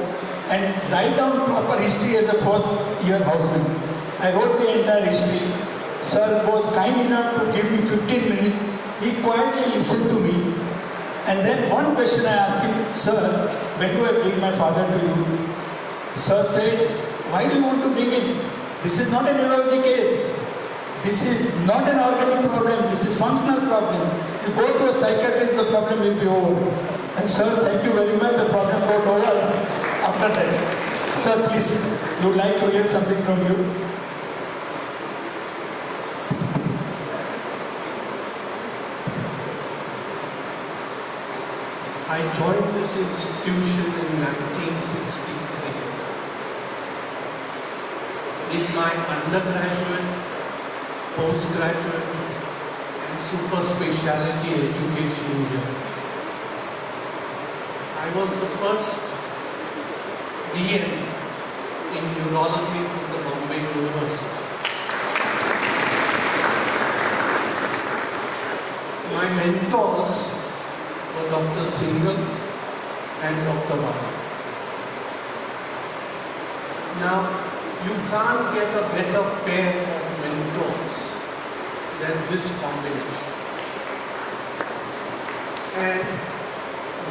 and write down proper history as a first year houseman. I wrote the entire history. Sir was kind enough to give me 15 minutes. He quietly listened to me. And then one question I asked him, sir, when do I bring my father to you? Sir said, why do you want to bring him? This is not a neurology case. This is not an organic problem. This is functional problem. You go to a psychiatrist, the problem will be over. And sir, thank you very much. The problem got over after that. Sir, please, we would like to hear something from you. I joined this institution in 1963. In my undergraduate, postgraduate and super specialty education year, I was the first DM in neurology from the Bombay University. My mentors were Dr. Singhal and Dr. Bala. Now, you can't get a better pair of mentors than this combination. And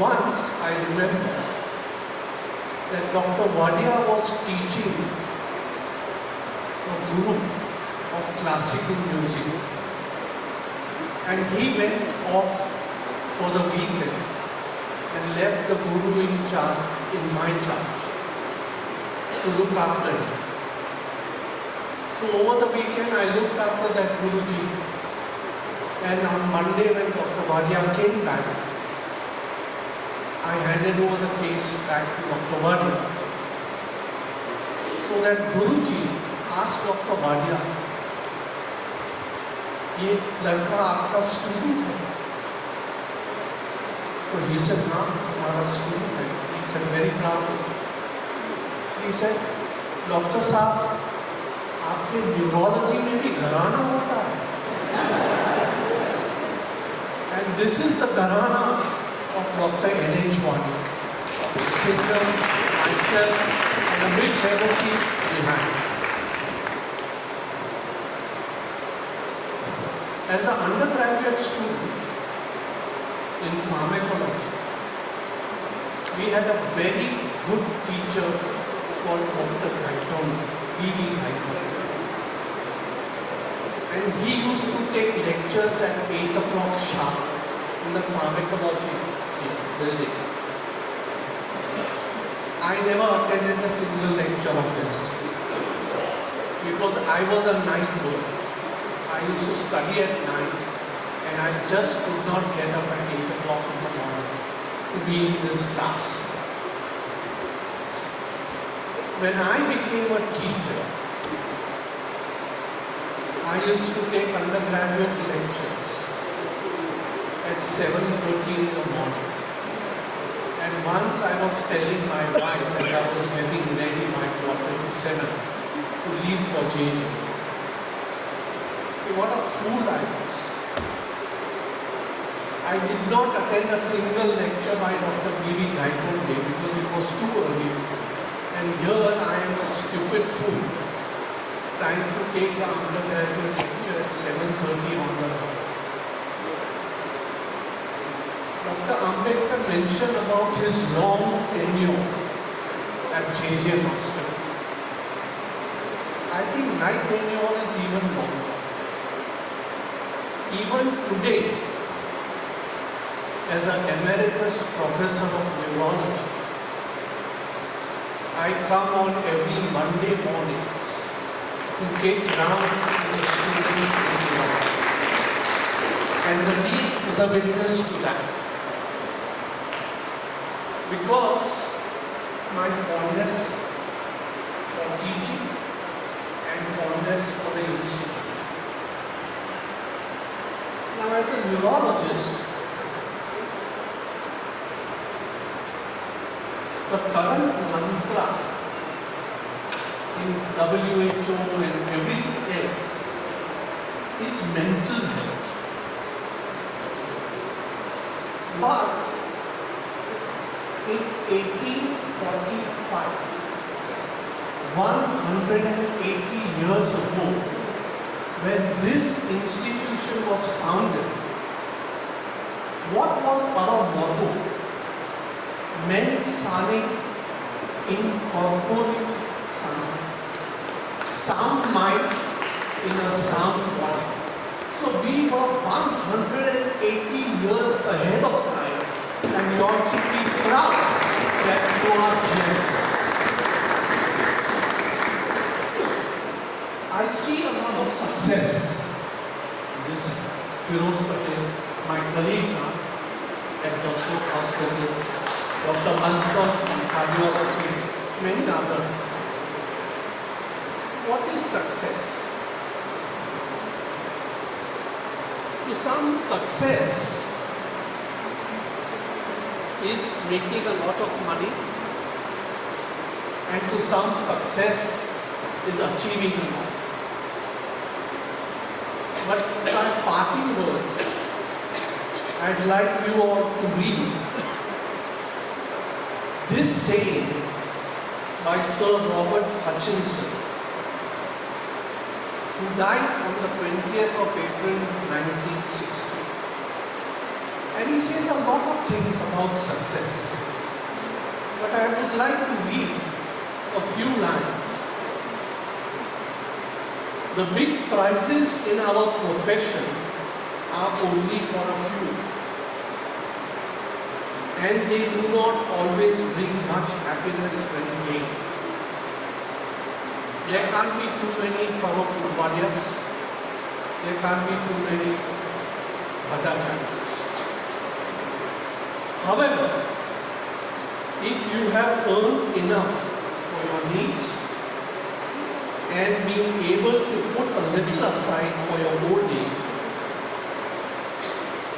once I remember that Dr. Wadia was teaching a group of classical music, and he went off for the weekend and left the guru in my charge, to look after him. So over the weekend I looked after that Guruji, and on Monday when Dr. Wadia came back, I handed over the case back to Dr. Wadia. So that Guruji asked Dr. Wadia, ये लड़का आपका student है? So he said, हाँ, हमारा student है. He said, very proud. He said, doctor साहब, आपके neurology में भी घराना होता है. And this is the घराना of Dr. N.H. Wadia, sister, myself, and a big legacy behind. As an undergraduate student in pharmacology, we had a very good teacher called Dr. Keynote, B.D. Keynote. And he used to take lectures at 8 o'clock sharp in the pharmacology building. I never attended a single lecture of his because I was a night bird. I used to study at night and I just could not get up at 8 o'clock in the morning to be in this class. When I became a teacher, I used to take undergraduate lectures at 7:30 in the morning. And once I was telling my wife as I was getting ready my 6:45 to leave for JJ. What a fool I was. I did not attend a single lecture by Dr. B.V. THAKOR because it was too early. And here I am a stupid fool trying to take the undergraduate lecture at 7:30 on the dot. Dr. Ambedkar mentioned about his long tenure at JJ Hospital. I think my tenure is even longer. Even today, as an emeritus professor of neurology, I come on every Monday mornings to take rounds with the students in neurology. And the dean is a witness to that. Because my fondness for teaching and fondness for the institution. Now, as a neurologist, the current mantra in WHO and everything else is mental health. But in 1845, 180 years ago, when this institution was founded, what was our motto? Mens sane in corpore sane. Sound mind in a sound body. So we were 180 years ahead of time, and you all should be proud that you are GMC. I see a lot of success. This Firoz Patel, my colleague now at Dr. Hospital, Dr. Mansur, cardiology, many others. What is success? To some, success is making a lot of money, and to some, success is achieving a lot. But my parting words, I'd like you all to read this saying by Sir Robert Hutchinson, who died on the 20th of April 1960. And he says a lot of things about success. But I would like to read a few lines. The big prizes in our profession are only for a few. And they do not always bring much happiness when gained. There can't be too many Prabhupadyas. There can't be too many Bhattacharyas. However, if you have earned enough for your needs and being able to put a little aside for your old age,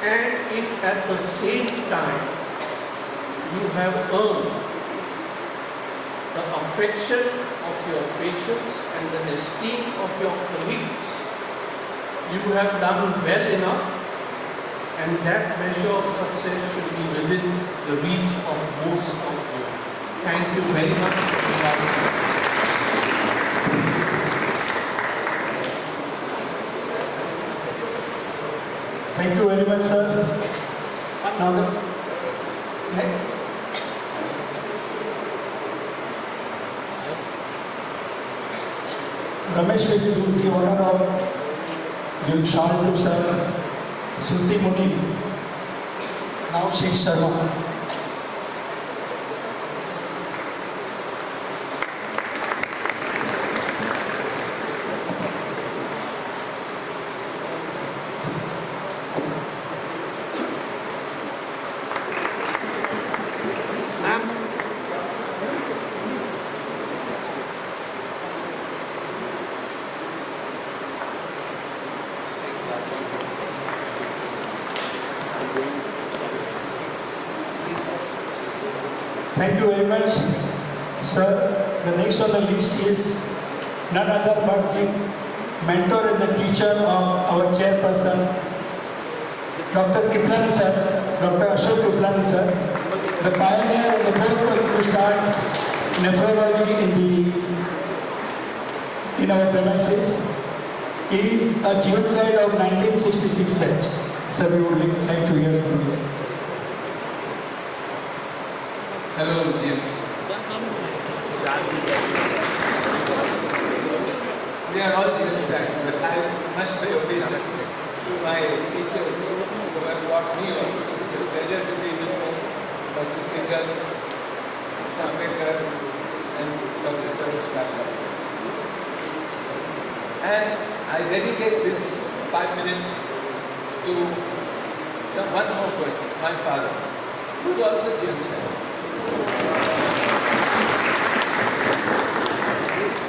and if at the same time you have earned the affection of your patients and the esteem of your colleagues, you have done well enough, and that measure of success should be within the reach of most of you. Thank you very much for having me. Thank you very much, sir. Now the next. Ramesh will do the honor of giving shawl to Sir Suti Muni. Now Sheikh Sharma. Thank you very much, sir. The next on the list is none other but the mentor and the teacher of our chairperson, Dr. Kiplani sir, Dr. Ashok Kiplani sir, the pioneer and the first person to start nephrology in our premises. He is a GM side of 1966 batch. Sir, we would like to hear from you. Hello, James. We are all GM sides, but I must pay obeisance to my teachers who have taught me also. It's a pleasure to be with you, Dr. Singhal, Dr. Ambedkar, and Dr. Saroj Kaka. And I dedicate this 5 minutes to one more person, my father, who is also GM side.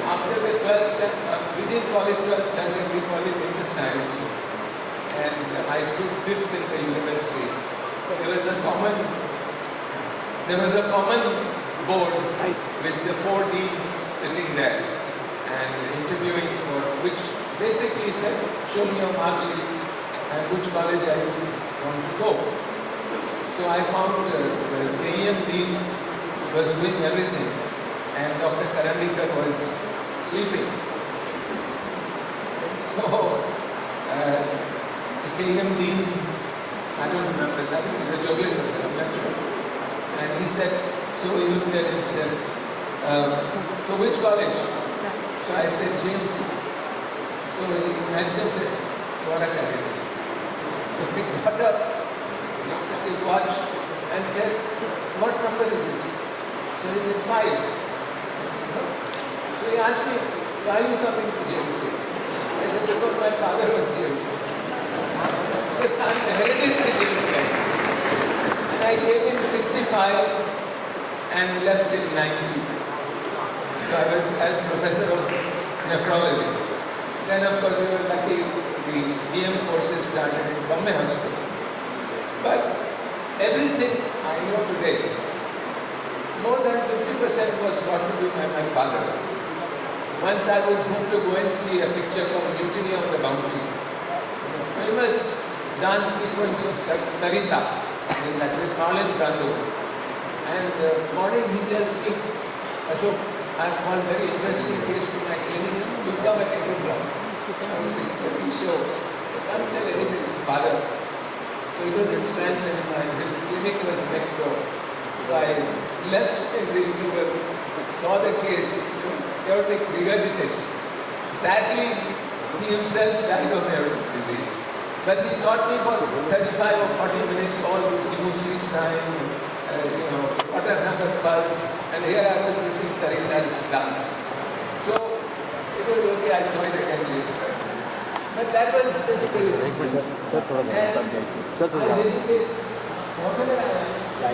After the 12th standard, we didn't call it 12th standard, we call it inter-science. And I stood 5th in the university. There was a common board with the 4 deans sitting there and interviewing for which basically said, show me your mark sheet and which college I want to go. So I found the KEM dean was doing everything and Dr. Karandikar was sleeping. So the KEM dean, I don't remember, I think it was Jubilee, I'm not sure. And he said, so he looked at it and said, so which college? So I said, James. So he asked him, said, what a candidate. So he got up, looked at his watch and said, what number is it? So he said, 5. I said, no. So he asked me, why are you coming to GMC? I said, because my father was GMC. He said, I'm hereditary GMC. And I gave him 65 and left in 90. So I was as professor of nephrology. Then of course we were lucky, the DM courses started in Bombay Hospital. But everything I know today, more than 50% was got to do by my father. Once I was moved to go and see a picture called Mutiny on the Bounty. The famous dance sequence of Sarita in that with Marlon Brando. And morning he tells me, Ashok, I have one very interesting case to my clinic. You come at 8 o'clock. I was 6:30 show. I can't tell anything to father. So it was in Strand Cinema and his clinic was next door. So I left in the interval, saw the case, aortic regurgitation. Sadly, he himself died of aortic disease. But he taught me for 35 or 40 minutes all those UC sign, water hammer pulse, and here I was missing Karina's dance. So it was okay, I saw it again later. But that was the spirit. And I dedicate whatever I am.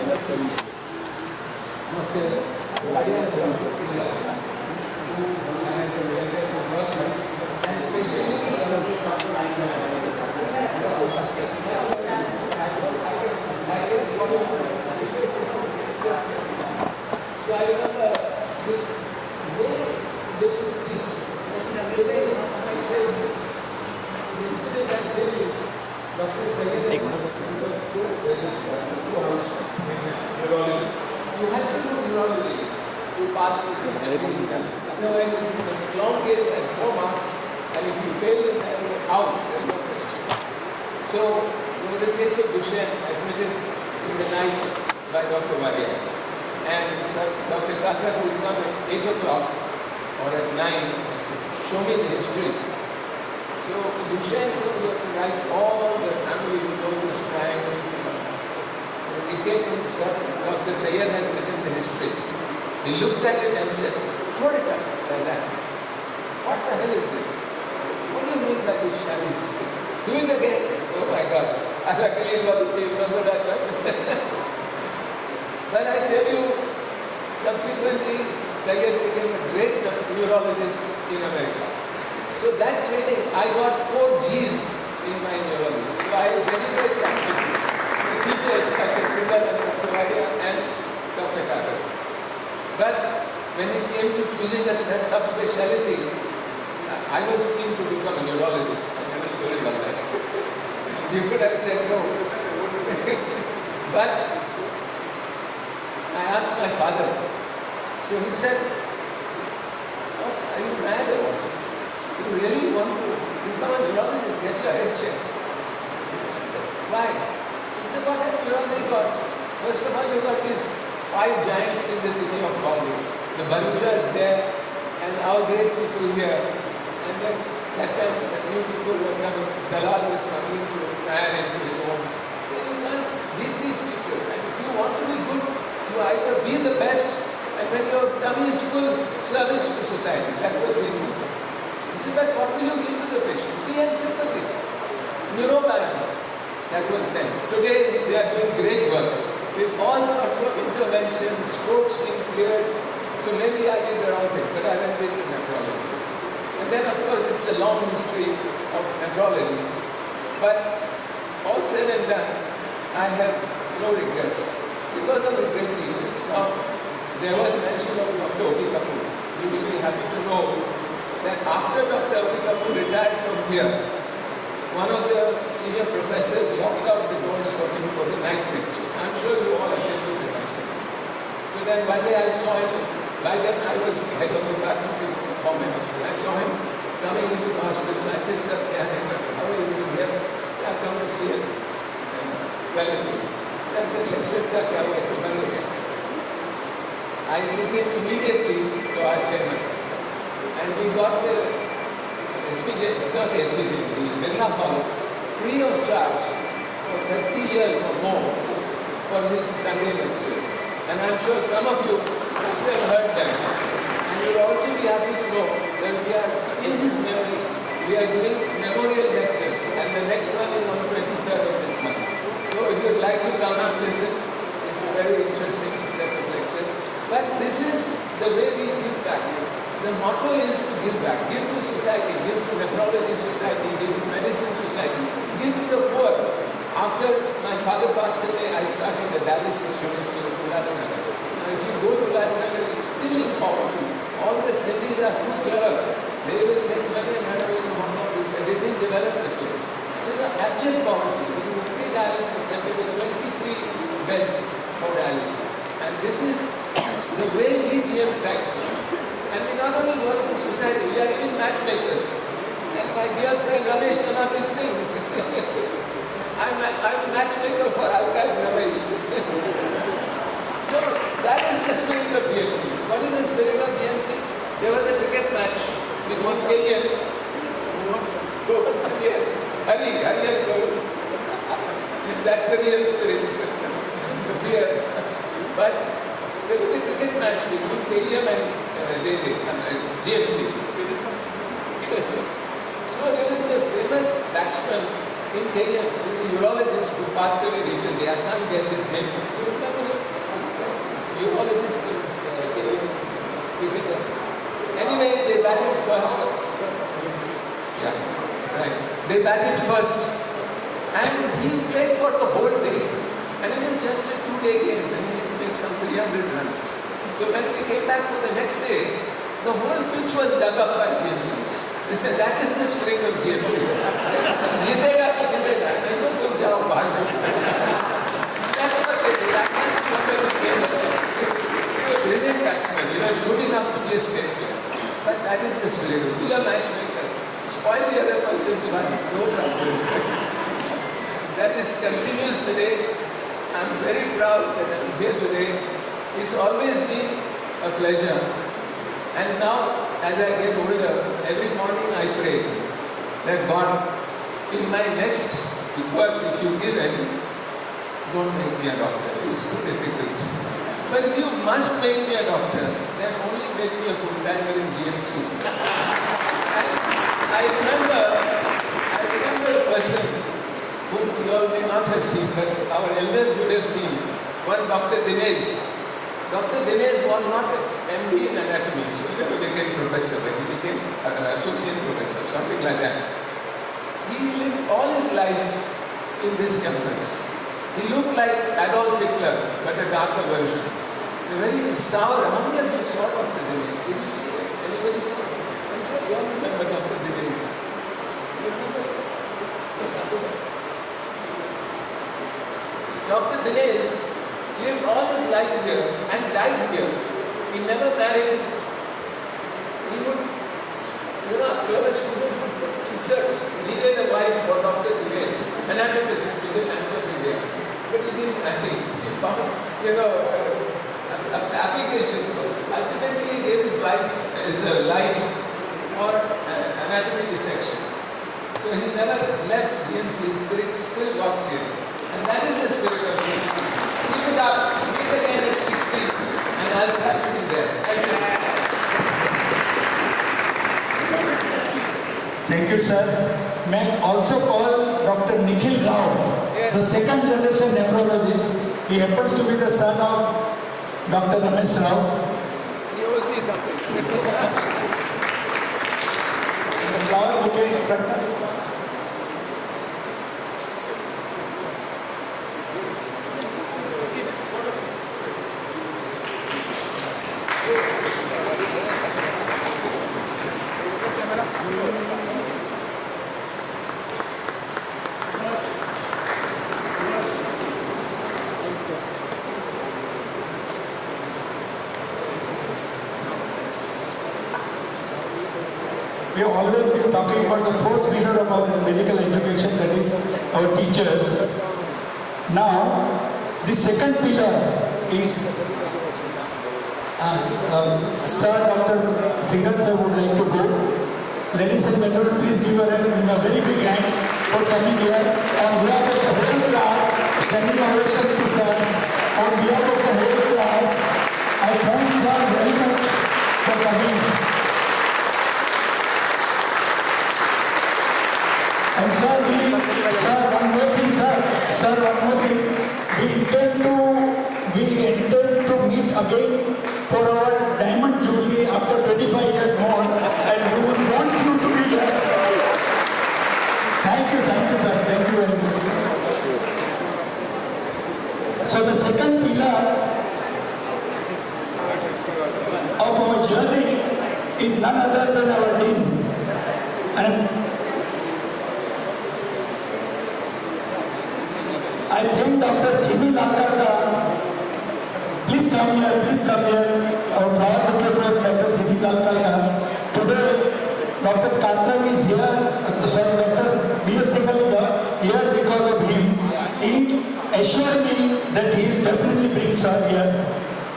So I remember the way they could teach, the way I said, the incident I tell you, Dr. Sayed you have to do neurology to pass the exam. Otherwise, the long case at 4 marks, and if you fail it, then you're out, there's no question. So, there was a case of Duchenne admitted in the night by Dr. Varia. And Dr. Kaka would come at 8 o'clock or at 9 and say, show me the history. So Duchenne would have to write all the family those triangles. So he came to Dr. Sayed had written the history. He looked at it and said, throw it up like that. What the hell is this? What do you mean by this shabby history? Do it again. Oh my God. I luckily wasn't remember that one. But I tell you, subsequently, Sayed became a great neurologist in America. So that training, I got 4 Gs in my neurology. So I dedicate that to the teachers, Dr. Singhal and Dr. Varia and Dr. Kaka. choosing a subspecialty, I was keen to become a neurologist. I never told you about that. You could have said no. But I asked my father. So he said, are you mad about it? You really want to become a neurologist, get your head checked? I said, why? He said, what have neurology got? First of all, you got these 5 giants in the city of Bombay. The Barucha is there, and our great people here. And then that time, the new people were coming, Dalal was coming into a man into his home. So you can't beat these people. And if you want to be good, you either be the best, and when your tummy is full, service to society. That was his motto. He said, but what will you give to the patient? The and sympathy. Neurobiology. That was then. Today, they are doing great work with all sorts of interventions, strokes being cleared. So maybe I did the wrong thing, but I went into nephrology. And then, of course, it's a long history of nephrology. But all said and done, I have no regrets because of the great teachers. Now, there was mention of Dr. O.P. Kapoor. You will be happy to know that after Dr. O.P. Kapoor retired from here, one of the senior professors locked out the doors for him for the night lectures. I'm sure you all attended the night lectures. So then one day I saw him. By then I was head of the department in Bombay Hospital. I saw him coming into the hospital. So I said, sir, how are you doing here? He said, I've come to see it. Well, so I said, lectures ka kya hua? I said, well, okay. I came immediately to our chairman. And we got the SPJ, not SPJ, the DIPAL, free of charge for 30 years or more for his Sunday lectures. And I'm sure some of you must have heard them. And you'll also be happy to know that we are, in his memory, we are doing memorial lectures. And the next one is on 23rd of this month. So if you'd like to come and listen, it's a very interesting set of lectures. But this is the way we give back. The motto is to give back. Give to society, give to nephrology society, give to medicine society, give to the poor. After my father passed away, I started a dialysis unit in Ulhasnagar. Now if you go to Ulhasnagar, it's still in poverty. All the cities are too clever. They will make money and run away to Hong Kong. They didn't develop the place. So the abject poverty, in the pre-dialysis center with 23 beds for dialysis. And this is the way we GM Sachs do. And we not only work in society, we are even matchmakers. And my dear friend Ramesh, you're not listening. I'm a matchmaker for Alkai Ramesh. So that is the spirit of GMC. What is the spirit of GMC? There was a cricket match with one Kenyan. Yes, Hari and Guru. That's the real spirit. The fear. But there was a cricket match between KM and GMC. So there is a famous batsman in Kenya, who is a urologist who passed away recently. I can't get his name. He was not a urologist in cricketer. Anyway, they batted first. Yeah, right. They batted first. And he played for the whole day. And it was just a 2-day game. And he made some 300 runs. So when we came back for the next day, the whole pitch was dug up by GMCs. That is the spirit of GMC. Jeetega ki jeetega. Tum jao bahar. That's what they did. I can't remember the game. He was a brilliant batsman. He was good enough to play state player. But that is the spirit. Be a matchmaker. Spoil the other person's fun. No problem. That is continues today. I'm very proud that I'm here today. It's always been a pleasure. And now, as I get older, every morning I pray that God, in my next work, if you give any, don't make me a doctor. It's too difficult. But if you must make me a doctor, then only make me a full-timer in GMC. And I remember a person whom you all may not have seen, but our elders would have seen, one Dr. Dinesh. Dr. Dinesh was not an MD in anatomy, so he never became professor, but he became an associate professor, something like that. He lived all his life in this campus. He looked like Adolf Hitler, but a darker version. very sour. How many of you saw Dr. Dinesh? Did you see it? Anybody saw it? I'm sure you all remember Dr. Dinesh. You remember? Dr. Dinesh lived all his life here and died here. He never married. He would, you know, clever students would put inserts. Needed a wife for Dr. Dinesh. Anatomist, he didn't answer me there. But he didn't marry. He found, you know, applications also. Ultimately, he gave his life for anatomy dissection. So he never left GMC. His spirit still walks here. And that is the spirit of GMC. Keep it up. Meet again at 60. And I'll try to be there. Thank you. Thank you, sir. May I also call Dr. Nikhil Rao, the second generation nephrologist. He happens to be the son of Dr. Ramesh Rao. He owes me something. The flower bouquet. We have always been talking about the first pillar of our medical education, that is our teachers. Now, the second pillar is Sir Dr. Singhal sir would like to go. Ladies and gentlemen, please give a very big hand for coming here. On behalf of the whole class, standing ovation to sir. On behalf of the whole class, I thank sir very much for coming. And sir, one more thing, sir, one more thing. We intend to meet again for our Diamond Jubilee after 25 years more, and we would want you to be there. Thank you, sir. Thank you very much. So the second pillar of our journey is none other than our dean. And I think Dr. Jubilee, please come here. Our flower bouquet for Dr. Jubilee. Today, Dr. Karthik is here. Sorry, Dr. B.S. Singhal is here because of him. He assured me that he will definitely bring sir here.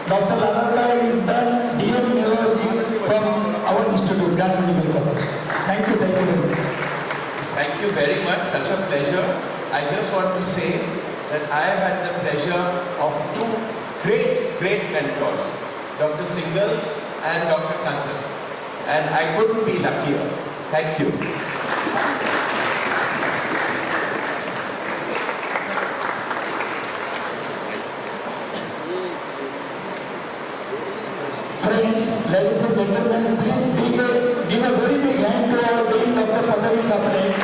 Dr. Lalaka is done DM Neurology from our institute, Grand Medical College. Thank you very much. Thank you very much. Such a pleasure. I just want to say that I have had the pleasure of two great mentors, Dr. Singhal and Dr. Kantan. And I couldn't be luckier. Thank you. Friends, ladies and gentlemen, please give a very big hand to our Dean, Dr. Pallavi Sapre.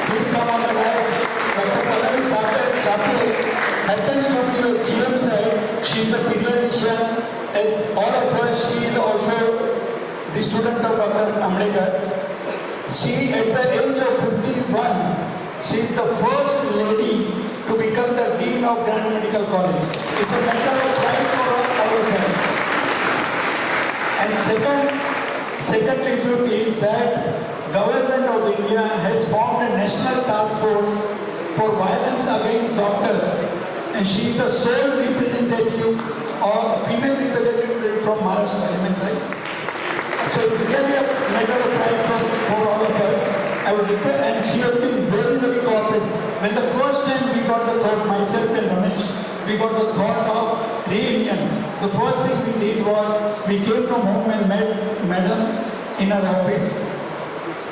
Please come on the rise. Dr. Pallavi Sapre happens to be a GM side. She is a pediatrician. As all of us, she is also the student of Dr. Amdekar. She, at the age of 51, she is the first lady to become the Dean of Grand Medical College. It's a matter of pride for all of us. And second tribute is that Government of India has formed a national task force for violence against doctors, and she is the sole representative or female representative from Maharashtra MSI. So it's really a matter of pride for all of us. I would request, and she has been very cooperative. When the first time we got the thought, myself and Ramesh, we got the thought of reunion. The first thing we did was, we came from home and met Madam in her office.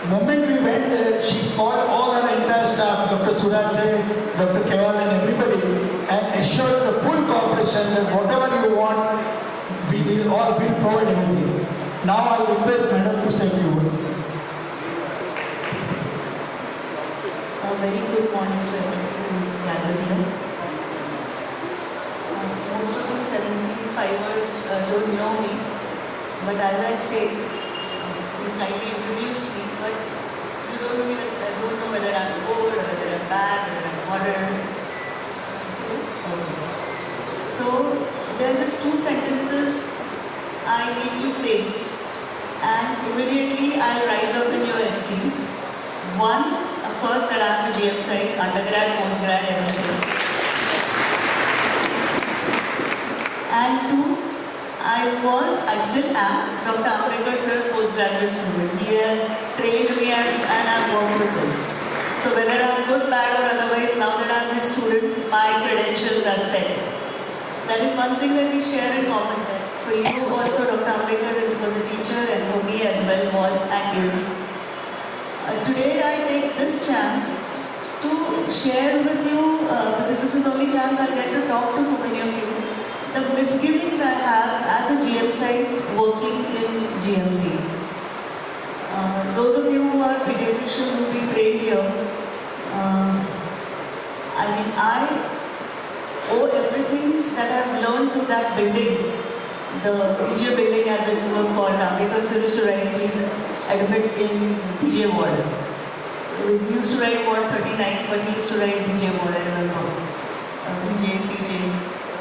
The moment we went there, she called all her entire staff, Dr. Surase, Dr. Kewal and everybody, and assured the full cooperation that whatever you want, we will provide everything. Now I request Madam to say a few words, please. A very good morning to everybody who is gathered here. Most of you 75ers course, don't know me. But as I say, he's kindly introduced me. But you don't know me. I don't know whether I'm good, or whether I'm bad, whether I'm moderate. Okay. So there are just 2 sentences I need to say, and immediately I'll rise up in your esteem. One, of course, that I'm a GM side, undergrad, postgrad, everything. And 2, I still am Dr. Ambedkar sir's postgraduate student. He has trained me and I've worked with him. So whether I'm good, bad or otherwise, now that I'm his student, my credentials are set. That is one thing that we share in common. For you also, Dr. Ambedkar was a teacher, and for me as well was and is. Today I take this chance to share with you, because this is the only chance I'll get to talk to so many of you, the misgivings I have as a GM site working in GMC. Those of you who are pediatricians who have been trained here, I owe everything that I've learned to that building, the PJ building as it was called. Ambedkar sir used to write, please admit in PJ ward. We used to write ward 39, but he used to write PJ ward, I remember. PJ, CJ.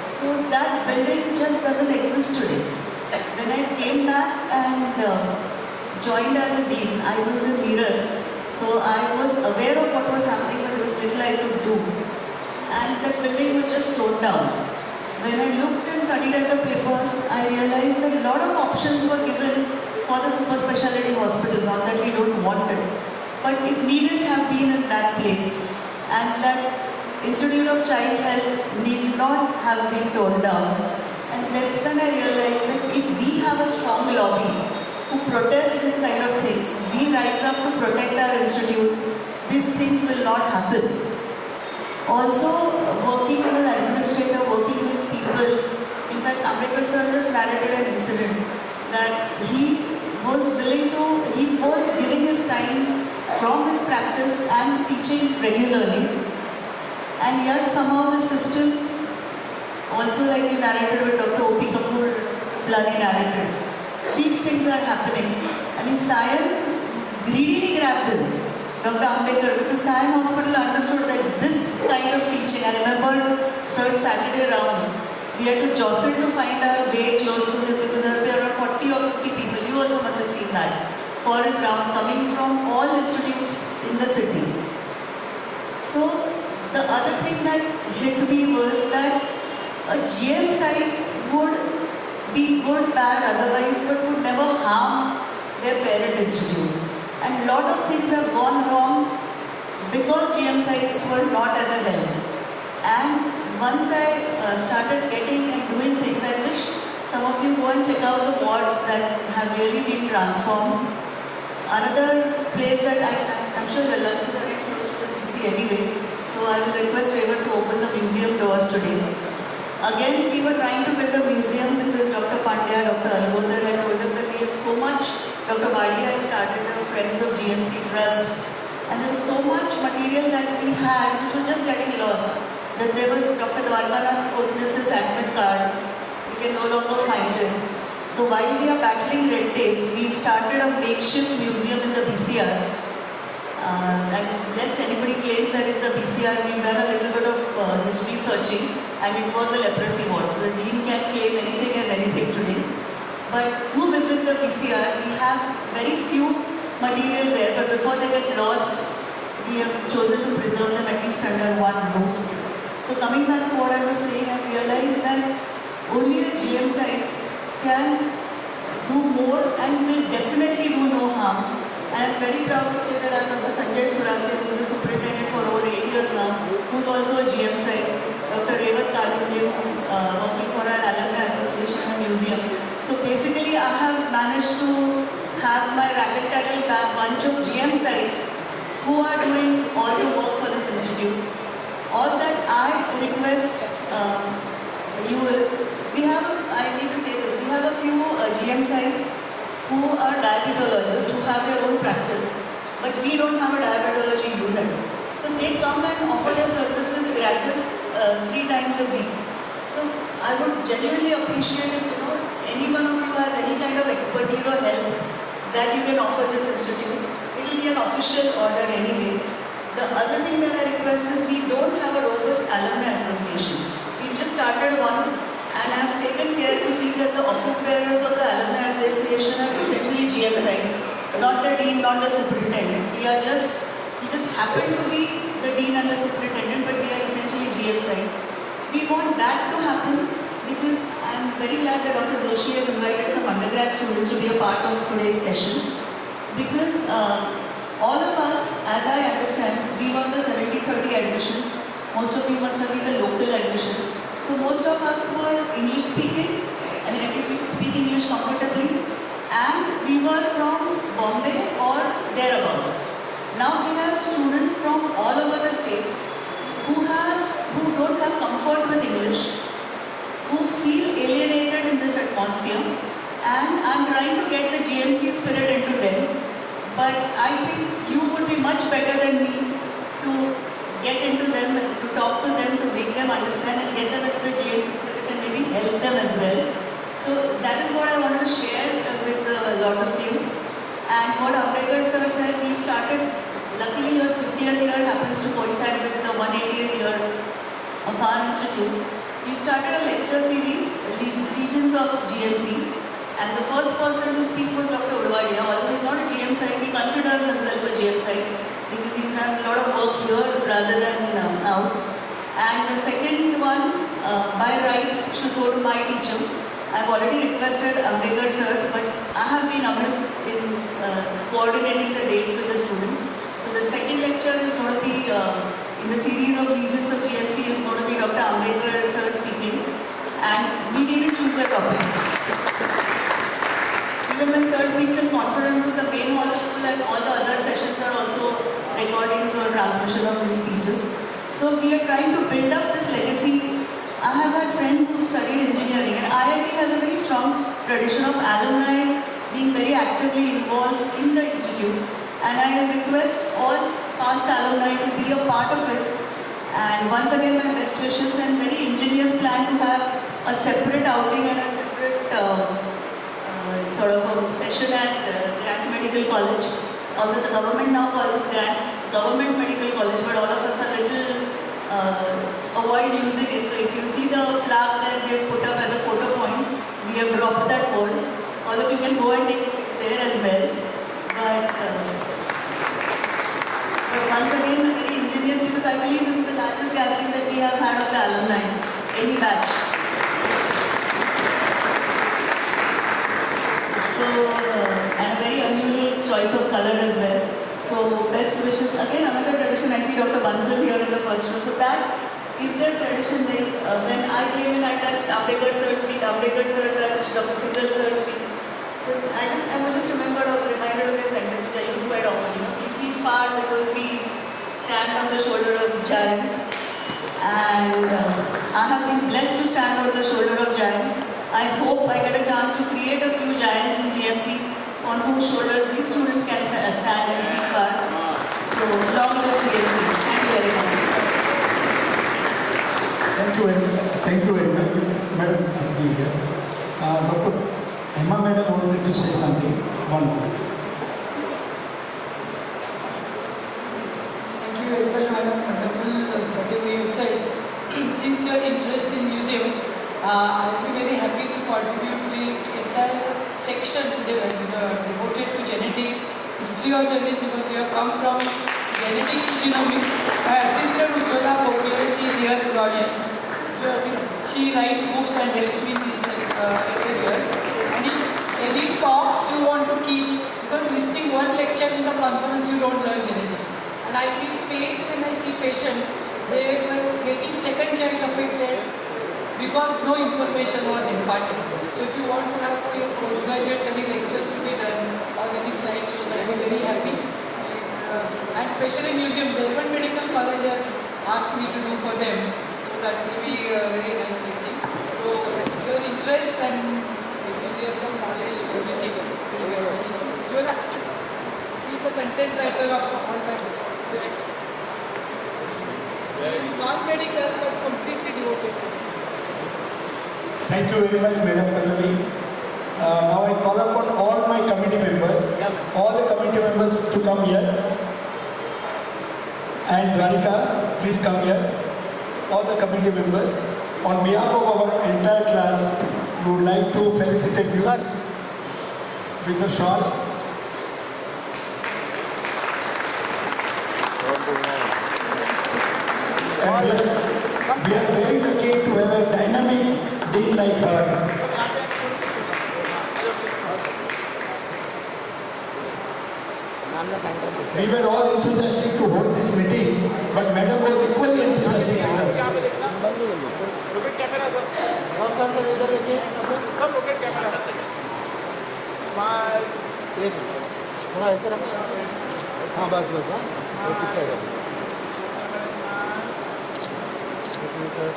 So that building just doesn't exist today. When I came back and joined as a dean, I was in Miraz. So I was aware of what was happening, but there was little I could do. And that building was just torn down. When I looked and studied at the papers, I realized that a lot of options were given for the super specialty hospital, not that we don't want it, but it needn't have been in that place. And that Institute of Child Health need not have been torn down. And that's when I realized that if we have a strong lobby who protest this kind of things, we rise up to protect our institute, these things will not happen. Also, working as an administrator, working with people, in fact, Ambedkar sir just narrated an incident that he was giving his time from his practice and teaching regularly. And yet somehow the system, also like you narrated with Dr. O.P. Kapoor, Blani narrated, these things are happening. I mean, Sion greedily grabbed him, Dr. Ambedkar, because Sion Hospital understood that this kind of teaching, I remember Sir's Saturday rounds, we had to jostle to find our way close to him because there were around 40 or 50 people, you also must have seen that, for his rounds coming from all institutes in the city. So, the other thing that hit me was that a GM site would be good, bad, otherwise, but would never harm their parent institute. And a lot of things have gone wrong because GM sites were not at the helm. And once I started getting and doing things, I wish some of you go and check out the wards that have really been transformed. Another place that I'm sure your lunch is very close to the CC anyway. So I will request Raymond to open the museum doors today. Again, we were trying to build a museum because Dr. Pandya, Dr. Algodar had told us that we have so much. Dr. Badi had started the Friends of GMC Trust. And there was so much material that we had which was just getting lost. That there was Dr. Dwarkanath Kotnes's admit card. We can no longer find it. So while we are battling red tape, we started a makeshift museum in the BCR. And lest anybody claims that it's the BCR, we've done a little bit of history searching, and it was the leprosy ward. So the dean can claim anything as anything today. But to visit the BCR, we have very few materials there, but before they get lost, we have chosen to preserve them at least under one roof. So coming back to what I was saying, I realized that only a GM site can do more and will definitely do no harm. And I'm very proud to say that I'm Dr. Sanjay Surase, who is the superintendent for over 8 years now, who's also a GM site. Dr. Revat Kalinde, who's working for our Alumni Association and Museum. So basically, I have managed to have my raggle-taggle bunch of GM sites who are doing all the work for this institute. All that I request you is, I need to say this, we have a few GM sites who are diabetologists, who have their own practice, but we don't have a diabetology unit. So they come and offer their services gratis 3 times a week. So I would genuinely appreciate if expertise or help that you can offer this institute. It will be an official order anyway. The other thing that I request is we don't have a robust alumni association. We've just started one, and I've taken care to see that the office bearers of the alumni association are essentially GM sites, not the dean, not the superintendent. We just happen to be the dean and the superintendent, but we are essentially GM sites. We want that to happen because I'm very glad that Dr. Joshi has invited some undergrad students to be a part of today's session. Because all of us, as I understand, we were the 70-30 admissions. Most of you must have been the local admissions. So most of us were English speaking. I mean, at least we could speak English comfortably. And we were from Bombay or thereabouts. Now we have students from all over the state who don't have comfort with English, who feel alienated in this atmosphere, and I'm trying to get the GMC spirit into them. But I think you would be much better than me to get into them, to talk to them, to make them understand and get them into the GMC spirit and maybe help them as well. So that is what I wanted to share with a lot of you. And what Ambedkar sir said, we've started, luckily your 50th year happens to coincide with the 180th year of our institute. We started a lecture series, Legions of GMC. And the first person to speak was Dr. Udvadia. Although he's not a GM site, he considers himself a GM site because he's done a lot of work here rather than out. And the second one, by rights, should go to my teacher. I've already requested Ambedkar sir, but I have been amiss in coordinating the dates with the students. So the second lecture is going to be, in the series of Legions of GMC, is going to be Dr. Ambedkar sir speaking. And we need to choose the topic. Even when sir speaks in conferences, the main hall is full and all the other sessions are also recordings or transmission of his speeches. So we are trying to build up this legacy. I have had friends who studied engineering, and IIT has a very strong tradition of alumni being very actively involved in the institute. And I request all past alumni to be a part of it. And once again, my best wishes and very ingenious plan to have a separate outing and a separate sort of a session at Grant Medical College. Although the government now calls it Government Medical College, but all of us are little avoid using it. So if you see the plaque that they have put up as a photo point, we have dropped that word. All of you can go and take a pic there as well. But once again, very ingenious because I believe this is the largest gathering that we have had of the alumni, any batch. So, and a very unusual choice of color as well. So, best wishes. Again, another tradition, I see Dr. Bansal here in the first row. So that is the tradition. When I came in, I touched Ambedkar sir's feet, Ambedkar sir touched Dr. Singhal sir's feet. I was just reminded of this sentence which I use quite often. You know, we see far because we stand on the shoulder of giants. And I have been blessed to stand on the shoulder of giants. I hope I get a chance to create a few giants in GMC on whose shoulders these students can stand and see far. So, long live GMC. Thank you very much. Thank you very much, Madam, as being here. Dr. Emma Madam wanted to say something. One more. Thank you very much, Madam. Wonderful whatever you said. Since your interest in museum, I'll be very happy to contribute to the entire section devoted to genetics, history of genetics, because we have come from genetics to genomics. My assistant Ujjwala Kokle, she is here in the audience. She writes books and helps me in these areas. And if any talks you want to keep, because listening one lecture in the conference you don't learn genetics. And I feel pain when I see patients, they were getting second child affected because no information was imparted. So if you want to have for your postgraduates any lectures to be done or any slide shows, I will be very happy. And especially museum, Government Medical College has asked me to do for them. So that will be a very nice thing. So your interest and enthusiasm, knowledge, everything will be amazing. Ujjwala, she is a content writer of all my books. Non-medical but completely devoted. Thank you very much, Madam Pallavi. Now I call upon all please come here. All the committee members, on behalf of our entire class, we would like to felicitate you with the shawl. And we are very lucky to have a dynamic dean like her. We were all enthusiastic to hold this meeting, but Madam was equally enthusiastic with us. Look at camera, sir. Sir, इधर देखिए. Sir, look at camera. Smile. एक थोड़ा ऐसे रखना ऐसे. हाँ बस बस हाँ. और पीछे आ जाओ. देखिए sir.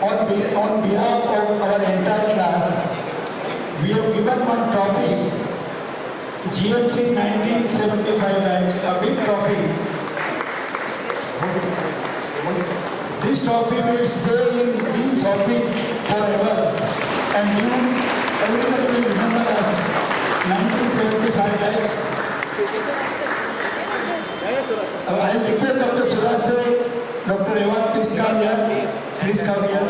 On behalf of our entire class, we have given one trophy, GMC 1975 batch, a big trophy. This trophy will stay in Dean's office forever, and everybody will remember us. 1975 batch. I request Dr. Surase, Dr. Evan, please come here. Please come here.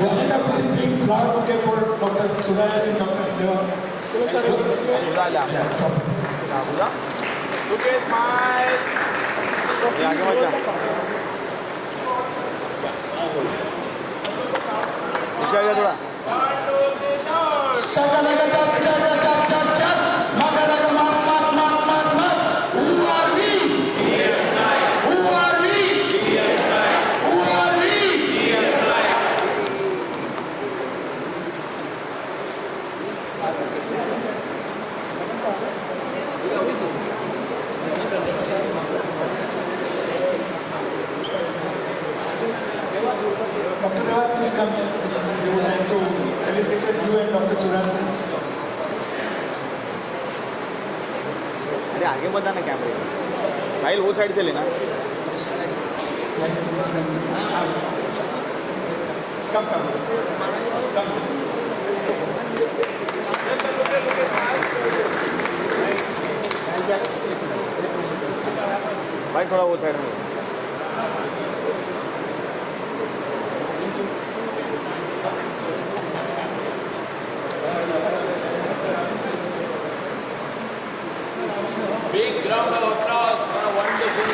Dr. please bring flower bouquet for Dr. Surase and Dr. Evan. Look at smile. पीछे आ गया थोड़ा Sakalaga chap chap chap chap chap. Magalaga mat mat mat mat mat. Who are we? Who are we? Who are we? Dr. Evan, please come here. We would like to felicitate you and Dr. Surase. अरे आगे मत आना कैमरे साहिल वो side से लेना भाई थोड़ा वो साइड में Big round of applause for a wonderful.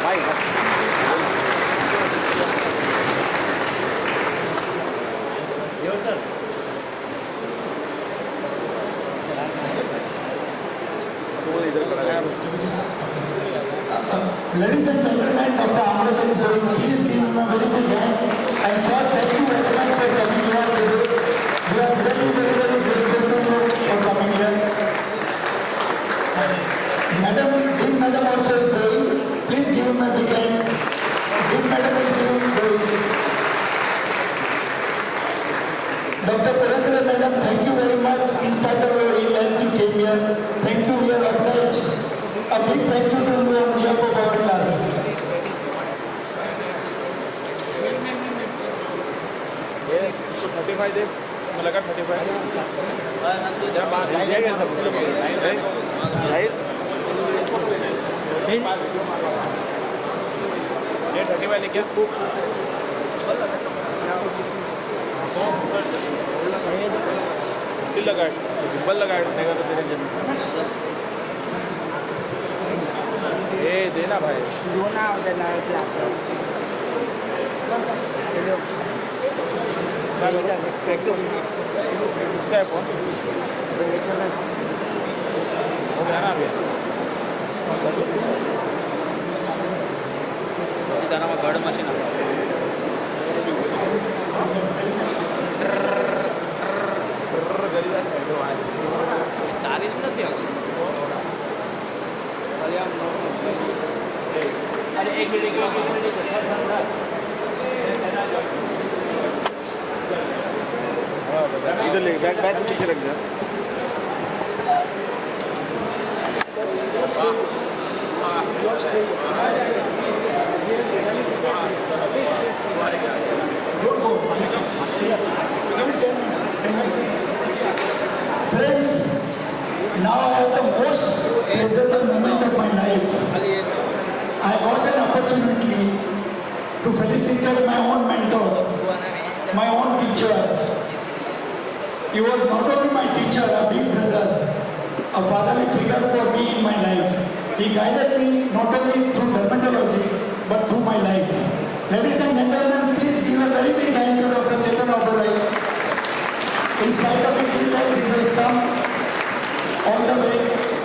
Ladies and gentlemen, Dr. Ambedkar is going. Please give him a very big hand. And sir, thank you very much for coming here today. We are very, very, very grateful to you for coming here. Dean Madam also is going. Please give him a big hand. Dean Madam is going. Dr. Purandara Madam, thank you very much. In spite of your ill health, you came here. Thank you, we are obliged. A big thank you to you on behalf of our class. ये 35 दे उसमें लगा 35 जब बात लीजिएगा सब line ये 35 लेके दिल लगा बल लगा देगा तो तेरे जन्म ये देना भाई दोना देना है क्या हो गया ना अभी सीताराम गढ़ मशीन तारीफ નથી अरे एक मिनट इधर ले बैग बैग पीछे रख दे Don't go. Friends, now I have the most pleasurable moment of my life. I got an opportunity to felicitate my own mentor, my own teacher. He was not only my teacher, a big brother, a fatherly figure for me in my life. He guided me not only through dermatology, but through my life. Ladies and gentlemen, please give a very big hand to Dr. Chetan Oberoi. In spite of his illness, he has come all the way.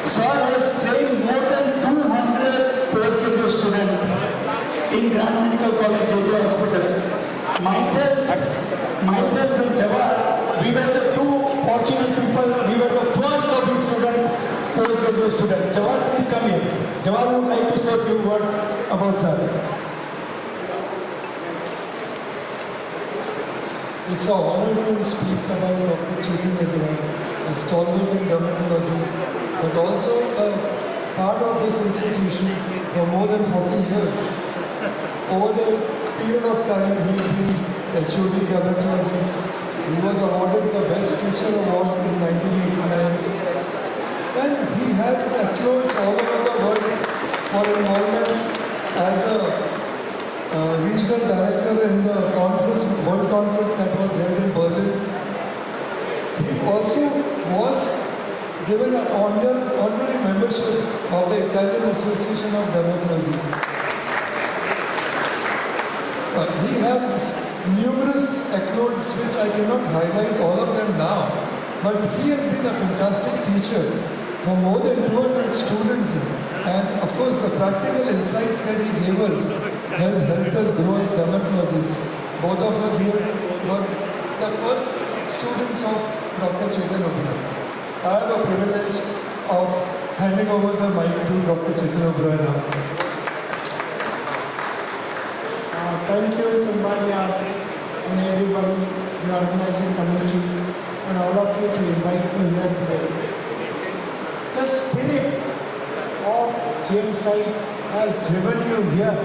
Sir has trained more than 200 postgraduate students in Grand Medical College, JJ Hospital. Myself and Jawar, we were the two fortunate people. We were the first of his postgraduate students. Jawar, please come here. Jawar would like to say a few words about sir. It's an honor to speak about Dr. Chetan Oberoi, a stalwart in dermatology, but also a part of this institution for more than 40 years. Over the period of time, he's been HOD dermatology. He was awarded the Best Teacher Award in 1989. And he has accolades all over the world for involvement as a regional director in the world conference that was held in Berlin. He also was given an honorary membership of the Italian Association of Dermatology. He has numerous accolades which I cannot highlight all of them now, but he has been a fantastic teacher for more than 200 students, and of course the practical insights that he gave us has helped us grow as dermatologists. Both of us here were the first students of Dr. Chetan Oberoi. I have a privilege of handing over the mic to Dr. Chetan Oberoi now. Thank you to Maria and everybody, the organizing committee, and all of you to invite me here today. The spirit of GMSI has driven you here,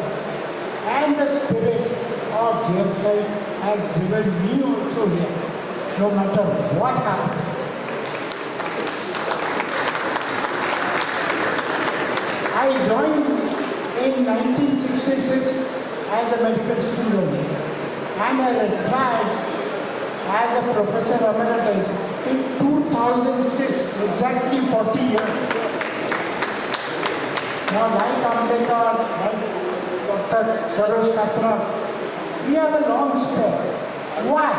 and the spirit of GMSI has driven me also here, no matter what happens. I joined in 1966 as a medical student, and I retired as a professor emeritus in 2006, exactly 40 years. Now, like Ambedkar, like Dr. Sarosh Katra, we have a long spare. Why?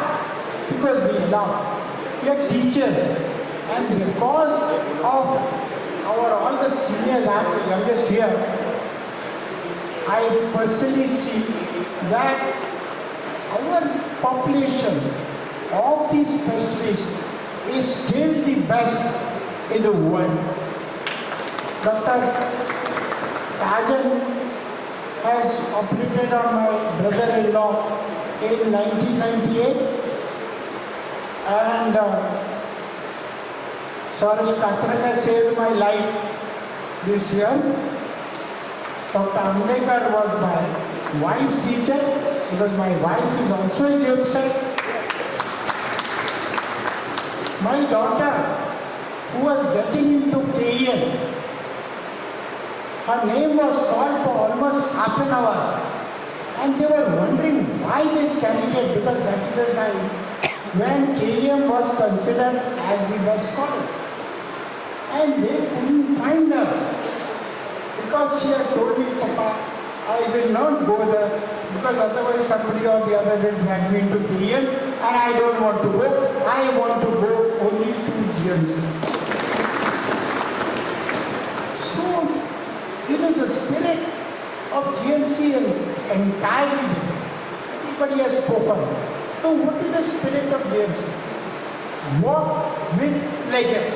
Because we love. We are teachers, and because of all the seniors, I am the youngest here, I personally see that our population of these specialists is still the best in the world. Dr. Tajan has operated on my brother-in-law in 1998, and Sarosh Katra has saved my life this year. Dr. Ambedkar was my wife's teacher, because my wife is also a GMSI. My daughter, who was getting into KEM, her name was called for almost half an hour, and they were wondering why this candidate, because that is the time when KEM was considered as the best college, and they couldn't find her. Because she had told me, Papa, I will not go there, because otherwise somebody or the other will drag me into KEM, and I don't want to go. I want to go only to GMC. So, the spirit of GMC is entirely different. Everybody has spoken. So, what is the spirit of GMC? Work with pleasure.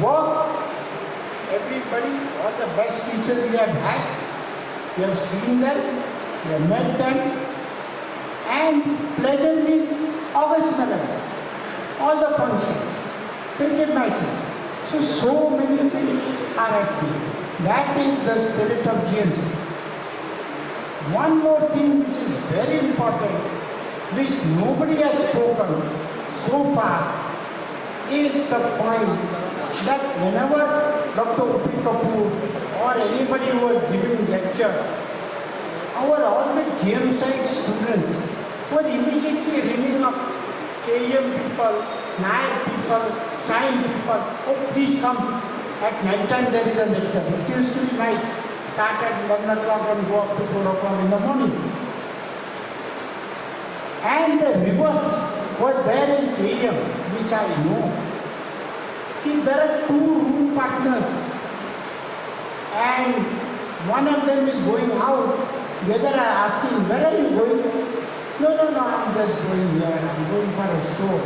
Work. Everybody, all the best teachers you have had, you have seen them, you have met them, and pleasure means August Melon, all the functions, cricket matches. So many things are active. That is the spirit of GMC. One more thing which is very important which nobody has spoken so far, is the point that whenever Dr. O.P. Kapoor or anybody who was giving lecture, all the GM side students were immediately ringing up KM people, Nair people, Sign people, oh please come. At night time there is a lecture. It used to be night, start at 11 o'clock and go up to 4 o'clock in the morning. And the reverse was there in KM, which I know. There are 2 room partners and one of them is going out. The other are asking, where are you going? No, I'm just going here. I'm going for a stroll.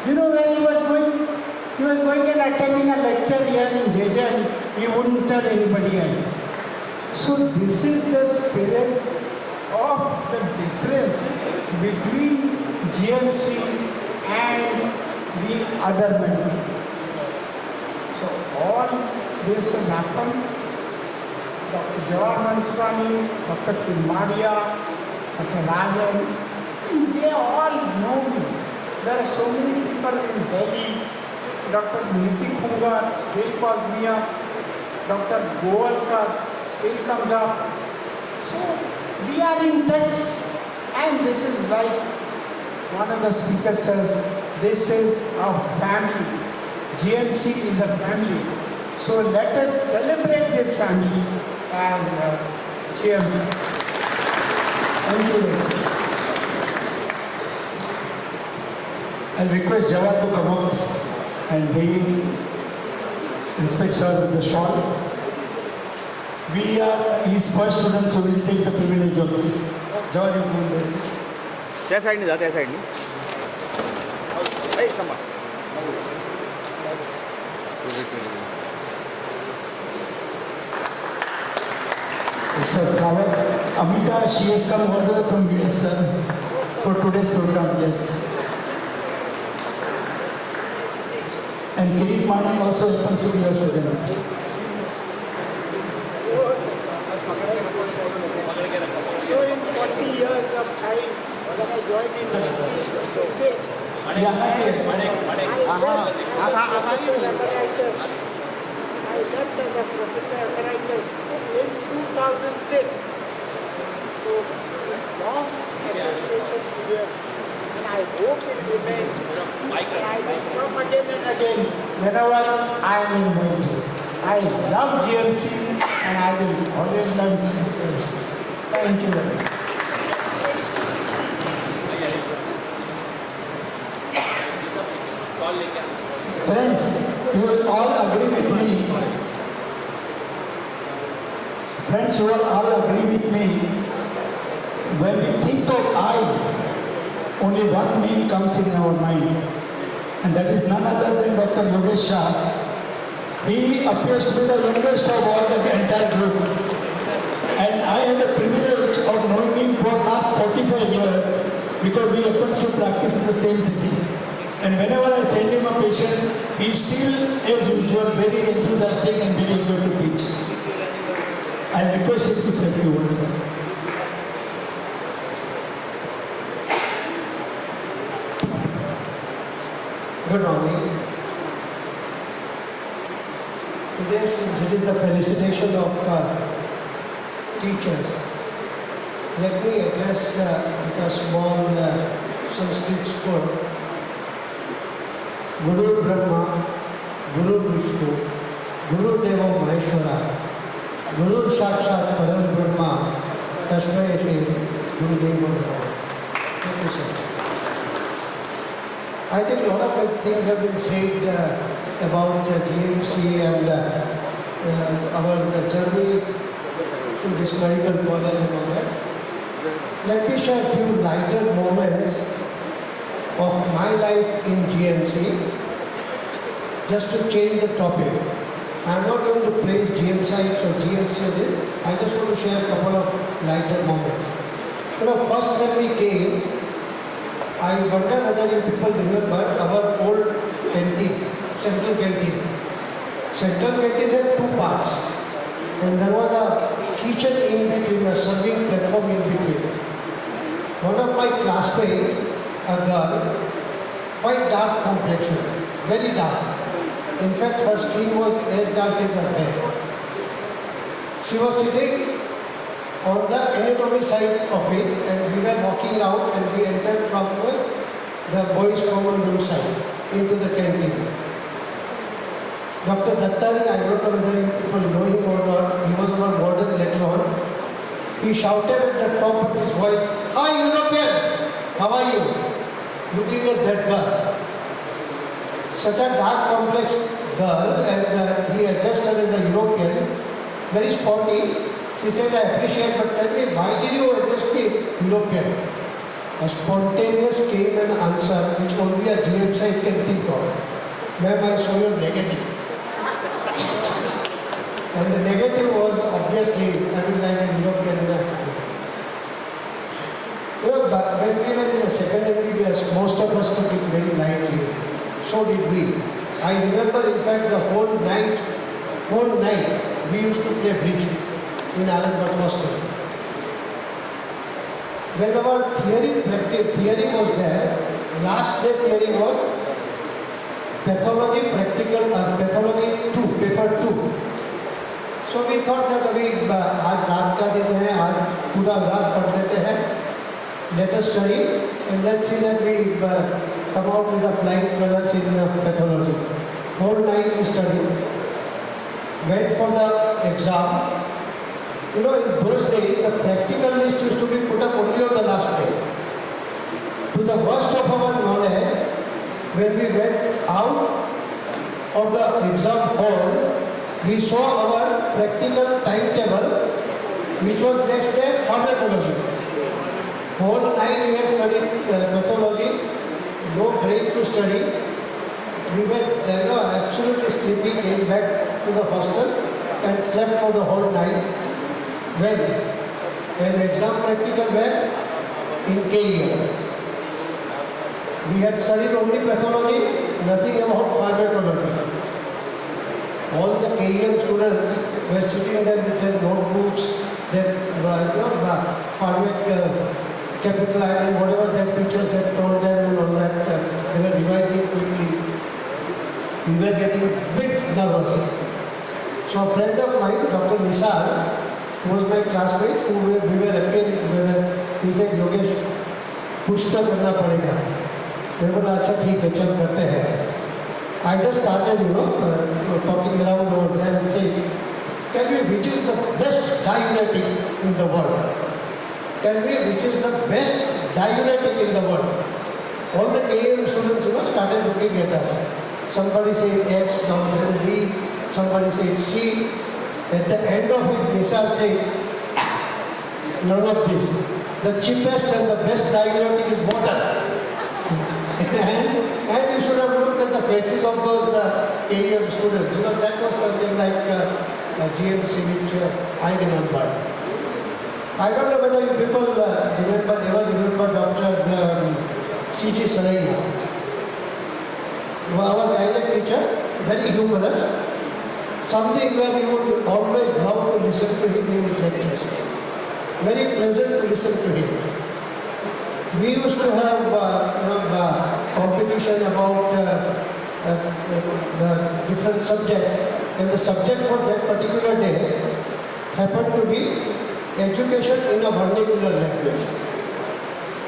You know where he was going? He was going and attending a lecture here in JJ and he wouldn't tell anybody else. So this is the spirit of the difference between GMC and the other men. So all this has happened. Dr. Jawahar Manchwani, Dr. Tilmadia, Dr. Rajan, they all know me. There are so many people in Delhi. Dr. Niti Khungar still calls me up. Dr. Govalkar still comes up. So we are in touch, and this is like one of the speakers says, this is a family. GMC is a family. So let us celebrate this family as GMC. Thank you. I'll request Jawad to come up and he inspects her with the shawl. We are his first students, so we'll take the privilege of this. Jawad, you go there. त्या साइडने जा, त्या साइडने. Hey, come on. Sir, Amita, she has come all the way from US, sir, for today's program, yes. And Kirit Manik also happens to be a student. So in 40 years of time, when I joined in 1966, I left as a professor emeritus in 2006. So this long association period, and I hope it remains. And I will come again and again whenever I am invited. I love GMC and I will always love GMC. Thank you very much. Friends, you will all agree with me. Friends, you will all agree with me. When we think of I, only one name comes in our mind. And that is none other than Dr. Yogesh Shah. He appears to be the youngest of all the entire group. And I had the privilege of knowing him for the last 45 years because we happen to practice in the same city. And whenever I send him a patient, he is still, as usual, very enthusiastic and very eager to teach. I request him to say a few words, sir. Good morning. Today, since it is the felicitation of teachers, let me address with a small Sanskrit scroll. Guru Brahma, Guru Vishnu, Guru Deva Maheshwara, Guru Sakshat Param Brahma, Tasmai Guru Deva Namaha. Thank you, sir. I think a lot of things have been said about GMC and our journey to this medical college and all that. Let me share a few lighter moments of my life in GMC, just to change the topic. I'm not going to praise GM sites or GMC. I just want to share a couple of lighter moments. You know, first when we came, I wonder whether you people remember our old canteen, central canteen. Central canteen had 2 parts, and there was a kitchen in between, a serving platform in between. One of my classmates girl, quite dark complexion, very dark. In fact, her skin was as dark as her hair. She was sitting on the anatomy side of it, and we were walking out, and we entered from the boys' common room side into the canteen. Dr. Dattani, I don't know whether you people know him or not, he was our warden later on. He shouted at the top of his voice, "Hi European, how are you?" Looking at that girl. Such a dark complex girl, and he addressed her as a European, very sporty. She said, "I appreciate, but tell me, why did you address me European?" A spontaneous came an answer which only a GM side can think of. "Ma'am, I saw your negative." And the negative was obviously, like a European. You know, when we were in a second MBBS, most of us took it very lightly. So did we. I remember, in fact, the whole night, we used to play bridge in Alumni hostel. When our theory was there, last day theory was pathology practical, pathology 2, paper 2. So we thought that अभी आज रात का दिन है, आज पूरा रात पढ़ लेते हैं. Let us study and let's see that we come out with a flying colors in pathology. Whole night we studied. Went for the exam. You know, in those days, the practical list used to be put up only on the last day. To the worst of our knowledge, when we went out of the exam hall, we saw our practical timetable, which was next day pharmacology. Whole night we had studied pathology, no break to study. We were absolutely sleepy, came back to the hostel and slept for the whole night. Went. And exam practical went in KEM. We had studied only pathology, nothing about pharmacology. All the KEM students were sitting there with their notebooks, their capital and whatever their teachers had told them and all that, they were revising quickly. We were getting a bit nervous. So a friend of mine, Dr. Nisar, who was my classmate, we were appearing together, he said, "Yogesh, कुछ तो करना पड़ेगा." मैं बोला, "अच्छा ठीक है, चल करते हैं." I just started, talking around over there and saying, "Tell me which is the best diuretic in the world? Tell me which is the best diuretic in the world?" All the KM students, started looking at us. Somebody said X, somebody B, somebody said C. At the end of it, Nisar said, "None of this. The cheapest and the best diuretic is water." and you should have looked at the faces of those KM students. That was something like a GMC which I remember. I don't know whether you people ever remember Dr. C.G. Saraiya. Our direct teacher, very humorous. Something where we would always love to listen to him in his lectures. Very pleasant to listen to him. We used to have competition about the different subjects, and the subject for that particular day happened to be education in a vernacular language.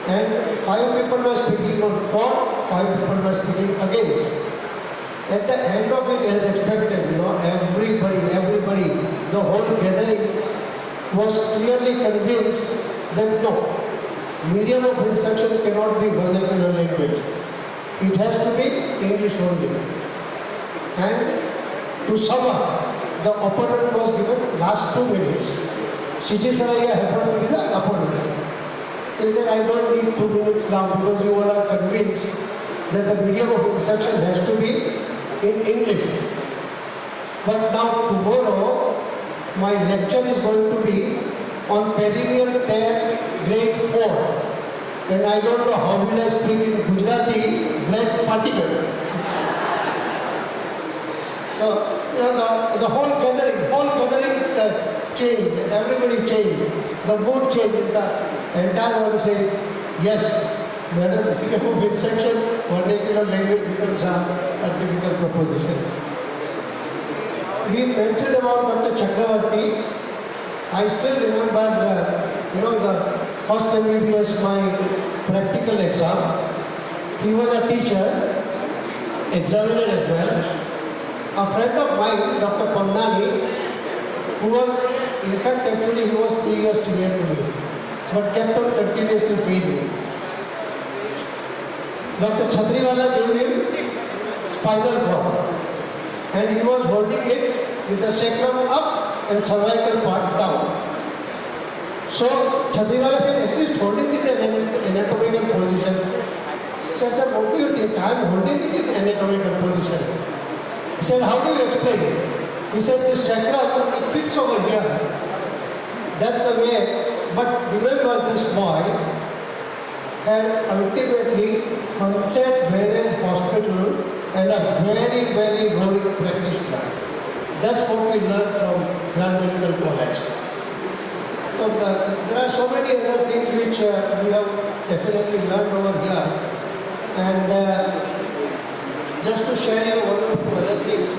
And 5 people were speaking for, 5 people were speaking against. At the end of it, as expected, everybody, the whole gathering was clearly convinced that no, medium of instruction cannot be vernacular language. It has to be English only. And to sum up, the opponent was given last 2 minutes. C.G. Saraiya happened to be the opponent. He said, "I don't need 2 minutes now because you all are convinced that the medium of instruction has to be in English. But now tomorrow, my lecture is going to be on perennial tab grade 4. And I don't know how will I speak in Gujarati, black fatigue." So, the whole gathering changed, everybody changed, the mood changed, the entire world said, "Yes, Whenever we became a midsection, vernacular language becomes a difficult proposition. We mentioned about Dr. Chakravarti. I still remember, the first MBBS, my practical exam. He was a teacher, examiner as well. A friend of mine, Dr. Pandani, who was, in fact, actually he was 3 years senior to me, but kept on continuously failing. Dr. Chhatriwala gave him spinal cord, and he was holding it with the sacrum up and cervical part down. So Chhatriwala said, at least holding it in an anatomical position. He said, sir, what do you think? I am holding it in anatomical position. He said, how do you explain it? He said, this sacrum, it fits over here. That's the way. But remember, this boy had ultimately hunted Braden Hospital and a very, very roaring practitioner. That's what we learned from Grand Medical College. So there are so many other things which we have definitely learned over here. And just to share you one or two other things.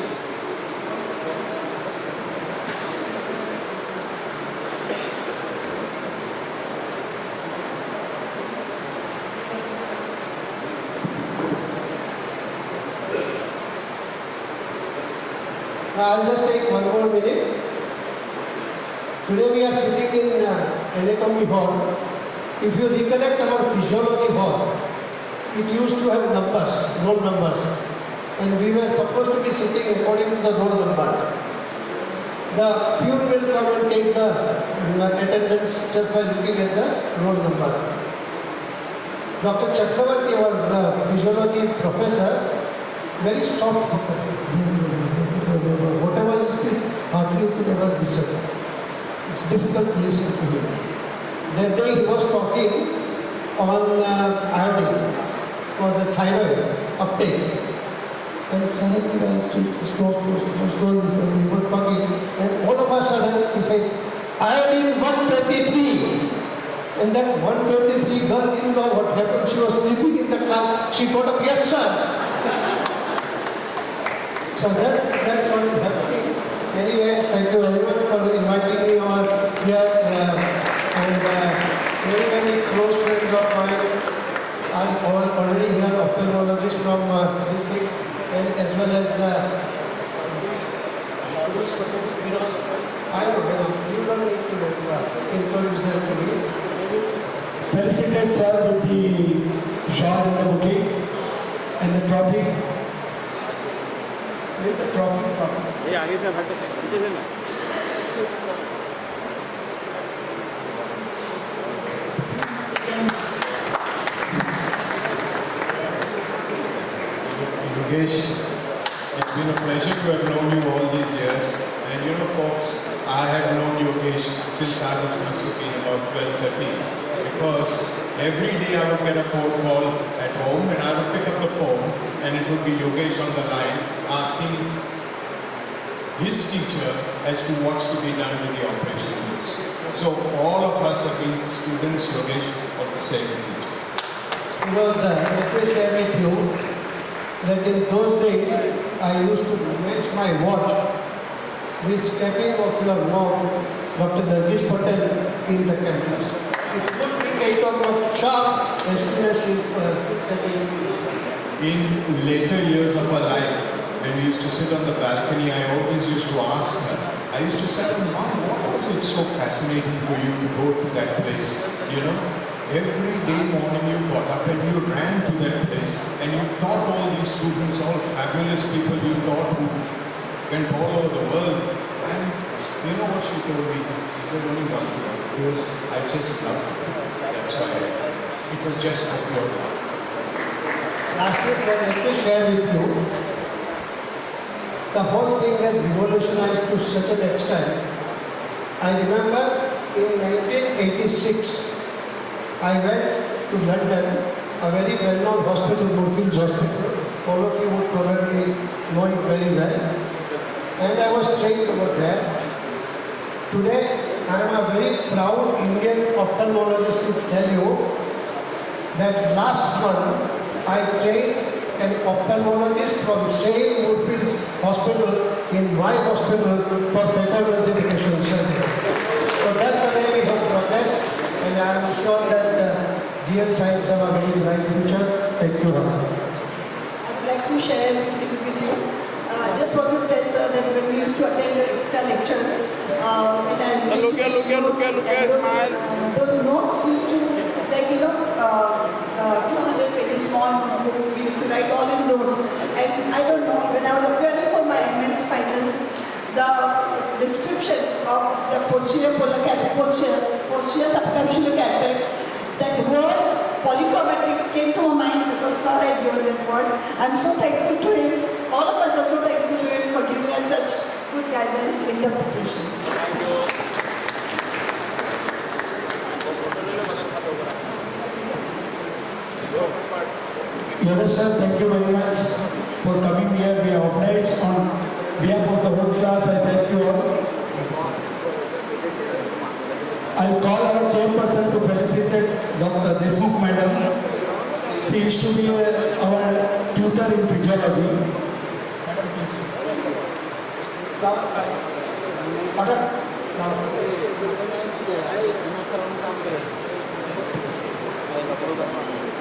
I'll just take one more minute. Today we are sitting in anatomy hall. If you recollect our physiology hall, it used to have numbers, roll numbers. And we were supposed to be sitting according to the roll number. The pure will come and take the attendance just by looking at the roll number. Dr. Chakravarti, our physiology professor, very soft spoken. Whatever he speaks, hardly you can ever listen. It's difficult to listen to him. That day he was talking on iodine for the thyroid uptake. And suddenly I slowly, we were talking, and all of a sudden he said, iodine 123. And that 123 girl didn't know what happened. She was sleeping in the class. She got up, yes sir. So that's what is happening. Anyway, thank you very much for inviting me over here. And very, very close friends of mine are already here, ophthalmologists from this thing, and as well as I know, you don't need to introduce them to me. Felicitate sir with the shawl and the bouquet and the trophy. Where is the trophy from? ये आगे से हटो पीछे से ना Yogesh, it's been a pleasure to have known you all these years. And you know, folks, I have known Yogesh since I must have been about 12-13. Because every day I would get a phone call at home and I would pick up the phone and it would be Yogesh on the line asking his teacher as to what's to be done with the operations. So all of us have been students, Yogesh, of the same teacher. Because let me share with you that in those days I used to match my watch with stepping of your mom, Dr. Nargis Patel, in the campus. It could be 8 o'clock sharp as soon as she stepping. In later years of her life, when we used to sit on the balcony, I always used to ask her, I used to say, Mom, what was it so fascinating for you to go to that place? You know, every day morning you got up and you ran to that place and you taught all these students, all fabulous people you taught who went all over the world. And you know what she told me? She said only one thing. It was, I just loved it. That's why it was just a pure love. Lastly, let me share with you, the whole thing has revolutionized to such an extent. I remember in 1986, I went to London, a very well-known hospital, Moorfields Hospital. All of you would probably know it very well. And I was trained over there. Today, I am a very proud Indian ophthalmologist to tell you that last one, I trained an ophthalmologist from St. Woodfields Hospital in my hospital for pathology education center. So that's the way we have progressed, and I am sure that GM Science have a very bright future. Thank you. I'd like to share things with you. I just want to tell sir that when we used to attend the extra lectures, those notes used to, like, 200 pages small notebook, we used to write all these notes. And I don't know, when I was appearing for my MS final, the description of the posterior subcapsular cataract, that word polychromatic came to my mind because sir had given that word. I'm so thankful to him. All of us are so thankful to him for giving us such good guidance in the profession. Yogesh sir, thank you very much for coming here. We are obliged on behalf of the whole class. I thank you all. I'll call our chairperson to felicitate Dr. Deshmukh madam. She used to be our tutor in physiology. Madam, please.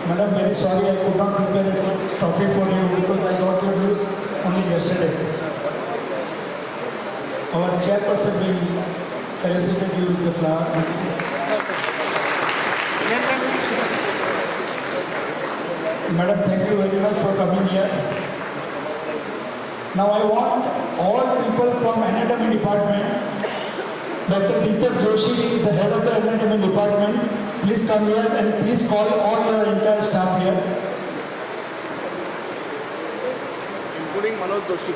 Madam, very sorry I could not prepare a trophy for you because I got your news only yesterday. Our chairperson will felicitate you with the flower. Madam, thank you very much for coming here. Now I want all people from anatomy department. Dr. Deepak Joshi, the head of the anatomy department, please come here and please call all your entire staff here. Including Manoj Joshi.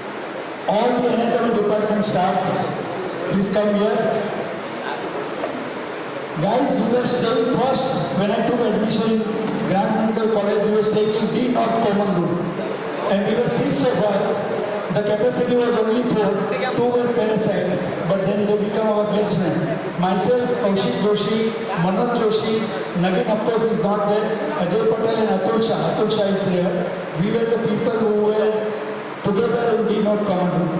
All the anatomy department staff, please come here. Guys, we were staying first when I took admission in Grand Medical College. We were staying in D North Common Room, and we were 6 of us. The capacity was only 4, 2 were parasite, but then they become our best friend. Myself, Kaushik Joshi, Manoj Joshi, Nagin of course is not there, Ajay Patel and Atul Shah is here. We were the people who were together in D North Common Room.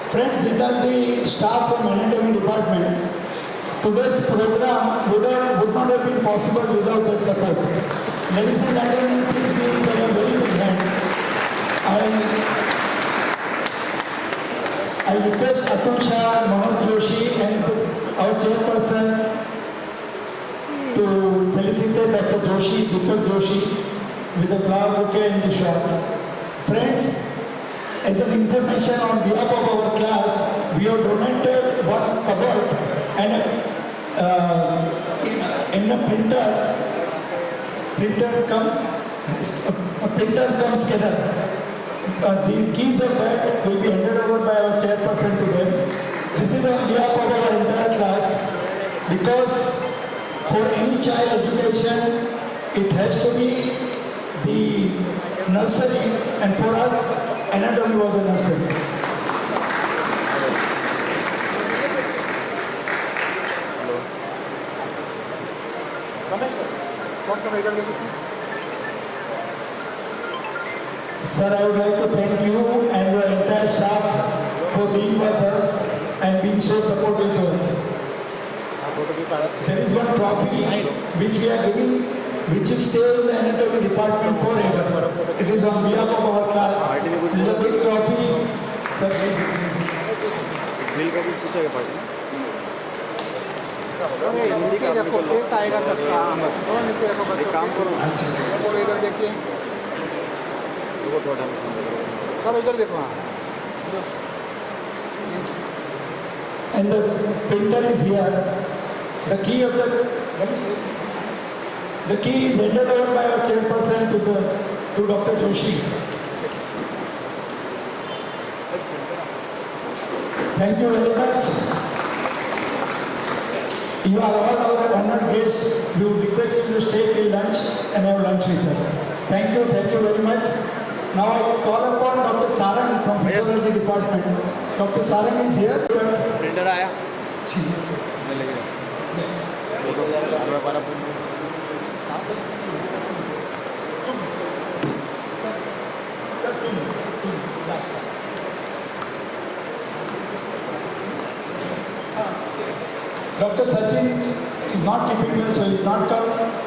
Friends, these are the staff from anatomy department. Today's program would not have been possible without their support. Ladies and gentlemen, please give them a very big hand. I request Atul Shah, Manoj Joshi and our chairperson to felicitate Dr. Joshi, Deepak Joshi with a flower bouquet in the shop. Friends, as an information on behalf of our class, we have donated one cupboard and a printer comes scanner. The keys of that will be handed over by our chairperson to them. This is on behalf of our entire class, because for any child education, it has to be the nursery, and for us, anatomy was a nursery. Sir, I would like to thank you and your entire staff for being with us and being so supportive to us. There is one trophy which we are giving, which will stay in the anatomy department forever. It is on behalf of our class. This is a big trophy. Sir, नीचे रखो, face आएगा सबका। थोड़ा नीचे रखो बस। एक काम करो। अच्छा। इधर देखिए। सर इधर देखो हाँ। And the printer is here. The key of the key is handed over by our chairperson to Dr. Joshi. Thank you very much. You are all our honored guests. We would request you to stay till lunch and have lunch with us. Thank you very much. Now I call upon Dr. Sarang from Physiology Department. Dr. Sarang is here. Printer आया? Dr. Sachin is not keeping well, so he is not come.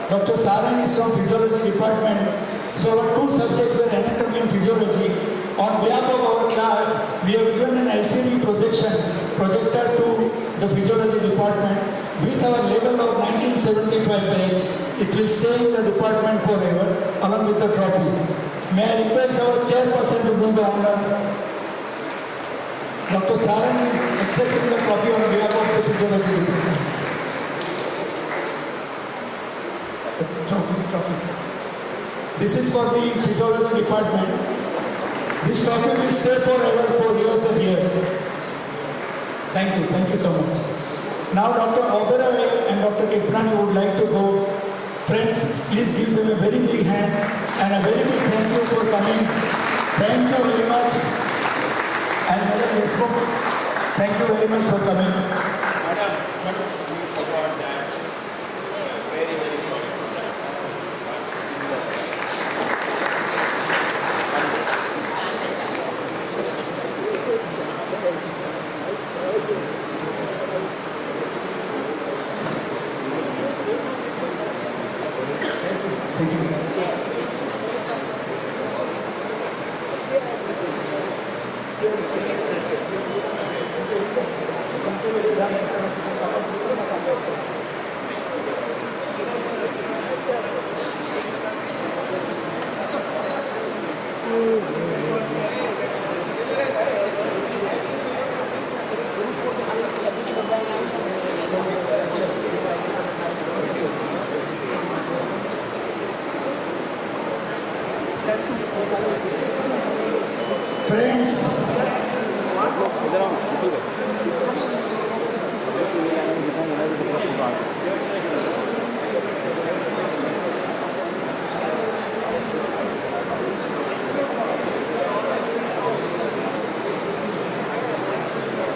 Dr. Sarang is from Physiology Department. So our two subjects were anatomy and physiology. On behalf of our class, we have given an LCD projector to the Physiology Department with our level of 1975 batch. It will stay in the department forever along with the trophy. May I request our chairperson to do the honor. Dr. Sarang is accepting the trophy on behalf of the Physiology Department. Trophy. This is for the Physiology Department. This trophy will stay forever for years and years. Thank you so much. Now Dr. Oberoi and Dr. Kiprani would like to go. Friends, please give them a very big hand and a very big thank you for coming. Thank you very much. And Madam Lesmo, thank you very much for coming. Madam, about that, very sorry.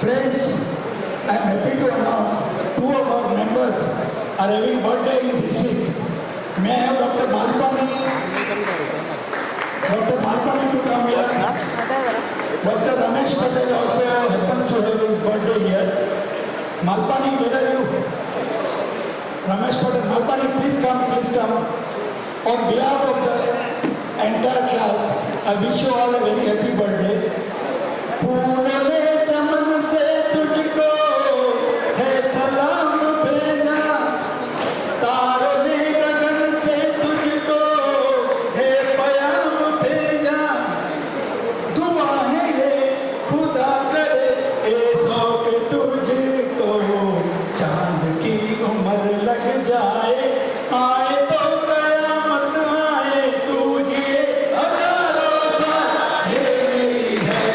Friends, I am happy to announce two of our members are having birthday in this week. May I have Dr. Malpani to come here. Dr. Ramesh Patel also happens to have his birthday here. Malpani, where are you? Ramesh Patel, Malpani, please come. On behalf of the entire class, I wish you all a very happy birthday. चमन से तुझको है सलाम भेजा, तारों ने गगन से तुझको है प्याम भेजा, दुआ है ये खुदा करे ऐसो के तुझको चांद की उम्र लग जाए, आए तो कयामत आए, तुझे हजारों साल ये मेरी है।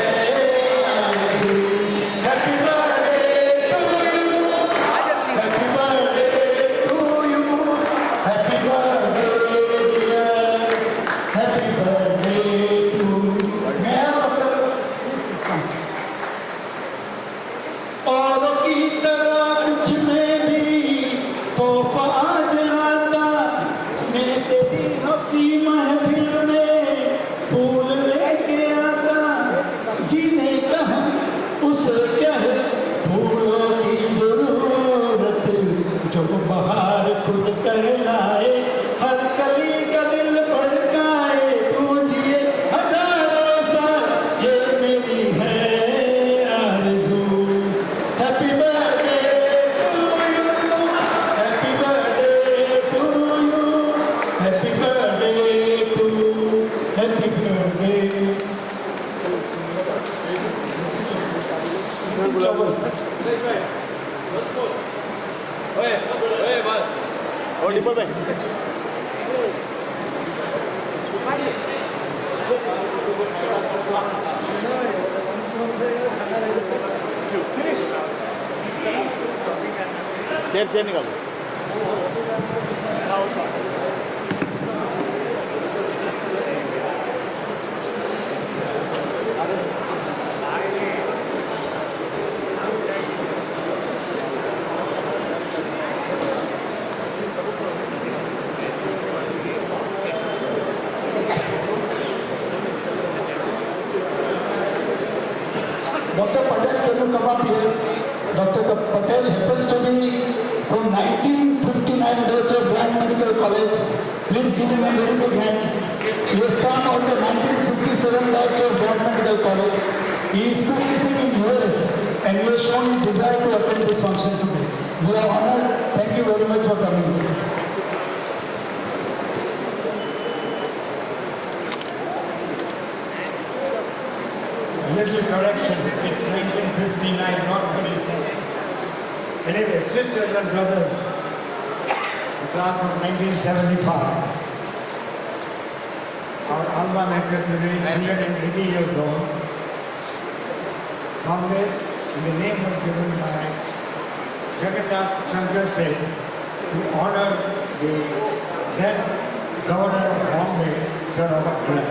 चेयर निकालो. Dr. Patel, can you come up here? Dr. Patel happens to be from 1959 batch of Grand Medical College. Please give him a very big hand. He has come out of 1957 batch of Grand Medical College. He is practicing in US and he has shown his desire to attend this function today. We are honored. Thank you very much for coming here. Little correction, it's 1959, not 37. Anyway, sisters and brothers, the class of 1975, our alma mater today is 180 years old. Bombay, and the name was given by Jagannath Shankar Singh to honor the then governor of Bombay, Sir Alumni.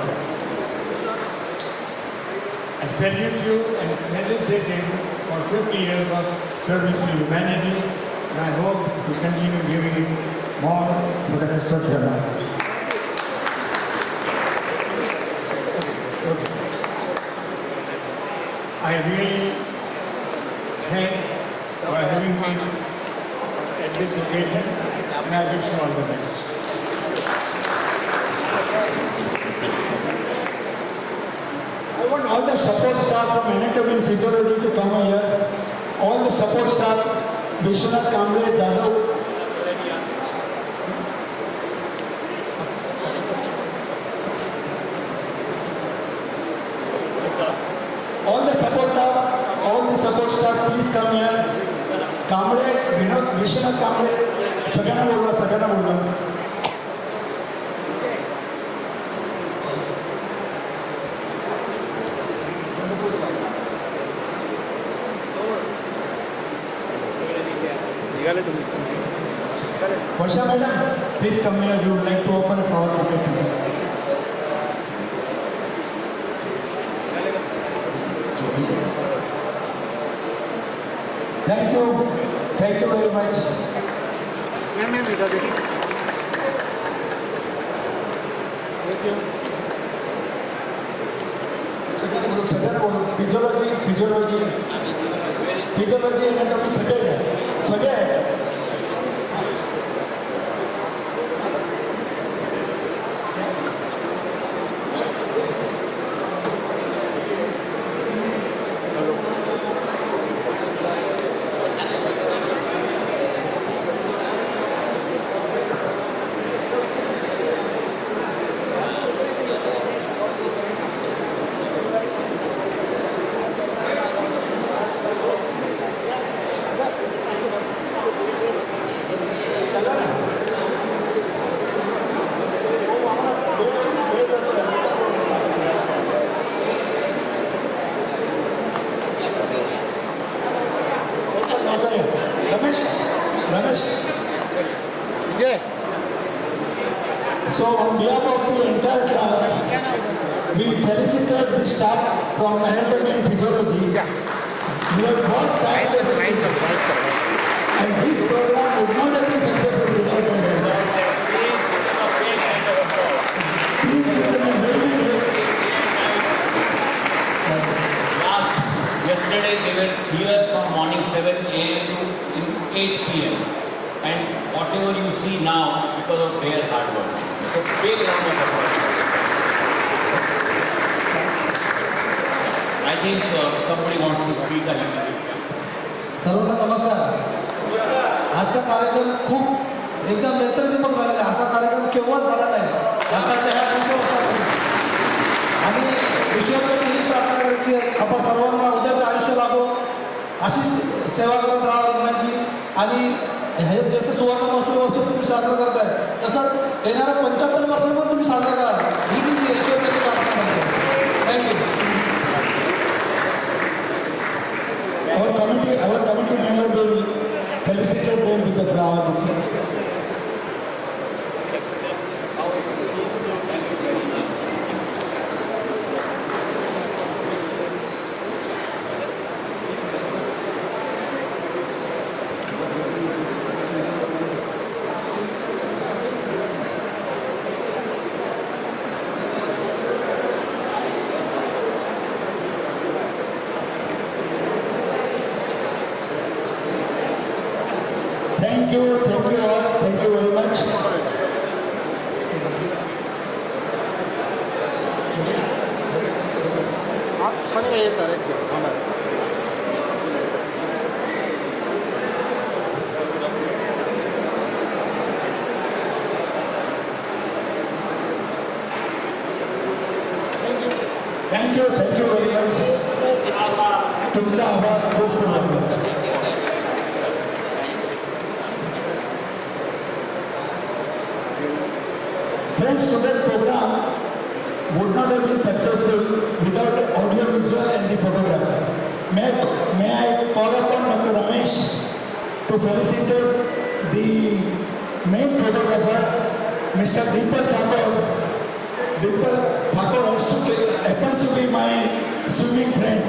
I salute you and felicitate you for 50 years of service to humanity, and I hope to continue giving more for the rest of your life. Okay. I really thank for having me at this occasion, and I wish you all the best. I want all the support staff from anatomy and physiology to come here. All the support staff, Vishwanath Kamble, Jadhav. All the support staff, please come here. Kamble, Vishwanath Kamble, Sagana Bola. Varsha madam, please come here. We would like to offer a flower bouquet to you. Thank you. Thank you very much. Physiology and anatomy सगळे आहे. So on behalf of the entire class, we felicitate the staff from anatomy and physiology. We have brought back as a and this program would not have been successful without them. Please give them a very Yesterday they were here from morning 7 a.m. to 8 p.m. And whatever you see now because of their hard work. So big round of applause. I think somebody wants to speak. सर्वांना नमस्कार. आजचा कार्यक्रम खूप एकदम नेत्रदीपक झालेला आहे. असा कार्यक्रम केव्हाच झाला नाही आताच्या ह्या 200 वर्षापूर्वी. आणि ईश्वराची ही प्रार्थना करते की आपण सर्वांना उद्या आयुष्य लाभो, अशीच सेवा करत राहा रुग्णांची. आणि हे जसं सुवर्ण महोत्सव वर्ष तुम्ही साजरा करताय तसंच येणाऱ्या 75 वर्ष पण तुम्ही साजरा करा ही मी ईश्वराची प्रार्थना करतो. Thank you. Our committee member will felicitate them with the flower bouquet. Thank you all, thank you very much. आप खड़े रहिए सर एक मिनट, हाँ बस। Thank you very much. तुमचा आभार खूप खूप धन्यवाद. Friends, today's program would not have been successful without the audio, visual and the photographer. May I call upon Dr. Ramesh to felicitate the main photographer, Mr. DIPAL THAKOR. DIPAL THAKOR happens to be my swimming friend.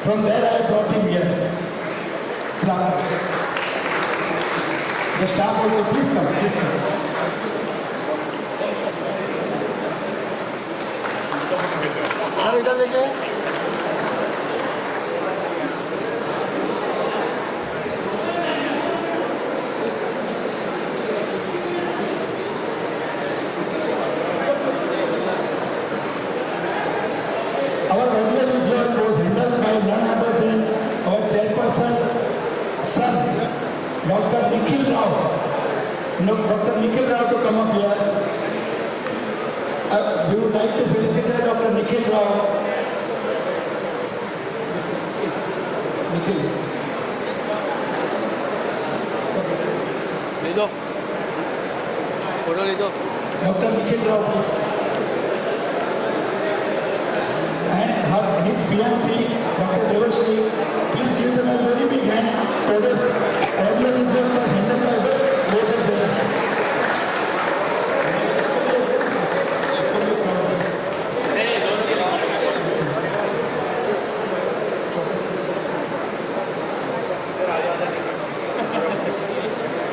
From there I brought him here. The staff also, please come, please come. Sir इधर देखिए. Our audio visual was handled by none other than our chairperson, son, Dr. Nikhil Rao. Dr. Nikhil Rao to come up here. We would like to felicitate Dr. Nikhil Rao. Nikhil. ले दो photo ले दो. Dr. Nikhil Rao, please. And his fiancée, Dr. Devashri, please give them a very big hand for this audio visual was handled by both of them.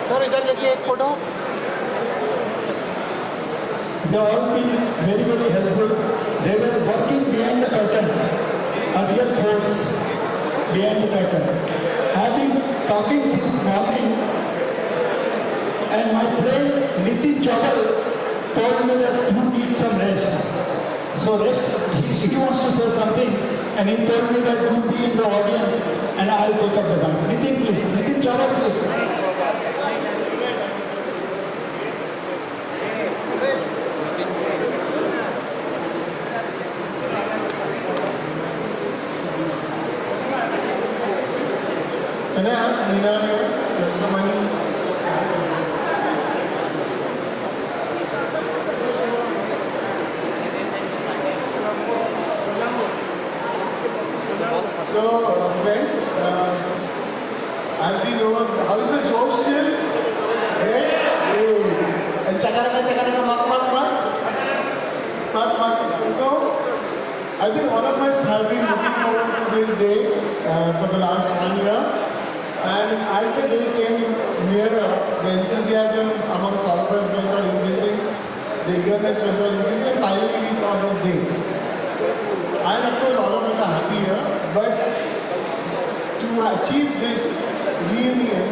Sir इधर देखिए एक photo. They have all been very, very helpful. They were working behind the curtain, a real force behind the curtain. I have been talking since morning, and my friend Nitin Chawal told me that you need some rest. So rest, he wants to say something, and he told me that you be in the audience, and I'll take up the mic. Nitin, please. Nitin Chawal, please. So, friends, as we know, how is the joke still? Great? And chakaraka, mark. So, I think all of us have been looking forward to this day for the last 1 year. And as the day came nearer, the enthusiasm amongst all of us went on increasing, the eagerness went on increasing, and finally we saw this day. And of course, all of us are happy here, but to achieve this reunion,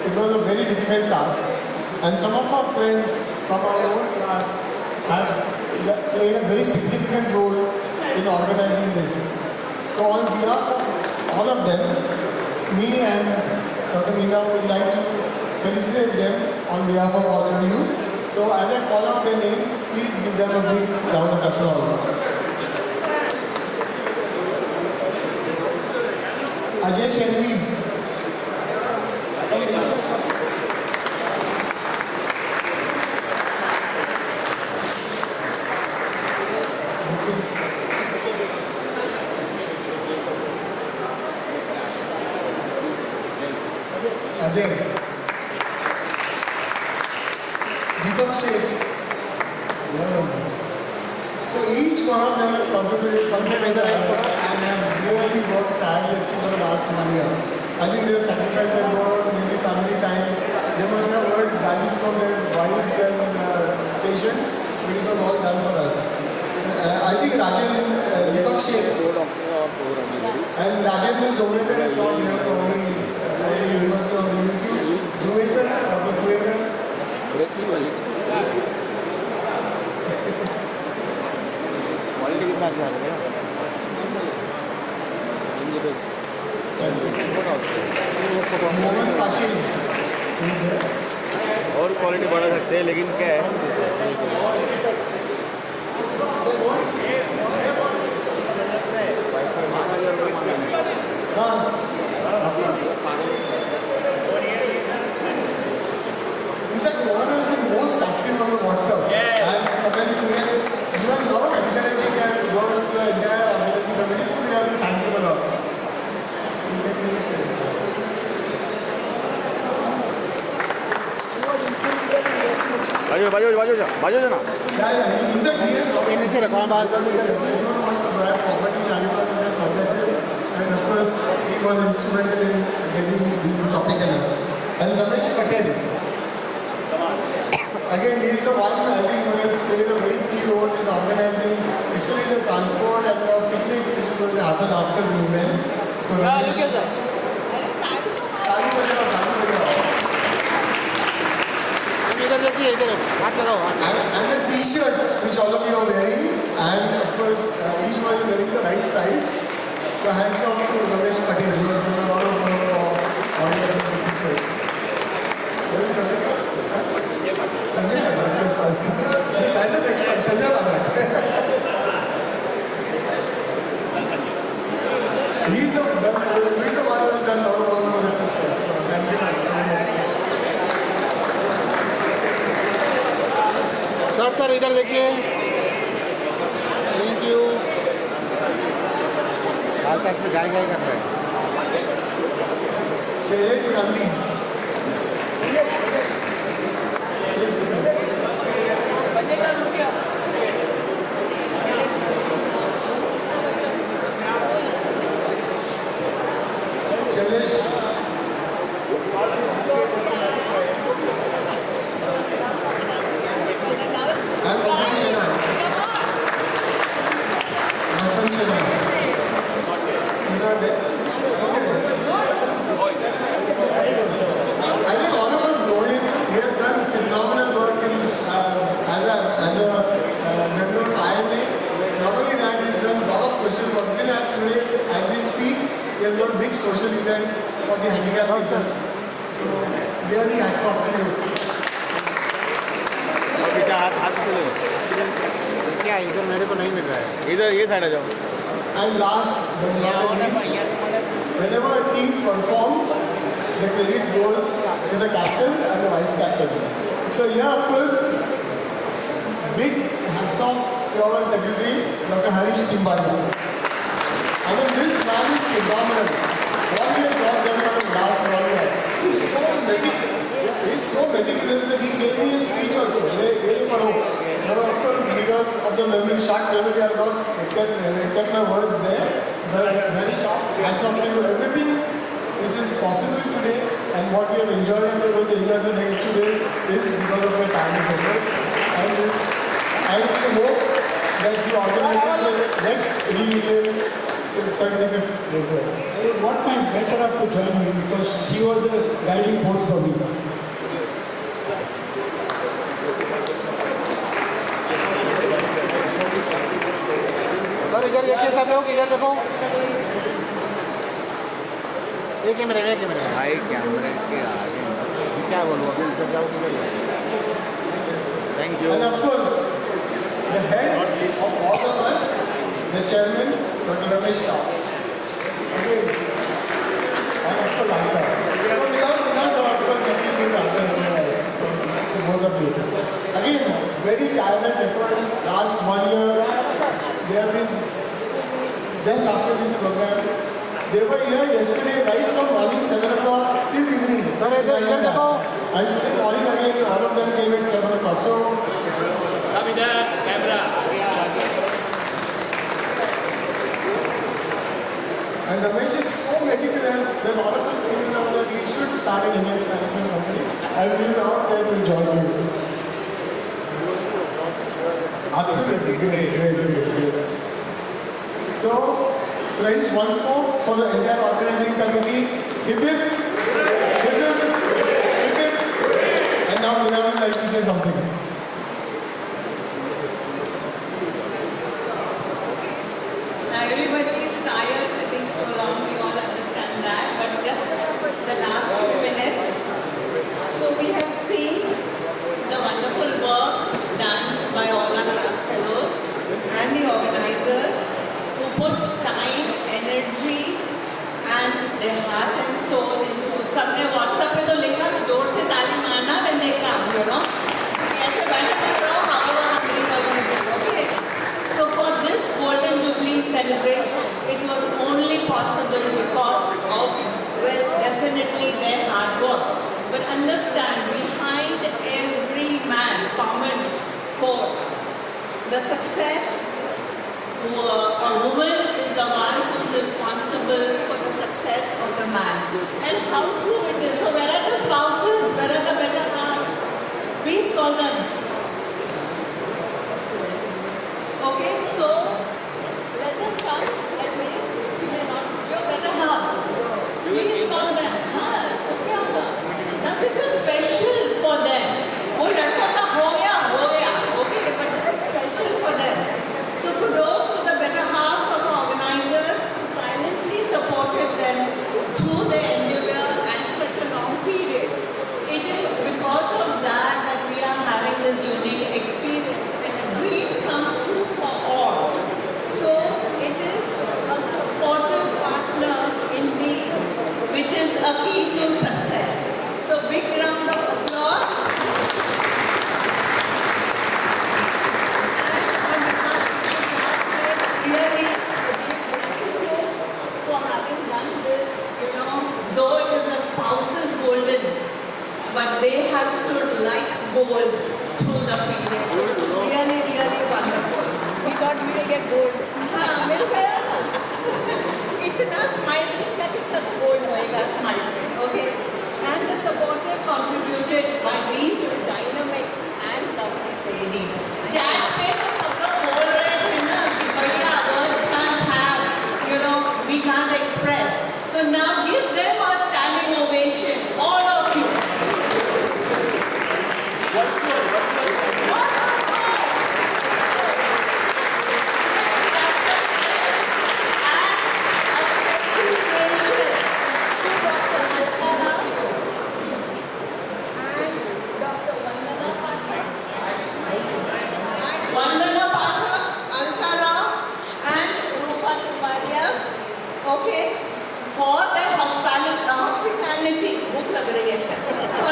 it was a very difficult task. And some of our friends from our own class have played a very significant role in organizing this. So on behalf of all of them, me and Dr. Meena would like to felicitate them on behalf of all of you. So as I call out their names, please give them a big round of applause. Ajay Shenvi. Ajay, Deepak Seth. So each one of them has contributed something like that and have really worked tirelessly for the last 1 year. I think they have sacrificed their work, maybe family time. They must have heard values from their wives and patients, but it was all done for us. I think Deepak Seth and Rajendra Jovekar is not here probably. He must be on the YouTube. Jovekar, Dr. Jovekar. Mohan Patil और quality बढ़ा सकते हैं लेकिन क्या है In fact, Mohan has been most active on the WhatsApp. And apparently he has given a lot of encouraging words to the entire organizing committee, so we have to thank him a lot. बाजू ना Yeah, in fact, he has everyone wants to buy property in Alumni and of course, he was instrumental in getting the topic and Ramesh Patel. Again, he is the one I think who has played a very key role in organizing actually the transport and the picnic which is going to happen after the event. So Ramesh, ताली बजाओ. And the t-shirts which all of you are wearing, and of course each one is wearing the right size. So hands off to Ramesh Patel, who has done a lot of work for organizing the t-shirts. Where is Ramesh? Sanjay Patel, yes, sorry. That's the next one, Sanjay Patel. He's the one who has done a lot of work for the t-shirts. So thank you, Sanjay. Sir इधर देखिए thank you साथ में गाय कर रहे हैं Shailesh Gandhi Shailesh social event for the handicapped people. So, really hats off to you. क्या इधर मेरे को नहीं मिल रहा है इधर ये साइड आ जाओ And last but not the least, whenever a team performs, the credit goes to the captain and the vice captain. So yeah, of course, big hats off to our secretary, Dr. Harish Timbadia. I mean, this man is phenomenal. What we have got done for the last 1 year. He's so meticulous that he gave me a speech also. Now, of course, because of the memory, short memory, I have not kept my words there. But very short, hats off to you. Everything which is possible today and what we have enjoyed and we are going to enjoy the next 2 days is because of your tireless efforts. And we hope that the organizers the next reunion will certificate as well. I would want my better up to join me because she was the guiding force for me. Sir इधर देखिए सब लोग इधर देखो ये कैमरे में भाई कैमरे के आगे क्या बोलूँ अभी इधर जाओ किधर thank you And of course, the head of all of us, the chairman, Dr. Ramesh Rao. Okay. And of course, Anka. So without of course, nothing is going to happen anywhere. So to both of you. Again, very tireless efforts. Last 1 year, they have been just after this program. They were here yesterday, right from morning 7 o'clock till evening. And today morning again, all of them came at 7 o'clock. So, and Ramesh is so meticulous that all of us feel now that he should start an Indian company. And we will out there to join you. Absolutely. Great. So, friends, once more for the entire organizing committee, hip hip. And now we would like to say something. Everybody is tired sitting so long, we all understand that, but just the last few minutes. So we have seen the wonderful work done by all our class fellows and the organizers who put time, energy and their heart and soul into. सबने WhatsApp पे तो लिखा कि जोर से ताली मारना when they come, you know. ऐसे बैठे रहो, however hungry you're going to be, okay? So for this Golden Jubilee celebration, it was only possible because of, well, definitely their hard work. But understand, behind every man, common quote, the success, a woman is the one who is responsible for the success of the man. And how true it is. So where are the spouses? Where are the better halves? Please call them. Okay, so let them come. Let me. Your better halves. Please call them. Now this is special for them. वो लड़का का हो गया. Okay, but this is special for them. So kudos to the better halves of organizers who silently supported them through their endeavor and such a long period. It is because of that we are having this unique experience and a dream come true for all. So it is a supportive partner indeed, which is a key to success. So big round of applause. Really for having done this, you know, though it is the spouse's golden, but they have stood like gold through the period. It is really, really wonderful. We thought we will get gold. मिल गया ना? इतना smile इसका gold होएगा smile में, okay? And the supporter contributed by these dynamic and lovely ladies. Chat पे तो सब लोग बोल रहे थे ना कि बढ़िया words can't have, you know, we can't express. So now give them a standing ovation, all of you. For their hospitality, for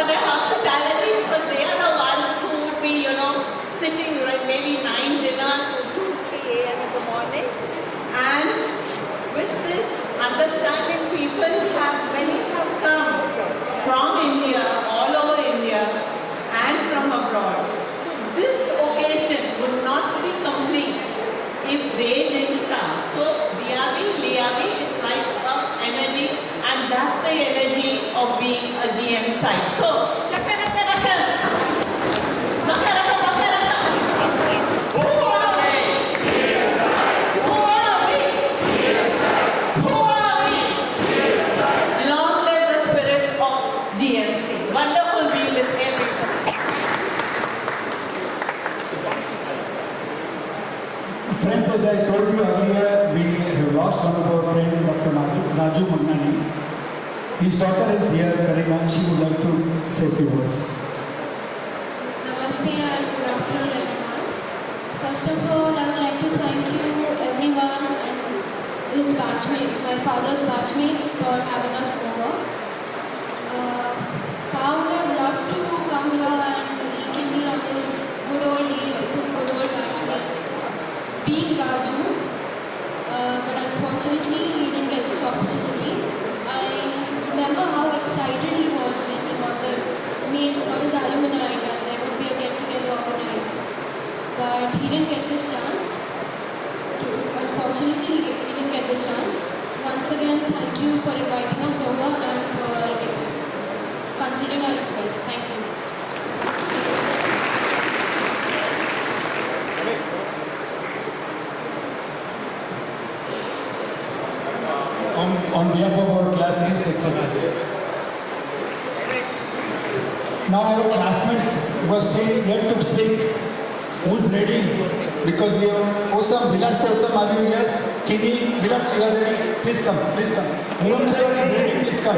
their hospitality, because they are the ones who would be, you know, sitting right, maybe 9 dinner to 2, 3 a.m. in the morning. And with this understanding, many have come from India, all over India, and from abroad. So this occasion would not be complete if they didn't come. So Liavi is like energy, and that's the energy of being a GM site. So, who are we? Long live the spirit of GMC. Wonderful being with everyone. Friends, as I told you earlier, we have lost one of our friends, Dr. Raju Magnani. His daughter is here, Karima. She would like to say a few words. Namaste and good afternoon, everyone. First of all, I would like to thank you, everyone, and his batchmate, my father's batchmates, for having us over. I would have loved to come here and rekindle on his good old days with his good old batchmates, being Raju, but unfortunately he didn't get this opportunity. thank you for inviting us over and for considering our request. Thank you. On behalf of our classmates, etc. Now our classmates who are still yet to speak, who's ready? Because we have Osam, Vilas Osam, are you here? Kini, Vilas, you are ready? Please come, please come. Moon sir is ready, please come.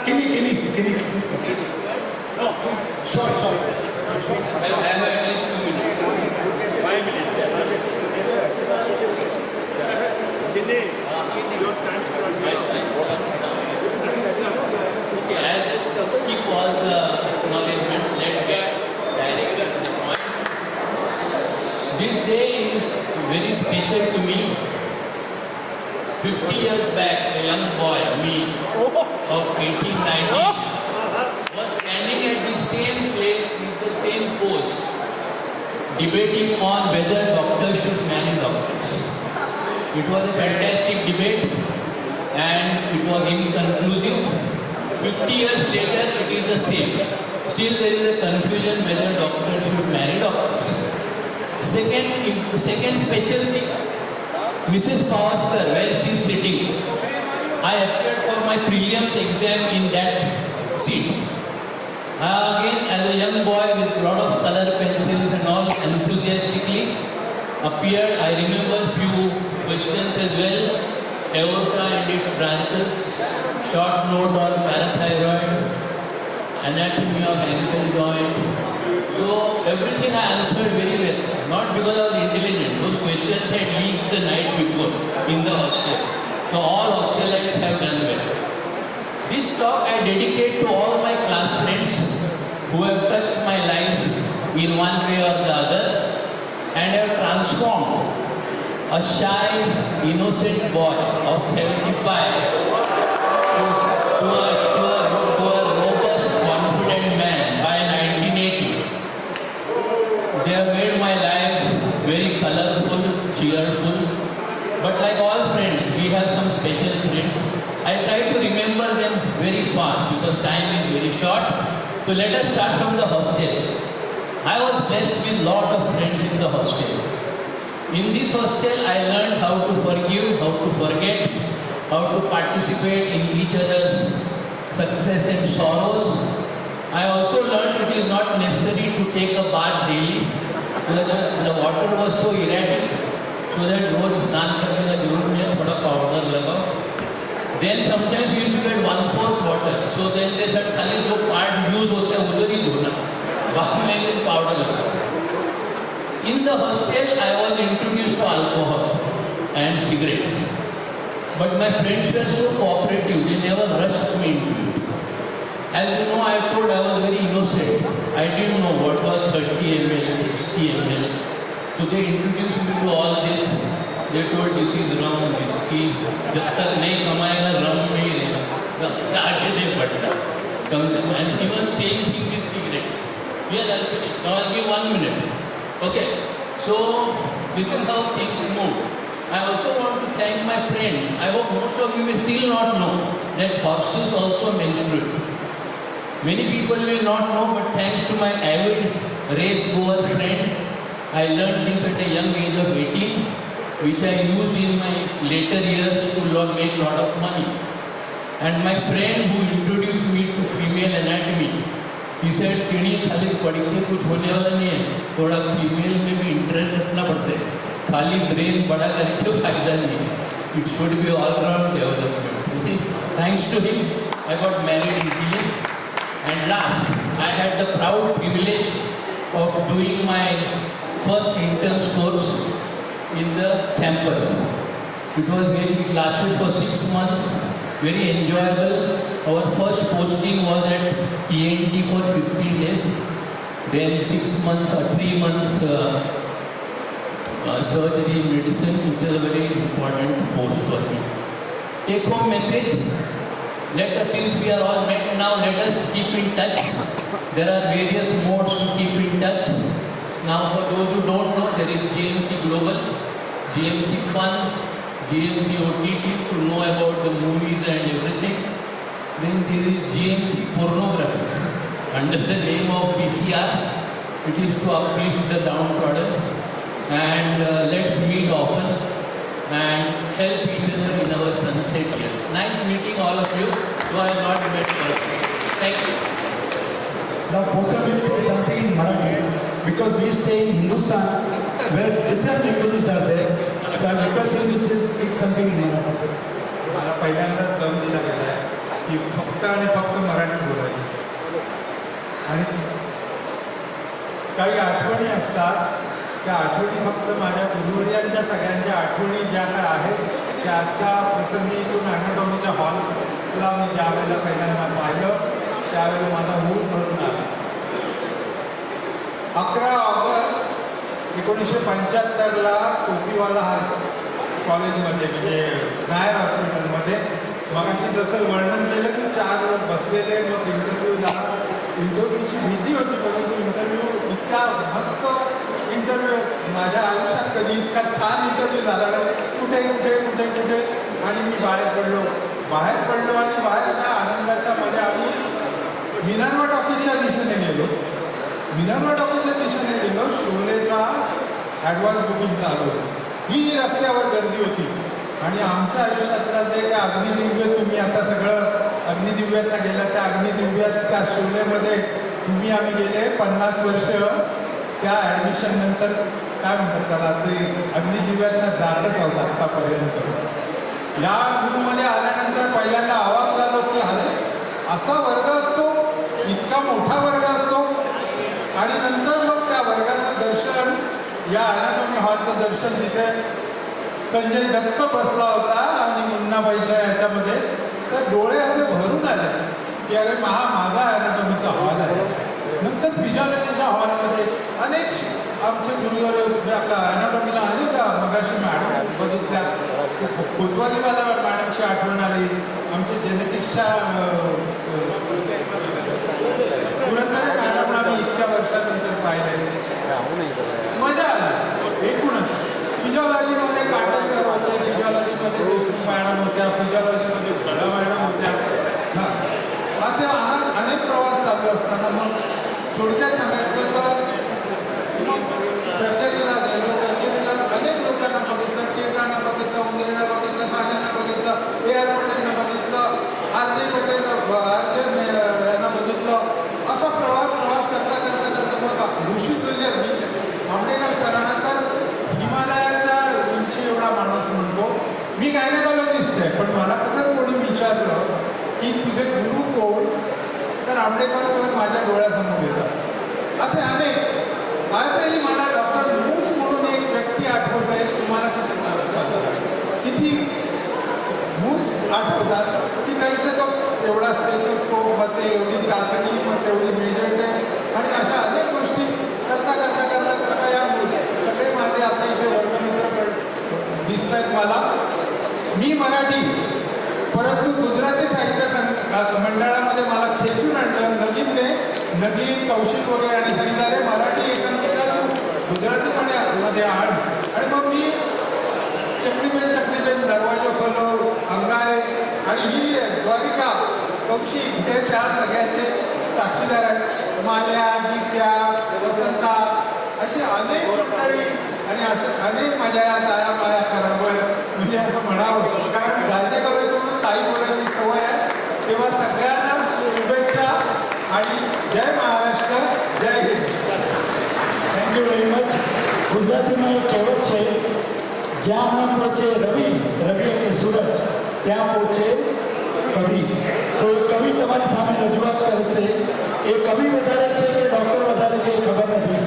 Kini, please come. No, short. I have at least 2 minutes. 5 minutes. Okay, I'll just skip all the acknowledgements. Let's get directly to the point. This day is very special to me. 50 years back, a young boy, me, of 1890, was standing at the same place with the same pose, debating on whether doctors should marry doctors. It was a fantastic debate and it was inconclusive. 50 years later, it is the same. Still there is a confusion whether doctors should marry doctors. Second special thing, Mrs. Pavaskar, where she is sitting, I appeared for my prelims exam in that seat. Again, as a young boy with a lot of color pencils and all, enthusiastically appeared. I remember few questions as well. Aorta and its branches, short note on parathyroid, anatomy of ankle joint. So everything I answered very well. Not because I was intelligent. Those questions had leaked the night before in the hostel. So all hostelites have done well. This talk I dedicate to all my class friends who have touched my life in one way or the other and have transformed a shy, innocent boy of 75 to a robust, confident man by 1980. They have made my life very colorful, cheerful. But like all friends, we have some special friends. I try to remember them very fast because time is very short. So let us start from the hostel. I was blessed with a lot of friends in the hostel. In this hostel, I learned how to forgive, how to forget, how to participate in each other's success and sorrows. I also learned it is not necessary to take a bath daily. The water was so erratic, so that रोज स्नान करने का जरूर नहीं है, थोड़ा powder लगाओ. Then sometimes you used to get 1/4 water. So then they said खाली जो part use होते हैं उधर ही धोना, बाकी में powder लगाओ. In the hostel, I was introduced to alcohol and cigarettes. But my friends were so cooperative, they never rushed me into it. As you know, I told I was very innocent. I didn't know what was 30 ml, 60 ml. So they introduced me to all this. They told this is rum, whiskey. जब तक नहीं कमाएगा rum नहीं लेगा. आगे दे पड़ता. And even same thing with cigarettes. Yes, I'll finish. Now I'll give 1 minute. Okay. So this is how things move. I also want to thank my friend. I hope most of you may still not know that horses also menstruate. Many people will not know, but thanks to my avid race goer friend, I learned this at a young age of 18, which I used in my later years to make a lot of money. And my friend who introduced me to female anatomy, he said, "Kini खाली पढ़ के कुछ होने वाला नहीं है, थोड़ा female में भी interest रखना पड़ता है, खाली brain बड़ा करके फायदा नहीं है, it should be all round development." You see, thanks to him, I got married easily. And last, I had the proud privilege of doing my first interns course in the campus. It was very lasted for 6 months, very enjoyable. Our first posting was at ENT for 15 days, then 6 months or 3 months surgery, medicine. It was a very important post for me. Take home message. Let us, since we are all met now, let us keep in touch. There are various modes to keep in touch. Now for those who don't know, there is GMC Global, GMC Fun, GMC OTT to know about the movies and everything. Then there is GMC Pornography under the name of BCR. It is to uplift the downtrodden, and let's meet often and help each other in our sunset years. Nice meeting all of you who I have not met personally. Thank you. Now, Posa will say something in Marathi because we stay in Hindustan where different languages are there. So I request him to speak something in Marathi. मला पहिल्यांदा दम दिला गेला आहे की फक्त आणि फक्त मराठीत बोलायचं. आणि काही आठवणी असतात, त्या आठवणी फक्त माझ्या गुरुवर्यांच्या सगळ्यांच्या आठवणी ज्या काय आहेत त्या आजच्या प्रसंगी इथून अॅनाटॉमीच्या हॉलला मी ज्या वेळेला पहिल्यांदा पाहिलं त्यावेळेला माझा ऊर भरून आला. 11 ऑगस्ट 1975ला टोपीवाला कॉलेजमध्ये म्हणजे नायर हॉस्पिटलमध्ये मगाशी जसं वर्णन केलं की 4 लोक बसलेले, मग इंटरव्ह्यू झाला. इंटरव्ह्यूची भीती होती, परंतु इंटरव्ह्यू इतका मस्त इंटरव्ह्यू माझ्या आयुष्यात कधी इतका छान इंटरव्ह्यू झाला नाही. कुठे कुठे कुठे कुठे आणि मी बाहेर पडलो आणि बाहेर त्या आनंदाच्या मध्ये आम्ही मिनर्वा टॉकीजच्या दिशेने गेलो. शोलेचा ॲडव्हान्स बुकिंग चालू होतं. ही रस्त्यावर गर्दी होती आणि आमच्या आयुष्यातला जे काय अग्निदिव्य तुम्ही आता सगळं अग्निदिव्यातनं गेलं, त्या अग्निदिव्यात त्या शोलेमध्ये आम्ही गेले 50 वर्ष त्या ॲडमिशन नंतर काय म्हणतात त्याला ते अग्निदिव्यातनं जातच आहोत आत्तापर्यंत. या रूममध्ये आल्यानंतर पहिल्यांदा आवाज झालो की अरे असा वर्ग असतो, इतका मोठा वर्ग असतो. आणि नंतर मग त्या वर्गाचं दर्शन, या अॅनाटॉमी हॉलचं दर्शन जिथे संजय दत्त बसला होता आणि मुन्नाबाईच्या याच्यामध्ये, तर डोळे असे भरून आले की अरे माझा अॅनाटॉमीचा हॉल आहे. नंतर फिजिओलॉजीच्या हॉलमध्ये अनेक आमचे गुरुवर आपल्या अॅनाटॉमीला अनेक मगाशी मॅडम बघितल्या, कोतवालीवाला मॅडमची आठवण आली, आमचे जेनेटिक्सच्या पुरंदरे मॅडमला मी इतक्या वर्षानंतर पाहिले. मजा आली. एकूणच फिजिओलॉजीमध्ये काटा सर होते, फिजिओलॉजीमध्ये देशमुख मॅडम होत्या, फिजिओलॉजीमध्ये घोडा मॅडम होत्या. असे अनेक प्रवास चालू असताना मग थोडक्यात सांगायचं तर मग सर्जरीला गेलो. सर्जरीला अनेक लोकांना बघितलं, टिळकांना बघितलं, उंदरीला बघितलं, सान्यांना बघितलं, A.R. पटेलना बघितलं, R.J. पटेल यांना बघितलं. असा प्रवास करता मग ऋषीतुल्य आंबेडकर सरांना तर हिमालयाचा उंची एवढा माणूस म्हणतो. मी गायनेकॉलॉजिस्ट आहे, पण मला कधी कोणी विचारलं की तुझे गुरु कोण, तर आंबेडकर सर माझ्या डोळ्यासमोर येतात. असे अनेक. आजही मला डॉक्टर मूस म्हणून एक व्यक्ती आठवत आहे. तुम्हाला किती मूस आठवतात की त्यांचं तो एवढा स्टेथोस्कोप, मग ते एवढी चाचणी, मग तेवढी मेजरमेंट आणि अशा अनेक गोष्टी करता या सगळे माझे आता इथे वर्गमित्र दिसत आहेत मला. मी मराठी, परंतु गुजराती साहित्य मंडळामध्ये मला खेचून आणलं नगीन कौशिक वगैरे आणि सांगितलं अरे मराठी एकांकिका तू गुजरातीमध्ये आण. आणि मग मी चकलीबेन दरवाजा खोलो, अंगारे आणि ही द्वारिका कौशिक हे त्या सगळ्याचे साक्षीदार आहेत. माल्या, दिप्या, वसंता अशी अनेक मंडळी आणि अशा अनेक माझ्या या ताया करावं म्हणजे असं म्हणावं, कारण गांधी कॉलेजमधून ताई बोलायची सवय आहे. तेव्हा सगळ्यांना शुभेच्छा आणि जय महाराष्ट्र, जय Hind. Thank you very much. ગુજરાતીમાં એક કહેવત છે, જ્યાં ન પહોંચે રવિ એટલે સૂરજ, ત્યાં પહોંચે કવિ. તો એ કવિ તમારી સામે રજૂઆત કરે છે. એ કવિ વધારે છે કે ડૉક્ટર વધારે છે એ ખબર નથી.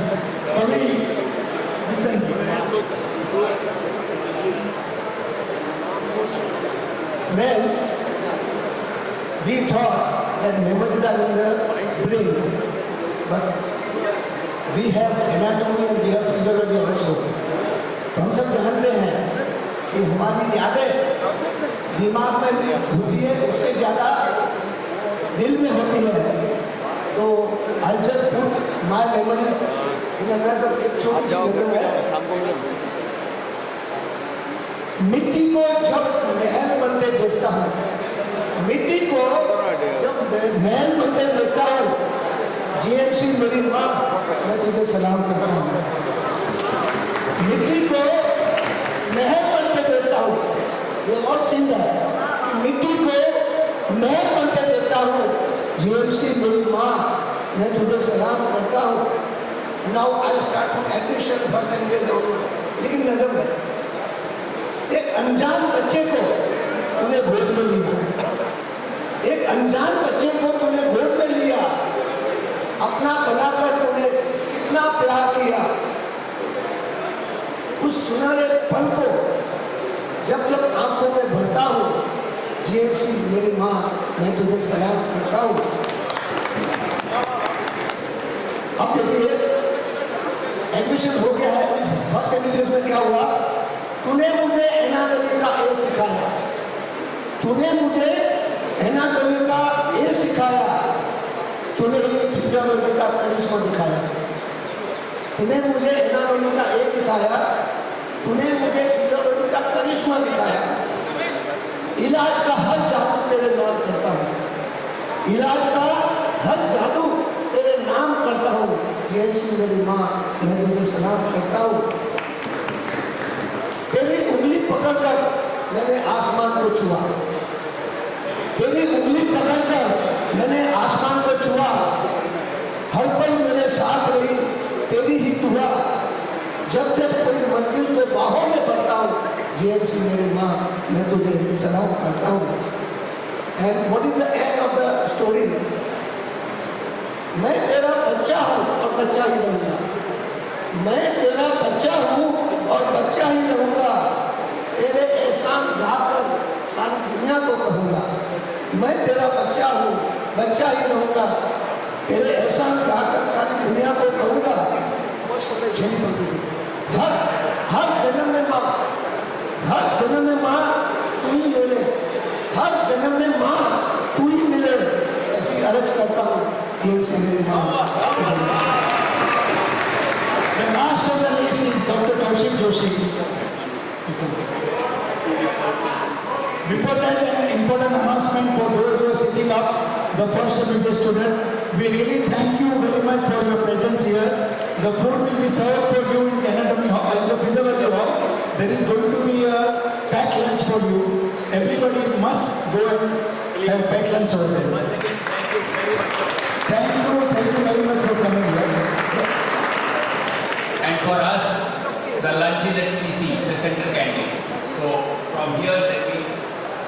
કવિ listen. Friends, we thought that memories are in the brain, but we have anatomy and we have physiology also. तो हम सब जानते हैं कि हमारी यादें दिमाग में होती है, उससे ज़्यादा दिल में होती है. तो I'll just put my memories इन नज़म एक छोटी सी नज़म है। मिट्टी को जब महल बनते देखता हूँ, मिट्टी को जब महल बनते देखता हूँ, जीएमसी मेरी माँ मैं तुझे सलाम करता हूँ। मिट्टी को महल बनते देखता हूँ, ये बहुत सिंध है कि मिट्टी को महल बनते देखता हूँ, जीएमसी मेरी माँ मैं तुझे सलाम करता हूँ। Now I start from admission first language outward, लेकिन नजर में एक अनजान बच्चे को तूने गोद में लिया, एक अनजान बच्चे को तूने गोद में लिया, अपना बनाकर तूने कितना प्यार किया। उस सुनहरे पल को जब जब आंखों में भरता हूँ, जीएमसी मेरी माँ मैं तुझे सलाम करता हूँ। अब देखिए एडमिशन हो गया है, फर्स्ट एमबीबीएस में क्या हुआ, तूने मुझे एनाटॉमी का ए सिखाया, तूने मुझे एनाटॉमी का ए सिखाया, तूने फिजियोलॉजी का करिश्मा दिखाया, तूने मुझे एनाटॉमी का ए दिखाया, तूने मुझे फिजियोलॉजी का करिश्मा दिखाया। इलाज का हर जादू तेरे नाम करता हूँ, इलाज का हर जादू तेरे नाम करता हूँ। जीएमसी मेरी माँ मैं तुझे सलाम करता हूँ। तेरी उंगली पकड़कर मैंने आसमान को छुआ, तेरी उंगली पकड़कर मैंने आसमान को छुआ। हर पल मेरे साथ रही तेरी ही दुआ, जब जब कोई मंजिल को बाहों में भरता हूँ, जीएमसी मेरी माँ मैं तुझे सलाम करता हूँ। And what is the end of the story? मैं तेरा बच्चा हूँ और बच्चा ही रहूँगा, मैं तेरा बच्चा हूँ और बच्चा ही रहूँगा। तेरे एहसान गाकर सारी दुनिया को कहूँगा, मैं तेरा बच्चा हूँ बच्चा ही रहूँगा। तेरे एहसान गाकर सारी दुनिया को कहूँगा। बहुत समय झेली पड़ती थी। हर जन्म में माँ, हर जन्म में माँ तू ही मिले, हर जन्म में माँ तू ही मिले, ऐसी अर्ज करता हूँ जीएमसी मेरी माँ। The last of the list is Dr. Kaushik Joshi. Before that, an important announcement for those who are sitting up, the first MBBS student. We really thank you very much for your presence here. The food will be served for you in anatomy hall, in the physiology hall. There is going to be a packed lunch for you. Everybody must go and have packed lunch over there. Thank you very much for coming here. And for us, the lunch is at CC, the Central Canteen. So from here then we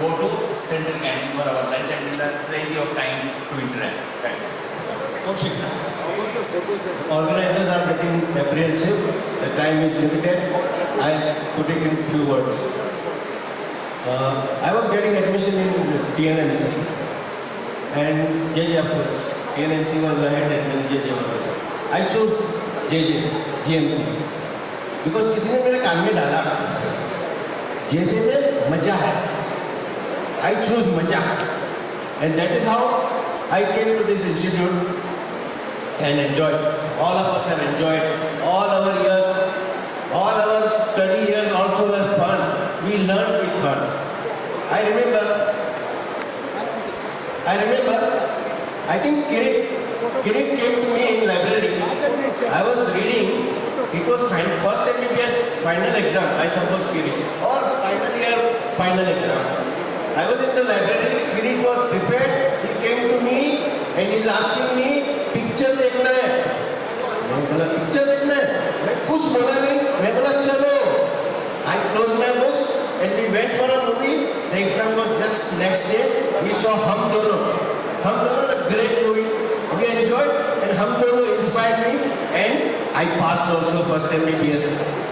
go to Central Canteen for our lunch and we'll have plenty of time to interact. Thank you. Organizers are getting apprehensive. The time is limited. I'll put it in few words. I was getting admission in TNMC and JJ of course. TNMC was ahead and then JJ was ahead. I chose JJ, GMC because किसी ने मेरे कान में डाला JJ में मजा है. I chose मजा and that is how I came to this institute and enjoyed. All of us have enjoyed. All our years, all our study years also were fun. We learned with fun. I remember, I think Kirit came to me in library. I was reading. It was first MBBS final exam, I suppose Kirit, or final year final exam. I was in the library. Kirit was prepared. He came to me and he's asking me, picture देखना है. मैं बोला picture देखना है. मैं कुछ बोला नहीं. मैं बोला चलो. I closed my books and we went for a movie. The exam was just next day. We saw Hum Dono. Hum Dono, the great movie. We enjoyed and Hum Dono inspired me and I passed also first MBBS.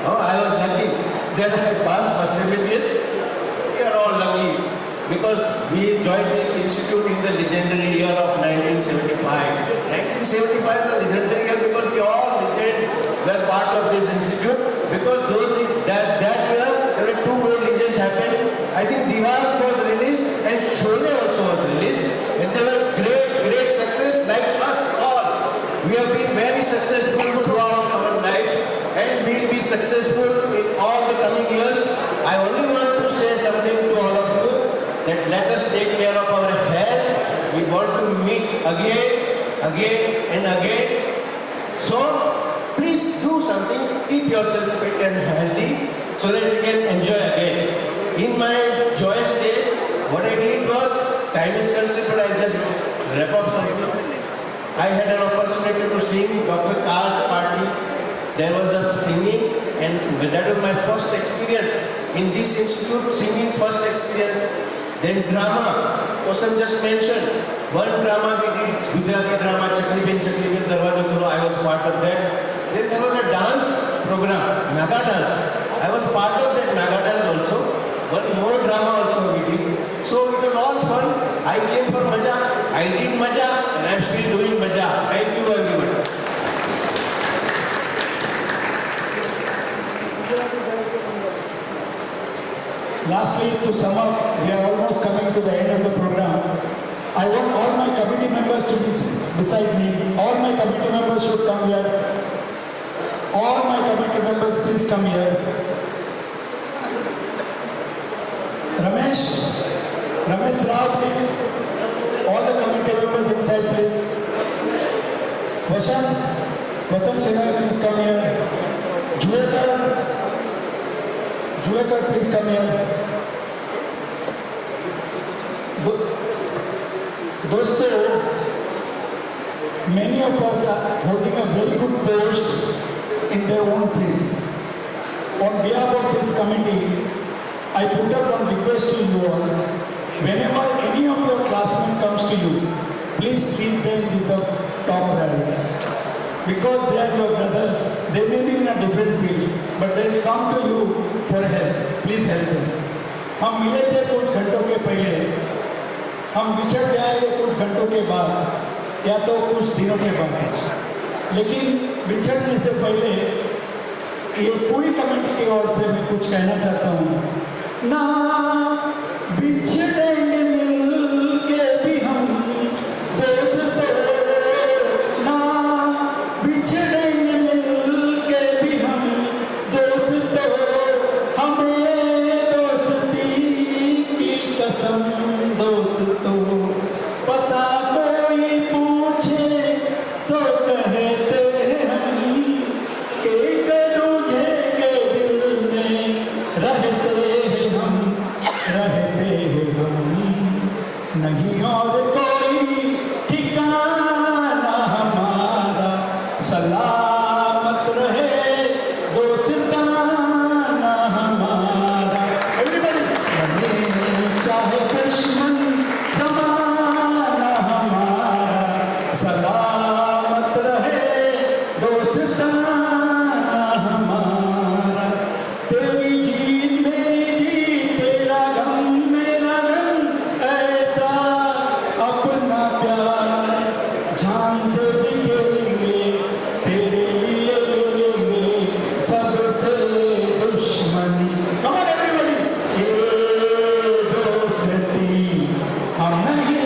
Oh, I was lucky that I passed first MBBS. We are all lucky because we joined this institute in the legendary year of 1975. 1975 is a legendary year because we all legends were part of this institute because that year there were two more legends happened. I think DIPAL was released and Sholay also was released and they were great success like us all. We have been very successful throughout our successful in all the coming years. I only want to say something to all of you, that let us take care of our health. We want to meet again and again. So please do something, keep yourself fit and healthy so that you can enjoy again. In my joyous days, what I did was, time is considered, I'll just wrap up something. I had an opportunity to sing Dr. Kar's party. There was a singing, and that was my first experience in this institute, singing first experience. Then drama, Osam just mentioned, one drama we did, Gujarati drama, Chakli Ben Darwaja Kholo, I was part of that. Then there was a dance program, Naga dance. I was part of that Naga dance also. One more drama also we did. So it was all fun. I came for Maja, I did Maja, and I'm still doing Maja. Thank you everyone. Lastly, to sum up, we are almost coming to the end of the program. I want all my committee members to be beside me. All my committee members should come here. All my committee members, please come here. Ramesh Rao, please. All the committee members inside, please. Vasant Sena, please come here. Juwekar, please come here. Dosto, many of us are holding a very good post in their own field. On behalf of this committee, I put up one request to you all. Whenever any of your classmates comes to you, please treat them with the top priority. Because they are your brothers, they may be in a different field, but they will come to you for help. Please help them. हम मिले थे कुछ घंटों के पहले, हम बिछड़ जाएंगे कुछ घंटों के बाद या तो कुछ दिनों के बाद, लेकिन बिछड़ने से पहले ये पूरी कमेटी की ओर से मैं कुछ कहना चाहता हूँ। ना बिछड़ेंगे मिलके भी हम दोस्तों, ना बिछड़ेंगे मिलके भी हम दोस्तों, हमें दोस्ती की कसम दोस्तों, पता कोई पूछे तो कहते हम कि एक दूजे के दिल में रहते हैं हम, नहीं और कोई ठिकाना हमारा, सलामत रहे दोस्ताना हमारा। एवरीबॉडी, चाहे दुश्मन ज़माना हमारा, सलामत रहे दोस्ताना हमारा। तेरी जीत मेरी जीत, तेरा गम मेरा गम, ऐसा अपना प्यार जान से भी खेलेंगे, तेरे लिए ले लेंगे सबसे दुश्मनी। Come on everybody, ये दोस्ती हम नहीं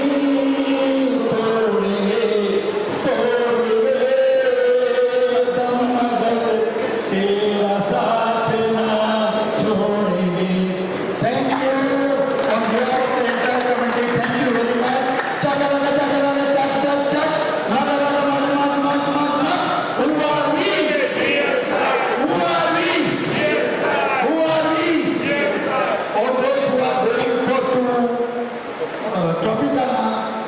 तोड़ेंगे, तोड़ेंगे दम मगर तेरा साथ ना छोड़ेंगे। Thank you on behalf of the entire committee. Thank you very much. Chak, chak, chak. Who are we? Who are we? Who are we? All those who are going to Tropicana,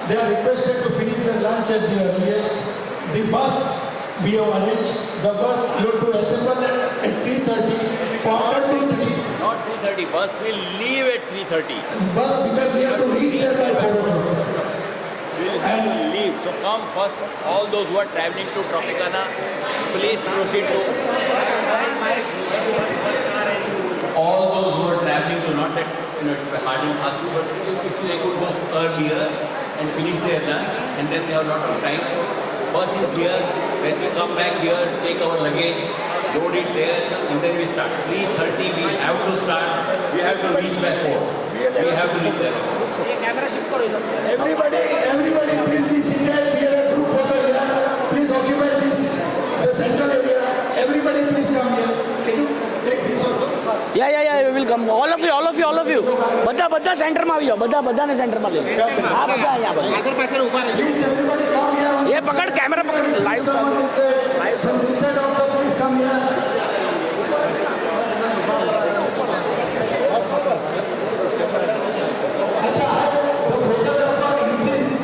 they are requested to finish their lunch at the earliest. The bus we have arranged. The bus you have to assemble at 3:30, 2:45. Not 3:30, bus will leave at 3:30. Bus, because we have to reach there by 4 o'clock. And leave. So come first, all those who are traveling to Tropicana, please proceed to. All those who are traveling to, not that it's hard and fast, but if they could go earlier and finish their lunch, and then they have a lot of time. Bus is here, then we come back here, take our luggage, load it there, and then we start. 3:30 we have to start, we have to reach by 4. We have to leave there. Everybody, please be seated. We have a group photo here. Please occupy this, the central area. Everybody, please come here. Can you Yeah, we will come. All of you. બધા સેન્ટરમાં આવી જાઓ. બધાને સેન્ટરમાં લઈ જાઓ. હા, બધા અહીંયા બધા. આગળ પાછળ ઊભા રહેજો. Please everybody come here. એ પકડ, કેમેરા પકડ. લાઈવ ચાલુ. From this side also please come here. अच्छा, the photographer insists.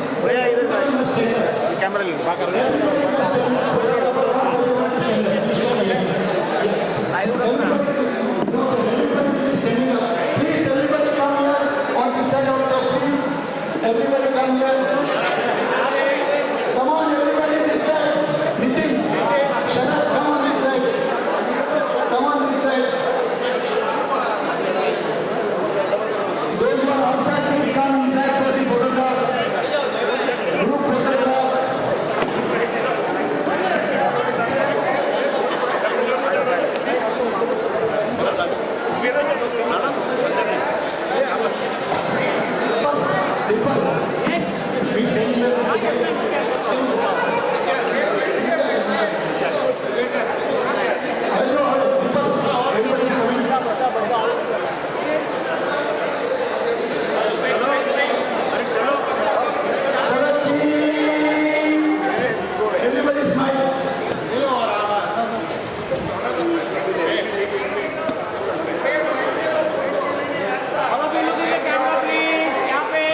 Everybody must stand up. Camera ले लो. Everybody must stand up. Photographer wants everyone to stand up. Yes. Everybody standing up. Please everybody come here. On this side also please. Everybody come here. Come on everybody this side. Nitin, Sharad, come on this side. Come on this side. Those who are outside please come inside for the photograph. Group photograph. DIPAL. Yes. We send you hello, DIPAL. Everybody is coming. Karachi. Everybody smile. All of you look in the camera, please. यहाँ पे.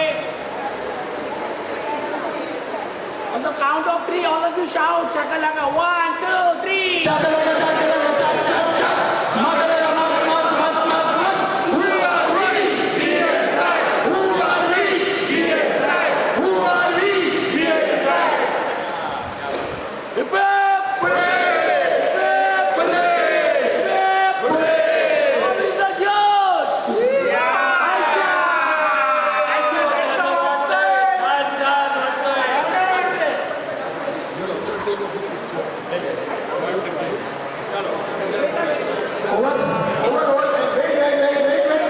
On the count of 3, all of you shout, chakalaka. 1, 2, 3. Chakalaka, chakalaka, chak, chak, chak. Makalaka, mak, mak, mak, mak, mak. Who are we? GXI. Who are we? GXI. Who are we? GXI. Hip hop. What is the Josh? Aisha. Over. Wait,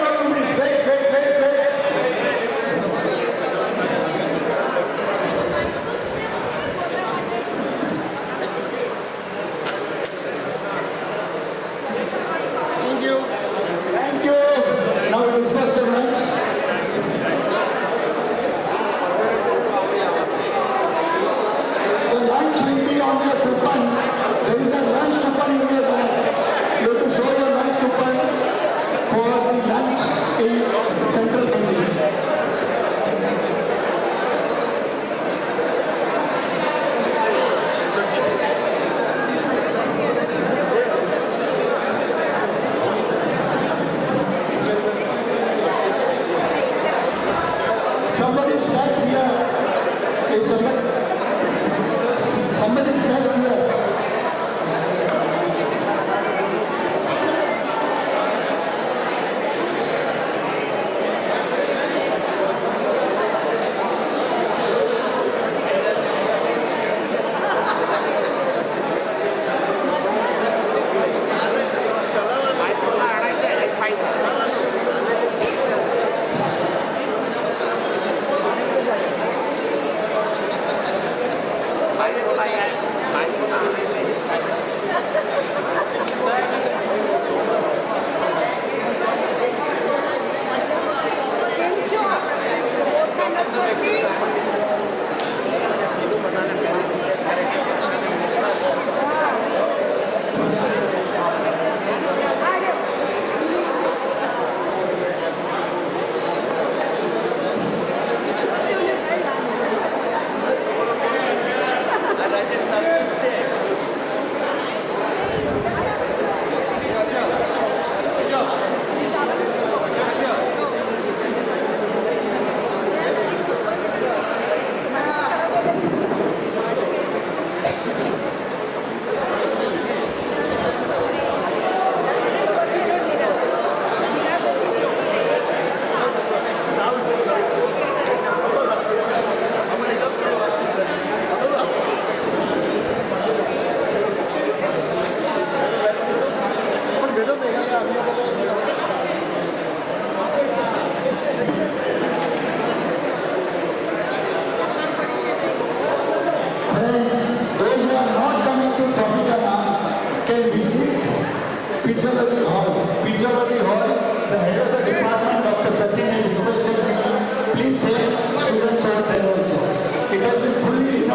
1 minute. Wait. Thank you. Now we discuss the lunch. The lunch will be on your coupon. There is a lunch coupon in your bag. You have to show your lunch coupon for the lunch in Central Canteen. Somebody stands here. If somebody stands here.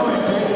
innovated